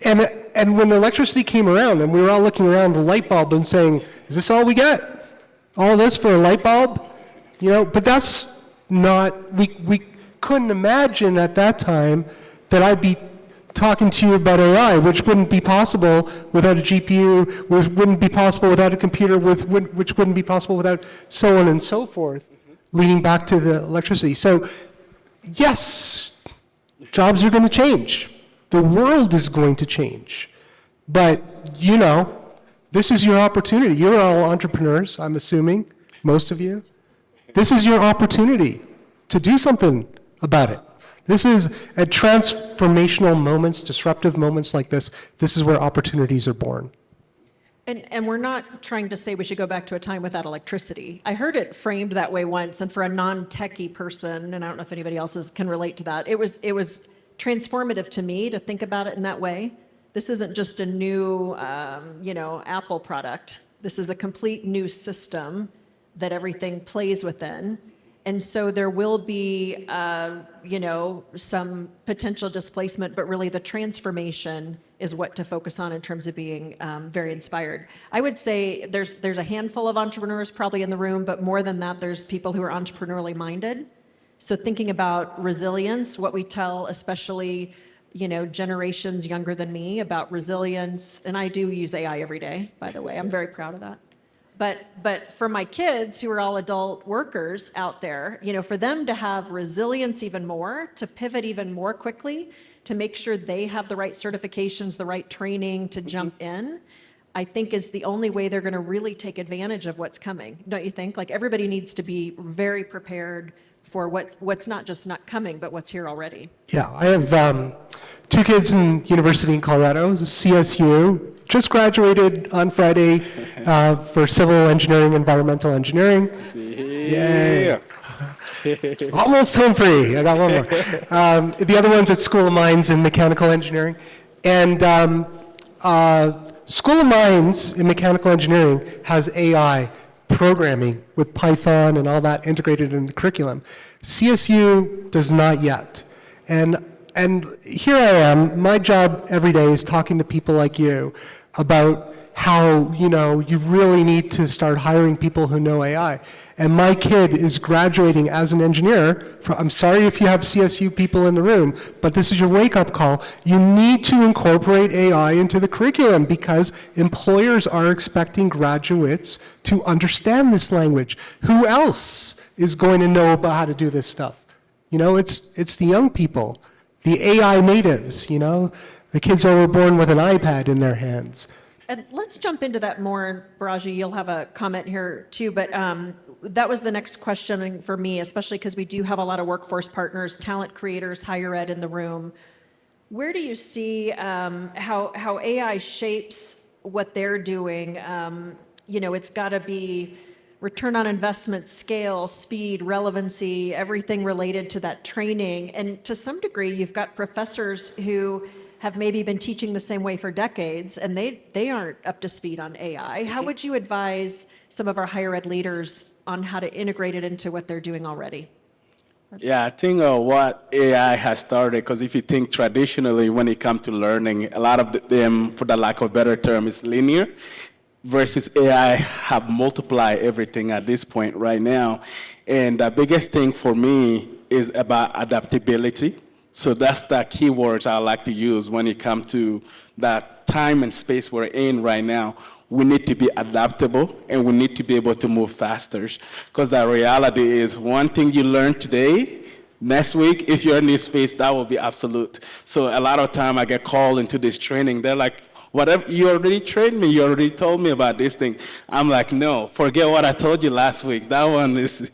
when electricity came around, and we were all looking around the light bulb and saying, is this all we get? All this for a light bulb? But that's not, we couldn't imagine at that time that I'd be talking to you about AI, which wouldn't be possible without a GPU, which wouldn't be possible without a computer, which wouldn't be possible without so on and so forth, leading back to the electricity. So, yes, Jobs are going to change. The world is going to change. But, this is your opportunity. You're all entrepreneurs, I'm assuming, most of you. This is your opportunity to do something about it. This is at transformational moments, disruptive moments like this is where opportunities are born. And we're not trying to say we should go back to a time without electricity. I heard it framed that way once, and for a non-techie person, and I don't know if anybody else can relate to that, it was transformative to me to think about it in that way. This isn't just a new, Apple product. This is a complete new system that everything plays within. And so there will be, some potential displacement, but really the transformation is what to focus on in terms of being very inspired. I would say there's a handful of entrepreneurs probably in the room, but more than that, there's people who are entrepreneurially minded. So thinking about resilience, what we tell especially, generations younger than me about resilience, and I do use AI every day, by the way. I'm very proud of that. But for my kids who are all adult workers out there, for them to have resilience even more, to pivot even more quickly, to make sure they have the right certifications, the right training to jump in, I think is the only way they're going to really take advantage of what's coming. Don't you think? Like everybody needs to be very prepared for what's not just not coming, but what's here already. Yeah, I have 2 kids in university in Colorado, CSU. Just graduated on Friday for civil engineering, environmental engineering. Yay. Almost home free. I got one more. The other one's at School of Mines in mechanical engineering. And School of Mines in mechanical engineering has AI programming with Python and all that integrated in the curriculum. CSU does not yet. And here I am, my job every day is talking to people like you about how, you really need to start hiring people who know AI. And my kid is graduating as an engineer. I'm sorry if you have CSU people in the room, but this is your wake-up call. You need to incorporate AI into the curriculum because employers are expecting graduates to understand this language. Who else is going to know about how to do this stuff? It's the young people, the AI natives, the kids that were born with an iPad in their hands. And let's jump into that more, and Baraji, you'll have a comment here too, but that was the next question for me, especially because we do have a lot of workforce partners, talent creators, higher ed in the room. Where do you see how AI shapes what they're doing? It's got to be return on investment, scale, speed, relevancy, everything related to that training. And to some degree, you've got professors who have maybe been teaching the same way for decades, and they aren't up to speed on AI. How would you advise some of our higher ed leaders on how to integrate it into what they're doing already? Yeah, I think what AI has started, because if you think traditionally when it comes to learning, a lot of them, for the lack of a better term, is linear, versus AI have multiplied everything at this point right now. And the biggest thing for me is about adaptability. So that's the keywords I like to use when it comes to that time and space we're in right now. We need to be adaptable and we need to be able to move faster. Because the reality is one thing you learn today, next week, if you're in this space, that will be absolute. So a lot of time I get called into this training. They're like, whatever, you already trained me, you already told me about this thing. I'm like, no, forget what I told you last week. That one is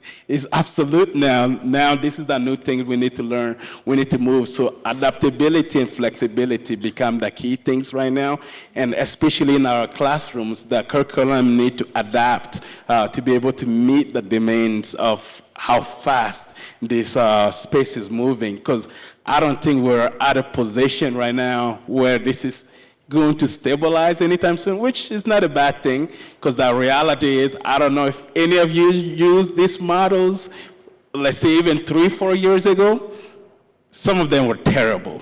absolute now. Now this is the new thing we need to learn. We need to move. So adaptability and flexibility become the key things right now. And especially in our classrooms, the curriculum need to adapt to be able to meet the demands of how fast this space is moving. Because I don't think we're at a position right now where this is going to stabilize anytime soon, which is not a bad thing, because the reality is, I don't know if any of you used these models, let's say even 3-4 years ago, some of them were terrible.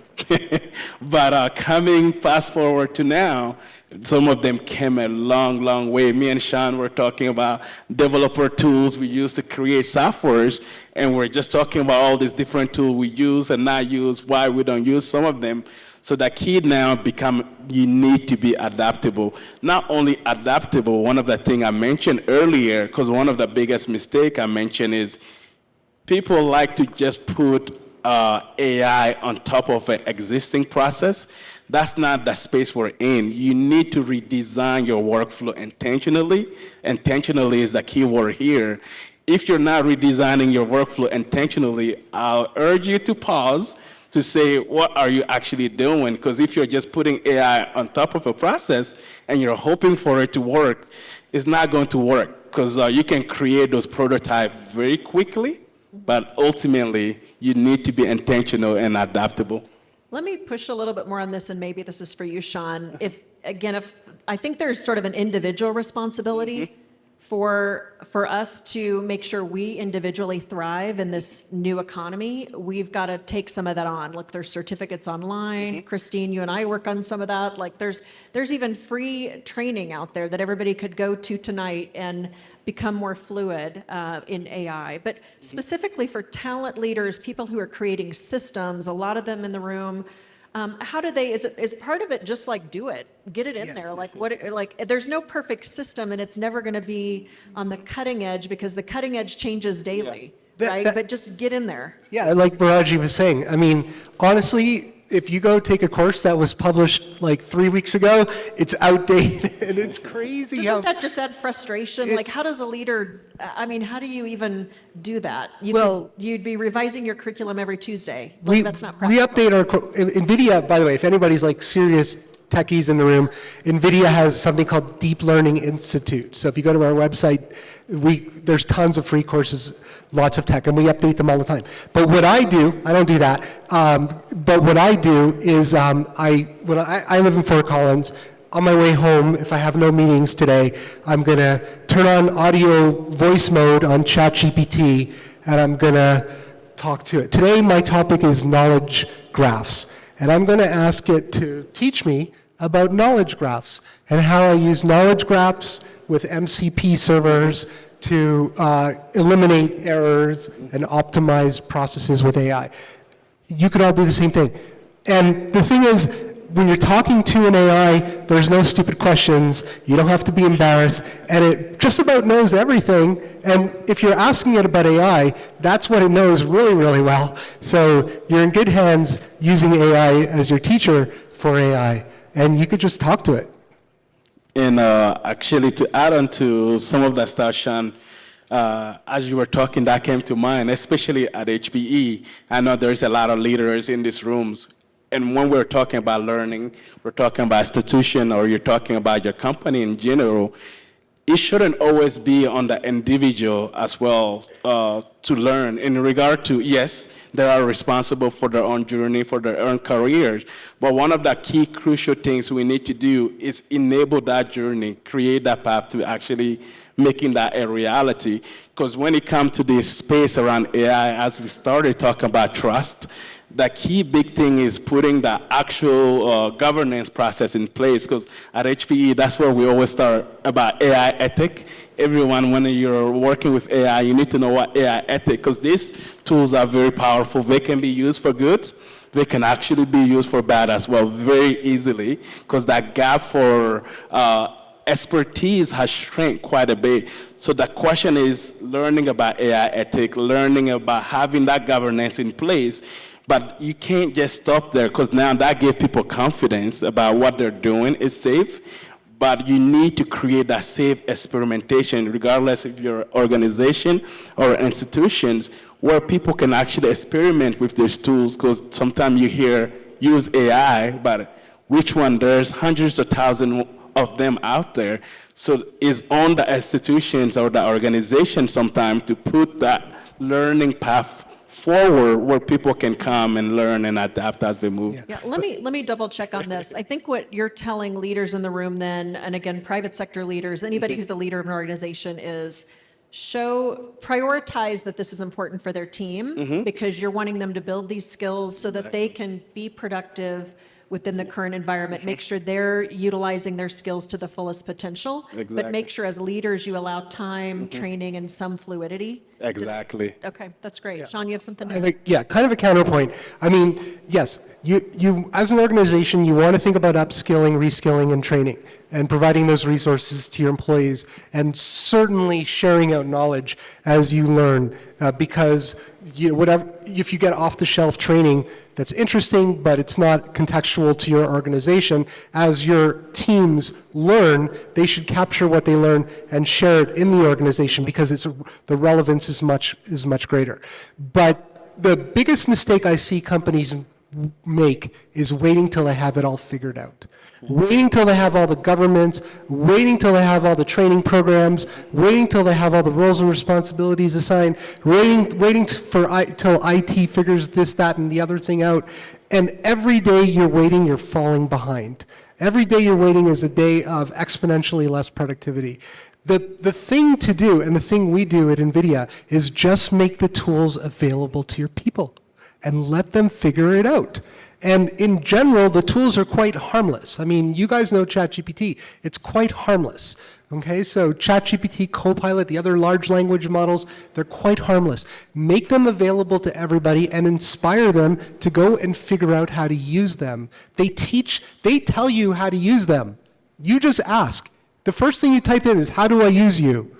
But coming fast forward to now, some of them came a long, long way. Me and Sean were talking about developer tools we use to create softwares, and we're just talking about all these different tools we use and not use, why we don't use some of them. So the key now you need to be adaptable. Not only adaptable, one of the things I mentioned earlier, because one of the biggest mistakes I mentioned is people like to just put AI on top of an existing process, that's not the space we're in. You need to redesign your workflow intentionally. Intentionally is the key word here. If you're not redesigning your workflow intentionally, I'll urge you to pause to say, what are you actually doing? Because if you're just putting AI on top of a process and you're hoping for it to work, it's not going to work, because you can create those prototypes very quickly, but ultimately you need to be intentional and adaptable. Let me push a little bit more on this, and maybe this is for you, Sean. If I think there's sort of an individual responsibility for us to make sure we individually thrive in this new economy. We've got to take some of that on. Look, there's certificates online. Christine, you and I work on some of that. Like there's even free training out there that everybody could go to tonight and become more fluid in AI. But specifically for talent leaders, people who are creating systems, a lot of them in the room, how do they, is part of it just like do it, get it in there? Like there's no perfect system, and it's never going to be on the cutting edge, because the cutting edge changes daily, right? But just get in there. Yeah, like Baraji was saying, I mean, honestly, if you go take a course that was published like 3 weeks ago, it's outdated and it's crazy. Doesn't that just add frustration? Like, how does a leader, I mean, how do you even do that? You'd be revising your curriculum every Tuesday. Like, that's not practical. We update our, NVIDIA, by the way, if anybody's like serious techies in the room, NVIDIA has something called Deep Learning Institute. So if you go to our website, there's tons of free courses, lots of tech, and we update them all the time. But what I do, I don't do that, but what I do is I live in Fort Collins. On my way home, if I have no meetings today, I'm going to turn on audio voice mode on ChatGPT, and I'm going to talk to it. Today, my topic is knowledge graphs, and I'm going to ask it to teach me about knowledge graphs and how I use knowledge graphs with MCP servers to eliminate errors and optimize processes with AI. You could all do the same thing. And the thing is, when you're talking to an AI, there's no stupid questions. You don't have to be embarrassed. And it just about knows everything. And if you're asking it about AI, that's what it knows really, really well. So you're in good hands using AI as your teacher for AI. And you could just talk to it. And actually, to add on to some of that stuff, Sean, as you were talking, that came to mind, especially at HPE. I know there's a lot of leaders in these rooms. And when we're talking about learning, we're talking about institution, or you're talking about your company in general, it shouldn't always be on the individual as well to learn. In regard to, yes, they are responsible for their own journey, for their own careers, but one of the key crucial things we need to do is enable that journey, create that path to actually making that a reality. Because when it comes to this space around AI, as we started talking about trust, the key big thing is putting the actual governance process in place, because at HPE, that's where we always start about AI ethic. Everyone, when you're working with AI, you need to know what AI ethic, because these tools are very powerful. They can be used for good. They can actually be used for bad as well, very easily, because that gap for expertise has shrank quite a bit. So the question is learning about AI ethic, learning about having that governance in place. But you can't just stop there, because now that gives people confidence about what they're doing is safe. But you need to create that safe experimentation, regardless of your organization or institutions, where people can actually experiment with these tools. Because sometimes you hear use AI, but which one? There's hundreds of thousands of them out there. So it's on the institutions or the organization sometimes to put that learning path forward where people can come and learn and adapt as they move. Yeah, let me double check on this. I think what you're telling leaders in the room then, and again, private sector leaders, anybody who's a leader of an organization, is prioritize that this is important for their team, because you're wanting them to build these skills so that they can be productive within the current environment, make sure they're utilizing their skills to the fullest potential, but make sure as leaders you allow time, training, and some fluidity. Exactly. Okay, that's great. Sean, you have something? I think, yeah, kind of a counterpoint. I mean, yes, you as an organization, you want to think about upskilling, reskilling, and training, and providing those resources to your employees, and certainly sharing out knowledge as you learn, because whatever, if you get off-the-shelf training that's interesting, but it's not contextual to your organization, as your teams learn, they should capture what they learn and share it in the organization, because the relevance is much greater. But the biggest mistake I see companies make is waiting till they have it all figured out. Waiting till they have all the governments, waiting till they have all the training programs, waiting till they have all the roles and responsibilities assigned, waiting till IT figures this, that, and the other thing out. And every day you're waiting, you're falling behind. Every day you're waiting is a day of exponentially less productivity. The thing to do, and the thing we do at NVIDIA, is just make the tools available to your people and let them figure it out. And in general, the tools are quite harmless. I mean, you guys know ChatGPT. It's quite harmless. Okay, so ChatGPT, Copilot, the other large language models, they're quite harmless. Make them available to everybody and inspire them to go and figure out how to use them. They tell you how to use them. You just ask. The first thing you type in is, how do I use you?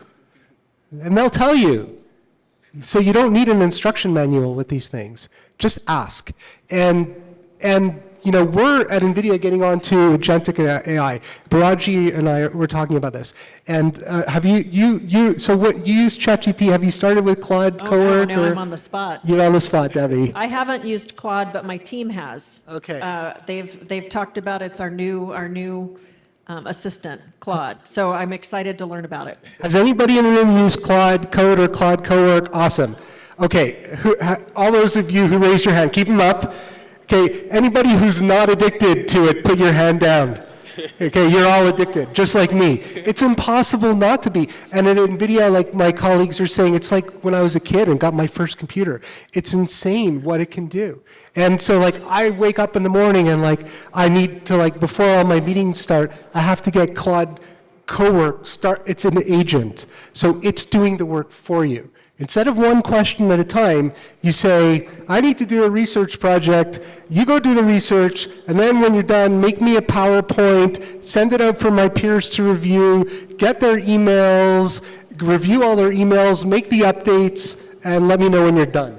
And they'll tell you. So you don't need an instruction manual with these things. Just ask. And you know, we're at NVIDIA getting on to agentic AI. Balaji and I were talking about this. And have so what, you use ChatGPT, have you started with Claude Cowork? No, I'm on the spot. You're on the spot, Debbie. I haven't used Claude, but my team has. Okay. They've talked about it's our new assistant, Claude. So I'm excited to learn about it. Has anybody in the room used Claude Code or Claude Cowork? Awesome. Okay, all those of you who raised your hand, keep them up. Okay, anybody who's not addicted to it, put your hand down. Okay, you're all addicted, just like me. It's impossible not to be. And at NVIDIA, like my colleagues are saying, it's like when I was a kid and got my first computer. It's insane what it can do. And so like I wake up in the morning and like I need to like, before all my meetings start, I have to get Claude Cowork start. It's an agent. So it's doing the work for you. Instead of one question at a time, you say, I need to do a research project, you go do the research, and then when you're done, make me a PowerPoint, send it out for my peers to review, get their emails, review all their emails, make the updates, and let me know when you're done.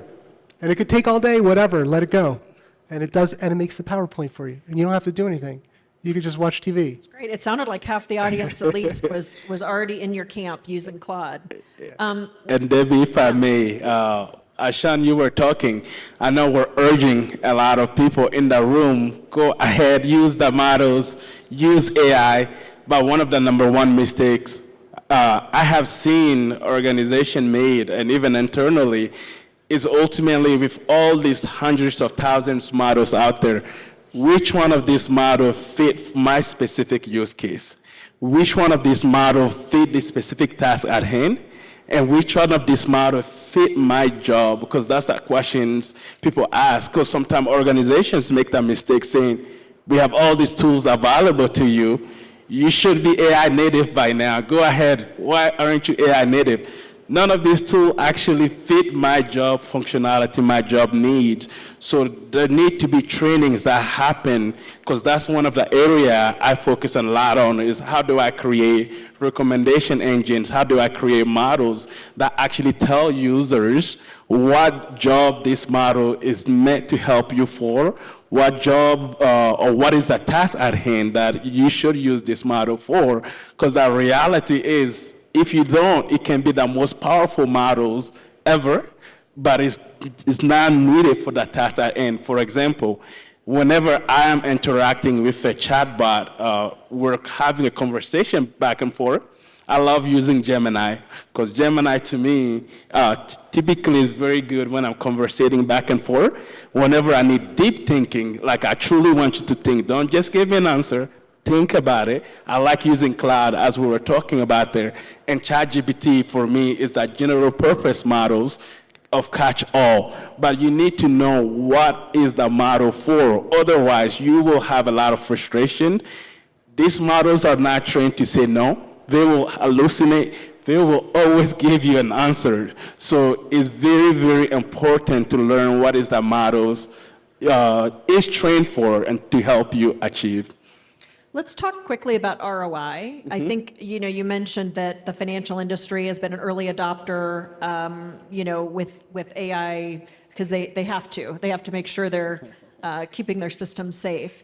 And it could take all day, whatever, let it go. And it does, and it makes the PowerPoint for you. And you don't have to do anything. You could just watch TV. It's great. It sounded like half the audience at least was already in your camp using Claude. And Debbie, if I may, Ashan, you were talking. I know we're urging a lot of people in the room, go ahead, use the models, use AI. But one of the number one mistakes I have seen organization made, and even internally, is ultimately with all these hundreds of thousands of models out there, which one of these models fit my specific use case? Which one of these models fit the specific task at hand? And which one of these models fit my job? Because that's the questions people ask. Because sometimes organizations make that mistake saying, we have all these tools available to you. You should be AI native by now. Go ahead. Why aren't you AI native? None of these tools actually fit my job functionality, my job needs. So there need to be trainings that happen, because that's one of the area I focus a lot on, is how do I create recommendation engines? How do I create models that actually tell users what job this model is meant to help you for, what job or what is the task at hand that you should use this model for? Because the reality is, if you don't, it can be the most powerful models ever, but it's not needed for the task at hand. For example, whenever I am interacting with a chatbot, we're having a conversation back and forth, I love using Gemini, because Gemini to me typically is very good when I'm conversating back and forth. Whenever I need deep thinking, like I truly want you to think, don't just give me an answer, think about it. I like using Claude, as we were talking about there. And ChatGPT for me is that general purpose models of catch-all. But you need to know what is the model for. Otherwise, you will have a lot of frustration. These models are not trained to say no. They will hallucinate, they will always give you an answer. So it's very, very important to learn what is the models is trained for and to help you achieve. Let's talk quickly about ROI. I think, you mentioned that the financial industry has been an early adopter, with AI, because they have to. They have to make sure they're keeping their systems safe.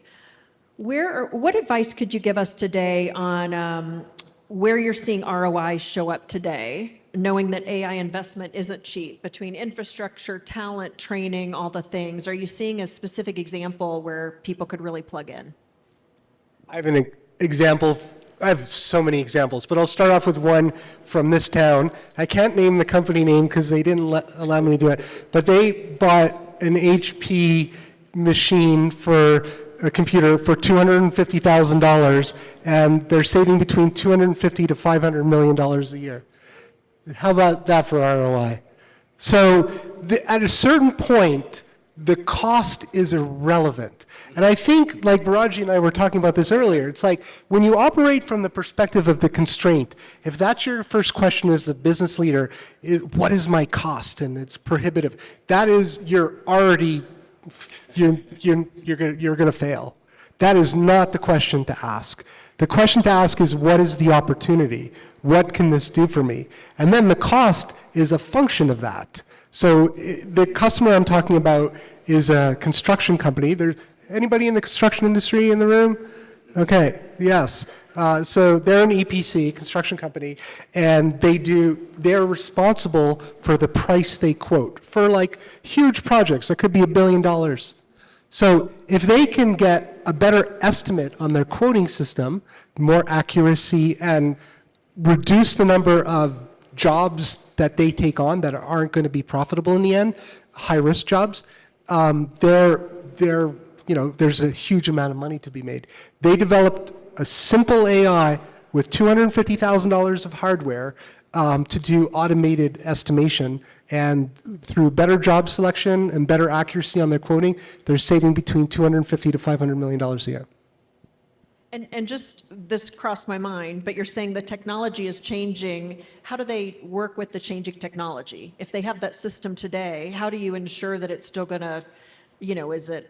What advice could you give us today on where you're seeing ROI show up today, knowing that AI investment isn't cheap, between infrastructure, talent, training, all the things? Are you seeing a specific example where people could really plug in? I have an example. I have so many examples, but I'll start off with one from this town. I can't name the company name because they didn't allow me to do it, but they bought an HP machine for a computer for $250,000, and they're saving between $250 to $500 million a year. How about that for ROI? So at a certain point, the cost is irrelevant. And I think, like Baraji and I were talking about this earlier, it's like when you operate from the perspective of the constraint, if that's your first question as a business leader, what is my cost? And it's prohibitive. That is, you're going to fail. That is not the question to ask. The question to ask is, what is the opportunity? What can this do for me? And then the cost is a function of that. So the customer I'm talking about is a construction company. Anybody in the construction industry in the room? Okay, yes. So they're an EPC, construction company, and they're responsible for the price they quote for like huge projects that could be $1 billion. So if they can get a better estimate on their quoting system, more accuracy, and reduce the number of jobs that they take on that aren't going to be profitable in the end, high-risk jobs, there's a huge amount of money to be made. They developed a simple AI with $250,000 of hardware to do automated estimation, and through better job selection and better accuracy on their quoting, they're saving between $250 to $500 million a year. And just, this crossed my mind, but you're saying the technology is changing. How do they work with the changing technology? If they have that system today, how do you ensure that it's still going to, is it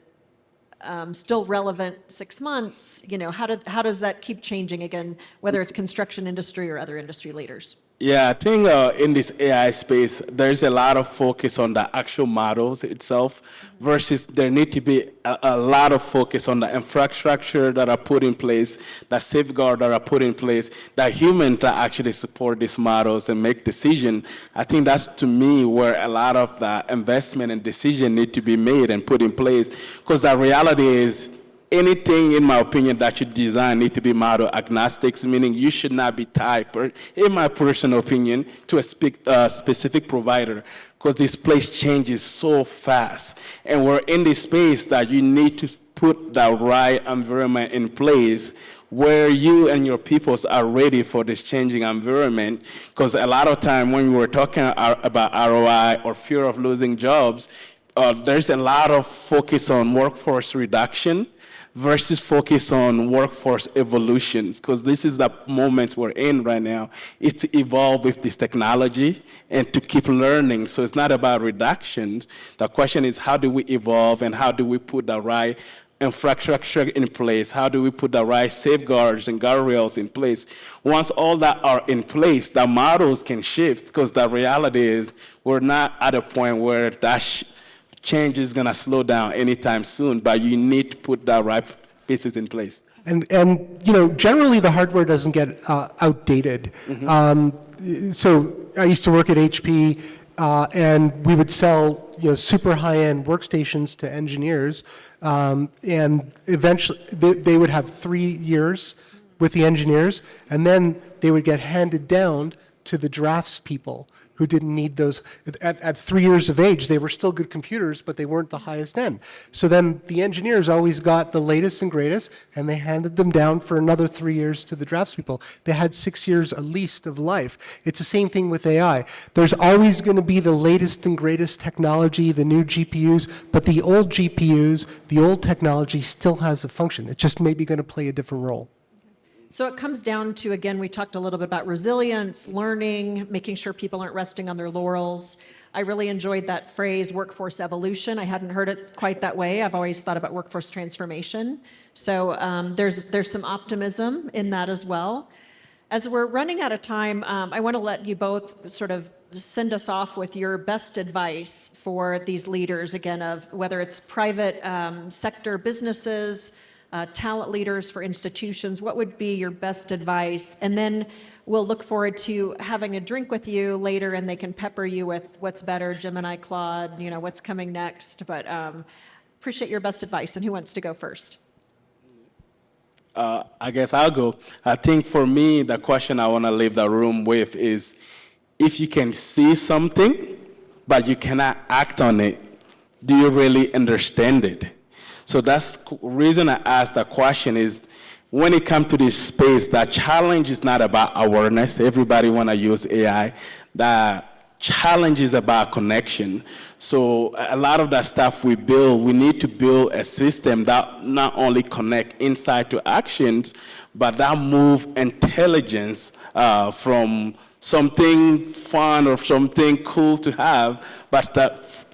still relevant 6 months? How does that keep changing again, whether it's construction industry or other industry leaders? Yeah, I think in this AI space, there's a lot of focus on the actual models itself versus there need to be a lot of focus on the infrastructure that are put in place, the safeguard that are put in place, the human to actually support these models and make decisions. I think that's, to me, where a lot of the investment and decision need to be made and put in place, because the reality is, anything, in my opinion, that you design need to be model agnostics, meaning you should not be tied, in my personal opinion, to a specific provider, because this place changes so fast. And we're in this space that you need to put the right environment in place where you and your peoples are ready for this changing environment. Because a lot of time when we were talking about ROI or fear of losing jobs, there's a lot of focus on workforce reduction versus focus on workforce evolutions, because this is the moment we're in right now. It's to evolve with this technology and to keep learning. So it's not about reductions. The question is, how do we evolve and how do we put the right infrastructure in place? How do we put the right safeguards and guardrails in place? Once all that are in place, the models can shift, because the reality is we're not at a point where that change is going to slow down anytime soon, but you need to put the right pieces in place. And generally the hardware doesn't get outdated. So I used to work at HP, and we would sell super high-end workstations to engineers, and eventually they would have 3 years with the engineers, and then they would get handed down to the drafts people who didn't need those. At 3 years of age, they were still good computers, but they weren't the highest end. So then the engineers always got the latest and greatest, and they handed them down for another 3 years to the drafts people. They had 6 years at least of life. It's the same thing with AI. There's always going to be the latest and greatest technology, the new GPUs, but the old GPUs, the old technology still has a function. It's just maybe going to play a different role. So it comes down to, again, we talked a little bit about resilience, learning, making sure people aren't resting on their laurels. I really enjoyed that phrase, workforce evolution. I hadn't heard it quite that way. I've always thought about workforce transformation. So there's some optimism in that as well. As we're running out of time, I want to let you both sort of send us off with your best advice for these leaders, again, of whether it's private sector businesses, talent leaders for institutions. What would be your best advice? And then we'll look forward to having a drink with you later, and they can pepper you with what's better, Gemini, Claude, what's coming next. But appreciate your best advice. And who wants to go first? I guess I'll go. I think for me, the question I want to leave the room with is, if you can see something, but you cannot act on it, do you really understand it? So that's the reason I asked the question is, when it comes to this space, the challenge is not about awareness. Everybody want to use AI. The challenge is about connection. So a lot of that stuff we build, we need to build a system that not only connect insight to actions, but that move intelligence from something fun or something cool to have, but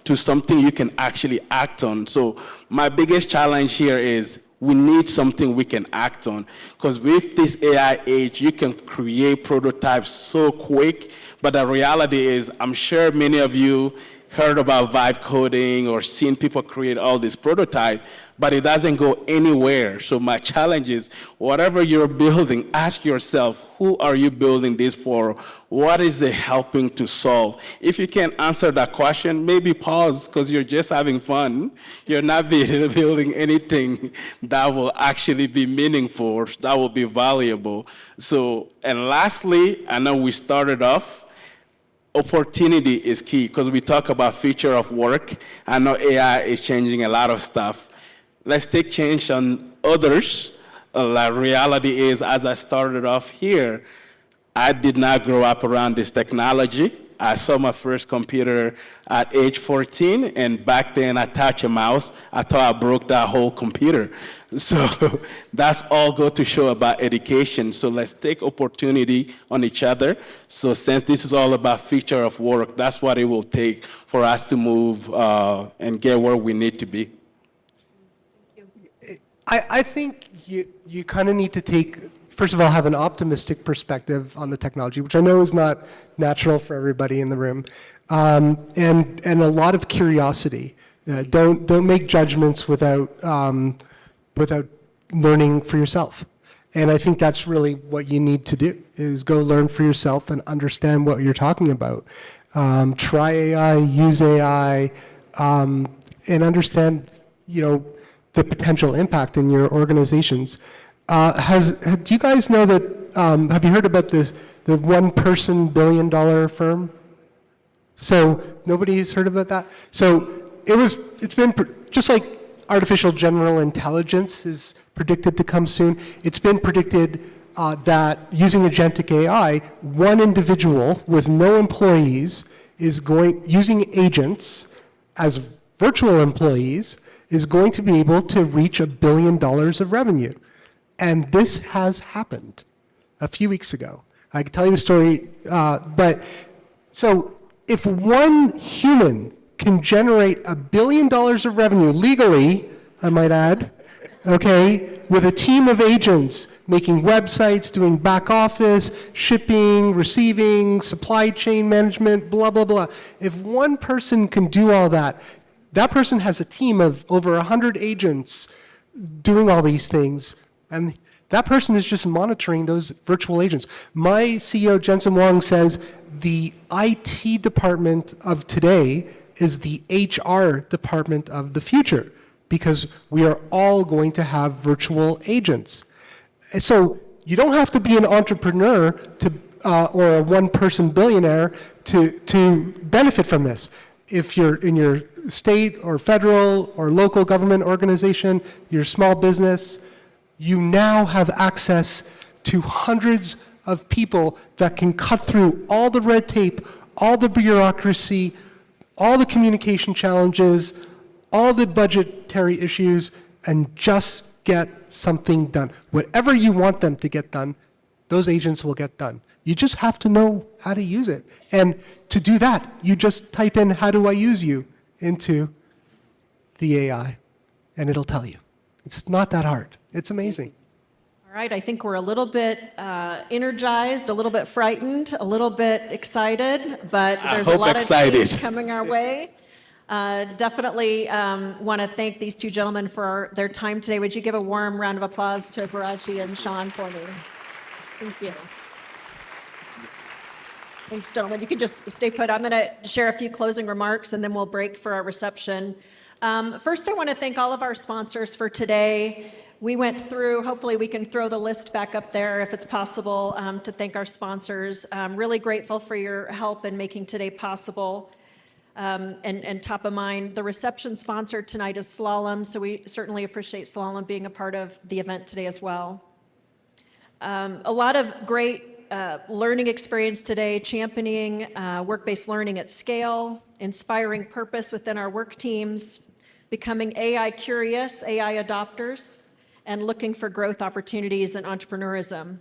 to something you can actually act on. So my biggest challenge here is we need something we can act on, because with this AI age, you can create prototypes so quick, but the reality is, I'm sure many of you heard about vibe coding or seen people create all these prototypes, but it doesn't go anywhere. So my challenge is, whatever you're building, ask yourself, who are you building this for? What is it helping to solve? If you can't answer that question, maybe pause, because you're just having fun. You're not building anything that will actually be meaningful, that will be valuable. So, and lastly, I know we started off, opportunity is key, because we talk about future of work. I know AI is changing a lot of stuff. Let's take change on others. The reality is, as I started off here, I did not grow up around this technology. I saw my first computer at age 14, and back then I touched a mouse. I thought I broke that whole computer. So that's all go to show about education. So let's take opportunity on each other. So since this is all about future of work, that's what it will take for us to move and get where we need to be. I think you kind of need to take, first of all, have an optimistic perspective on the technology, which I know is not natural for everybody in the room, and a lot of curiosity. Don't make judgments without learning for yourself. And I think that's really what you need to do, is go learn for yourself and understand what you're talking about. Try AI, use AI, and understand, the potential impact in your organizations. Do you guys know that, have you heard about the one-person billion-dollar firm? So nobody's heard about that? So it's been, just like artificial general intelligence is predicted to come soon, it's been predicted that using agentic AI, one individual with no employees using agents as virtual employees, is going to be able to reach $1 billion of revenue. And this has happened a few weeks ago. I can tell you the story, but so if one human can generate $1 billion of revenue legally, I might add, okay, with a team of agents making websites, doing back office, shipping, receiving, supply chain management, blah, blah, blah. If one person can do all that, that person has a team of over 100 agents doing all these things, and that person is just monitoring those virtual agents. My CEO, Jensen Huang, says the IT department of today is the HR department of the future, because we are all going to have virtual agents. So you don't have to be an entrepreneur or a one-person billionaire to benefit from this. If you're in your state or federal or local government organization, your small business, you now have access to hundreds of people that can cut through all the red tape, all the bureaucracy, all the communication challenges, all the budgetary issues, and just get something done. Whatever you want them to get done, those agents will get done. You just have to know how to use it. And to do that, you just type in, "How do I use you?" into the AI, and it'll tell you. It's not that hard. It's amazing. All right, I think we're a little bit energized, a little bit frightened, a little bit excited, but there's a lot of change coming our way. Definitely want to thank these two gentlemen for their time today. Would you give a warm round of applause to Baraji and Sean for me? Thank you. Thanks, gentlemen. You can just stay put. I'm going to share a few closing remarks, and then we'll break for our reception. First, I want to thank all of our sponsors for today. We went through, hopefully we can throw the list back up there if it's possible, to thank our sponsors. I'm really grateful for your help in making today possible. And top of mind, the reception sponsor tonight is Slalom, so we certainly appreciate Slalom being a part of the event today as well. A lot of great learning experience today, championing work-based learning at scale, inspiring purpose within our work teams, becoming AI curious, AI adopters, and looking for growth opportunities in entrepreneurism.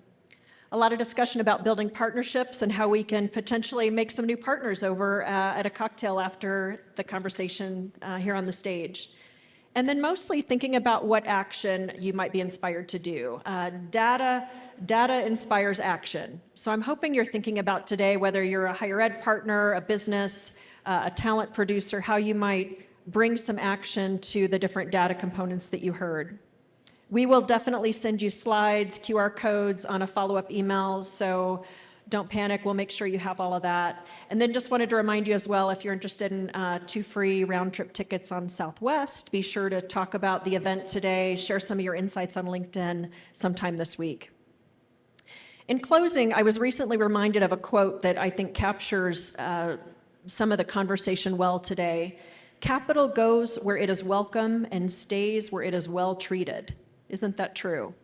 A lot of discussion about building partnerships and how we can potentially make some new partners over at a cocktail after the conversation here on the stage. And then mostly thinking about what action you might be inspired to do. Data inspires action. So I'm hoping you're thinking about today, whether you're a higher ed partner, a business, a talent producer, how you might bring some action to the different data components that you heard. We will definitely send you slides, QR codes on a follow-up email, so don't panic. We'll make sure you have all of that. And then just wanted to remind you as well, if you're interested in 2 free round-trip tickets on Southwest, be sure to talk about the event today, share some of your insights on LinkedIn sometime this week. In closing, I was recently reminded of a quote that I think captures some of the conversation well today. "Capital goes where it is welcome and stays where it is well treated." Isn't that true?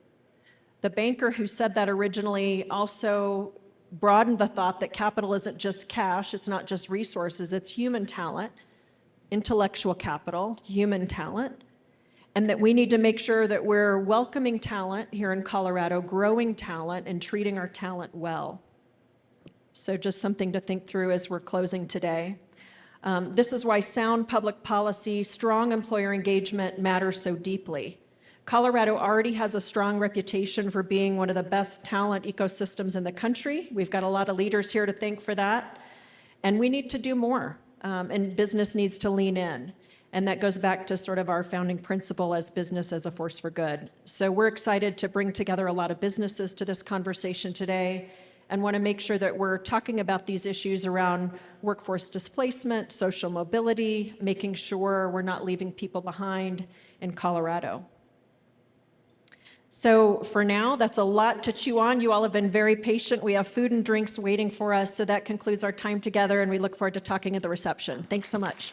The banker who said that originally also broadened the thought that capital isn't just cash, it's not just resources, it's human talent, intellectual capital, human talent, and that we need to make sure that we're welcoming talent here in Colorado, growing talent, and treating our talent well. So just something to think through as we're closing today. This is why sound public policy, strong employer engagement matters so deeply. Colorado already has a strong reputation for being one of the best talent ecosystems in the country. We've got a lot of leaders here to thank for that. And we need to do more, and business needs to lean in. And that goes back to sort of our founding principle as business as a force for good. So we're excited to bring together a lot of businesses to this conversation today and want to make sure that we're talking about these issues around workforce displacement, social mobility, making sure we're not leaving people behind in Colorado. So for now, that's a lot to chew on. You all have been very patient. We have food and drinks waiting for us. So that concludes our time together, and we look forward to talking at the reception. Thanks so much.